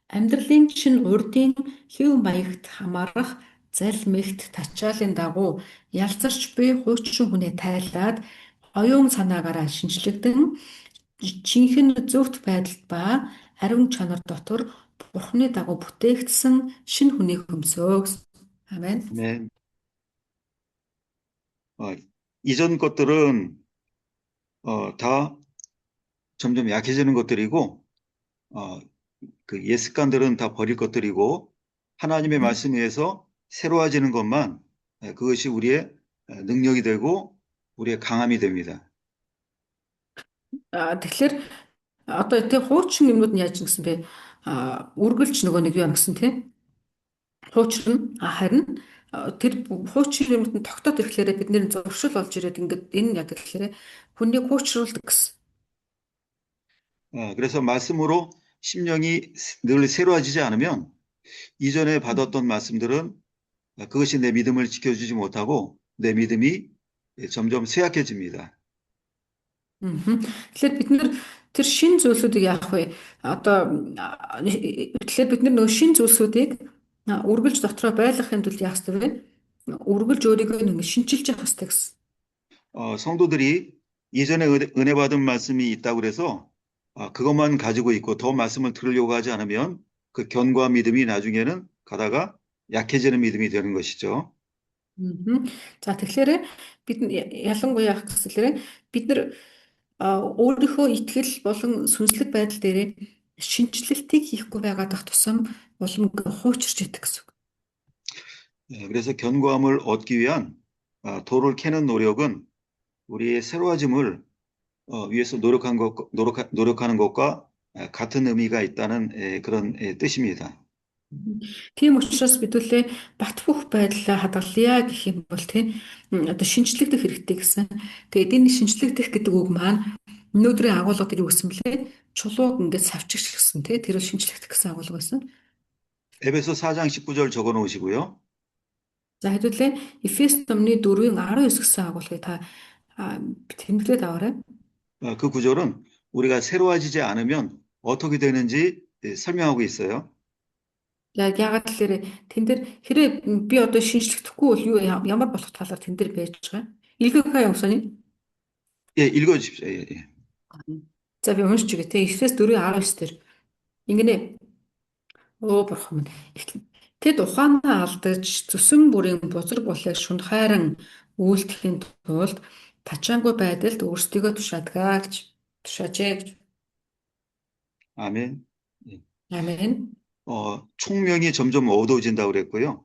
Амьдралын чинь урдын хэв маягт хамаарах залмигт тачаалын дагуу ялцарч буй хуучин хүнээ тайлаад оюун санаагаараа шинжлэгдэн жинхэнэ зөвхт байдалд ба ариун чанар дотор Бурхны дагуу бүтээгдсэн шинэ хүнийг хөмсөө. Амен. 네. 이전 것들은 다 점점 약해지는 것들이고 그 옛 습관들은 다 버릴 것들이고 하나님의 말씀에 의해서 새로워지는 것만 그것이 우리의 능력이 되고 우리의 강함이 됩니다. Тэгэхээр одоо тэг хуучин юмнууд нь яаж гэсэн бэ? Үргэлж нөгөө нэг юу юм гэсэн тийм. Хуучрна харин тэр хуучин юмнууд нь тогтоод ирэхлээр бид нэр зуршил болж ирээд ингээд энэ яг гэхээр хүнийг хуучруулдаг гэсэн. 그래서 말씀으로 심령이 늘 새로워지지 않으면 이전에 받았던 말씀들은 그것이 내 믿음을 지켜주지 못하고 내 믿음이 점점 쇠약해집니다. Тэгэхээр бид нэр тэр шин зүйлсүүдийг яах вэ? Одоо тэгэхээр бид нэр нөгөө шин зүйлсүүдийг үргэлж дотроо байлгахын тулд яах ёстой вэ? Үргэлж өөрийгөө ингэ шинчилж явах ёстой гэсэн. 성도들이 이전에 은혜 받은 말씀이 있다고 그래서 그것만 가지고 있고 더 말씀을 들으려고 하지 않으면 그 견고한 믿음이 나중에는 가다가 약해지는 믿음이 되는 것이죠. За тэгэхээр бид ялангуяа яах гэсэлэр бид нар өөрийнхөө итгэл болон сүнслэг байдал дээр шинжилэлтийг хийхгүй байгаадах тусам улам хуучирч идэх гэсэн үг. 그래서 견고함을 얻기 위한 돌을 캐는 노력은 우리의 새로워짐을 위해서 노력하는 것과 같은 의미가 있다는 그런 뜻입니다. Тийм учраас бидүүлээ бат бөх байдлаа хадгалъя гэх юм бол тийм одоо шинжлэгдэх хэрэгтэй гэсэн. Тэгээд энэ шинжлэгдэх гэдэг үг маань өнөөдрийн агуулгад юу гэсэн блэ? Чулууг ингээд савчигч гэсэн тийм тэр бол шинжлэгдэх гэсэн агуулга байсан. 에베소 4장 19절 적어 놓으시고요. За хэдүүлээ Эфес номны 4-ийн 19 гэсэн агуулгыг та тэмдэглээд аваарай. 그 구절은 우리가 새로워지지 않으면 어떻게 되는지 설명하고 있어요. Яг ягаад гэхээр тэн дээр хэрэг би одоо шинжлэхдэггүй бол юу ямар болох талаар тэн дээр байж байгаа. Илгүүхээ явсаны. 예, 읽어 주십시오. 예. За би уншиж өгье те. Эфес 4:19 дээр ингэнэ. Бурхан минь. Тэд ухаанаа алдаж зүсэн бүрийн бузар булыг шунхайран үйлдэхийн тулд тачаангүй байдалд өөрсдийгөө тушаадгаа гэж тушаажээ гэж. 아멘. 예. Амен. 총명이 점점 어두워진다고 그랬고요.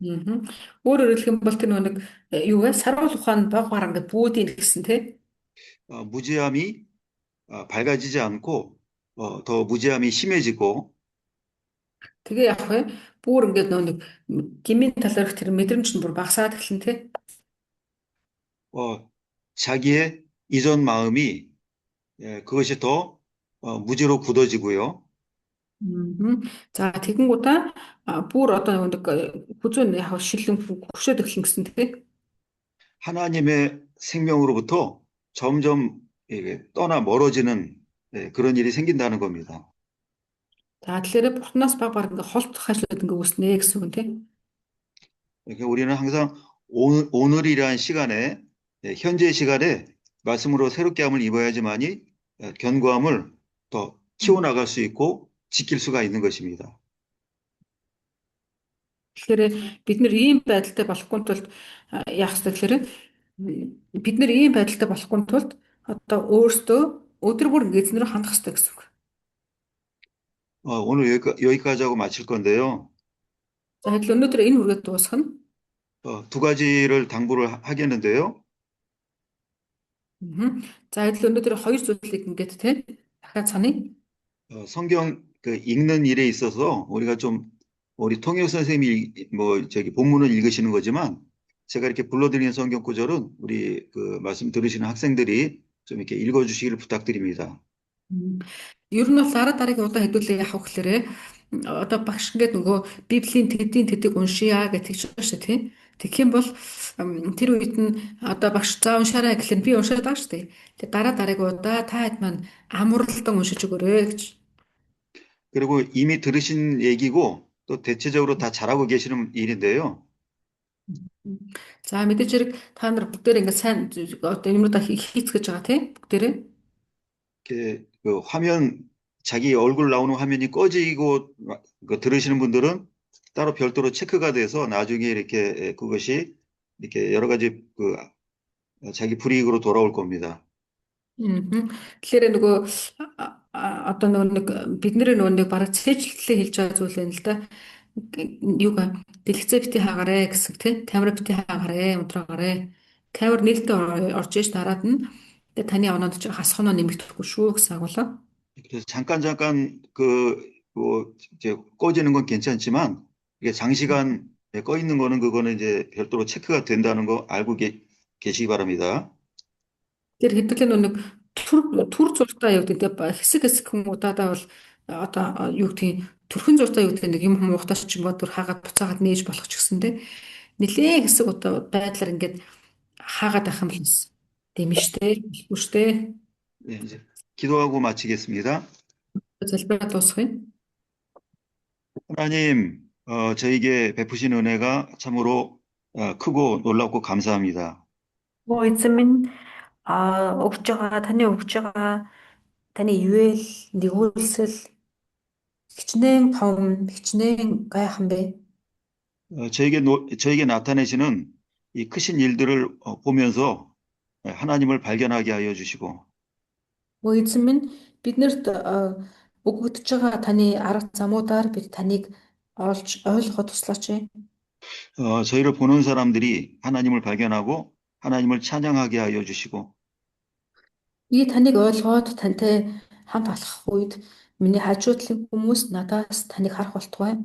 Мгм. Өөрөөр хэлэх юм бол тэр нэг юу вэ? Саруул ухаан баг бараа ингээд бүүдийн гэсэн тий. 무지함이 밝아지지 않고 더 무지함이 심해지고 Тэгээ явах вэ? Бүр ингээд нэг гмийн талаарх тэр мэдрэмж нь бүр багасаад эхэлнэ тий. 자기의 이전 마음이 그것이 더 무지로 굳어지고요. Мгм. За тэгэнгүүтээ бүр одоо нэг хүзүүн яг шилэн хөшөөд эхэлнэ гэсэн тий. 하나님의 생명으로부터 점점 떠나 멀어지는 그런 일이 생긴다는 겁니다. За тэгэхээр бурхнаас баг баг ингээд холдох ажлууд ингээд үүснэ гэсэн үг тий. 그러니까 우리는 항상 오늘이라는 시간에 현재 시간에 말씀으로 새롭게 함을 입어야지만이 견고함을 더 키워나갈 수 있고 지킬 수가 있는 것입니다. Тэгэхээр бид нэр ийм байдалтай болохгүй тулд яах ёстой гэхээр бид нэр ийм байдалтай болохгүй тулд одоо өөрсдөө өдөр бүр эзнэрөө хандах ёстой гэсэн үг. 오늘 여기까지 하고 마칠 건데요. За хэдл өнөөдөр энэ үргээд дуусгах нь. 두 가지를 당부를 하겠는데요. За хэдл өнөөдөр хоёр зүйлийг ингээд тий дахиад саная. 성경 읽는 일에 있어서 우리가 좀 우리 통역 선생님이 본문을 읽으시는 거지만 제가 이렇게 불러드리는 성경 구절은 우리 말씀 들으시는 학생들이 좀 이렇게 읽어주시기를 부탁드립니다. Ер нь бол дараа дараагийн удаа хэдүүлээ явах гэхээр одоо багш ингээд нөгөө Библийн тэдийг уншия гэж тэгж байгаа шүү тий. Тэгэх юм бол тэр үед нь одоо багш за уншаарай гэхлээр би уншаад байгаа шүү дээ. Тэгээ дараа дараагийн удаа та хэд маань амралтан уншиж өгөөрэй гэж. 그리고 이미 들으신 얘기고 또 대체적으로 다 잘하고 계시는 일인데요. За мэдээж хэрэг та нар бүгдээр ингээд сайн одоо юмудаа хийцгэж байгаа тий бүгдээрээ. 이렇게 자기 얼굴 나오는 화면이 꺼지고 들으시는 분들은 따로 별도로 체크가 돼서 나중에 이렇게 그것이 이렇게 여러 가지 자기 불이익으로 돌아올 겁니다. Тэгэхээр нөгөө одоо нөгөө бидний нөгөө бараг цээжлэлээ хэлж байгаа зүйл байна л да. Юуг дэлгэцээ бити хаагаарэ гэсэн тий. Камера бити хаагаарэ, унтраагаарэ. Камер нээлттэй орж иж дараад нь тэгээ таны оноонд ч хасах нь нэмэгдэхгүй шүү гэсэн агуулга. 그래서 잠깐 이제 꺼지는 건 괜찮지만 이게 장시간 꺼 있는 거는 그거는 이제 별도로 체크가 된다는 거 알고 계시기 바랍니다. Тэр хэдүүлээ нэг төр зуртаа юу гэдэг хэсэг хүн удаадаа бол одоо юу гэдэг төрхөн зуртаа юу гэдэг нэг юм ухтаач ч юм уу төр хаагаад буцаагаад нээж болох ч гэсэндээ нэлээ хэсэг одоо байдлаар ингээд хаагаад байх юм л тийм штэ хэлбэр штэ. 네, 이제 기도하고 마치겠습니다. залбираа дуусгая. 하나님, 저에게 베푸신 은혜가 참으로 크고 놀랍고 감사합니다. Өө эзэн минь өгж байгаа таны ивэл нэгүүлсэл хичнээн том хичнээн гайхан бэ. 저에게 나타내시는 이 크신 일들을 보면서 하나님을 발견하게 하여 주시고 Өө эзэн минь биднэрт өгөгдөж байгаа таны арга замуудаар бид таныг олж ойлгоход туслаач. 저희를 보는 사람들이 하나님을 발견하고 하나님을 찬양하게 하여 주시고 이 таныг ойлгоод тантай хамт алхах үед миний хажуудлын хүмүүс надаас таныг харах болтугай.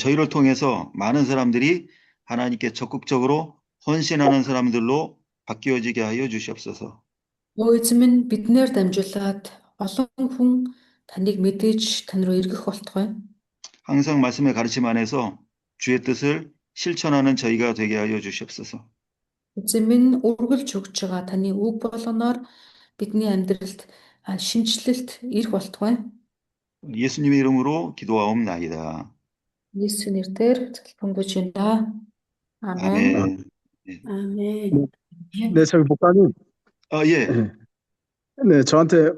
저희를 통해서 많은 사람들이 하나님께 적극적으로 헌신하는 사람들로 바뀌어지게 하여 주시옵소서. Өө эзэн минь биднээр дамжуулаад олон хүн таныг мэдээж тань руу эргэх болтугай. 항상 말씀의 가르침 안에서 주의 뜻을 실천하는 저희가 되게 하여 주시옵소서. Эзэн минь үргэлж өгж байгаа таны үг болгоноор бидний амьдралд шинжилэлт ирэх болтугай. 예수님의 이름으로 기도하옵나이다. 예수 нэрээр залбирanгуйж байна. 아멘. 아멘. 아멘. 네, 저기 목사님. 예. 네, 저한테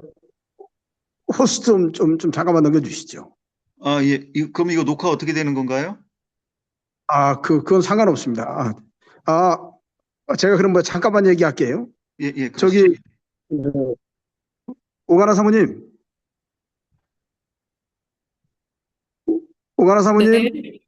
호스 좀 잠깐만 넘겨주시죠. 예. 그럼 이거 녹화 어떻게 되는 건가요? 그건 상관없습니다. 제가 그럼 뭐 잠깐만 얘기할게요. 예, 저기 그렇습니다. 오가나 사모님, 오가나 사모님, 네.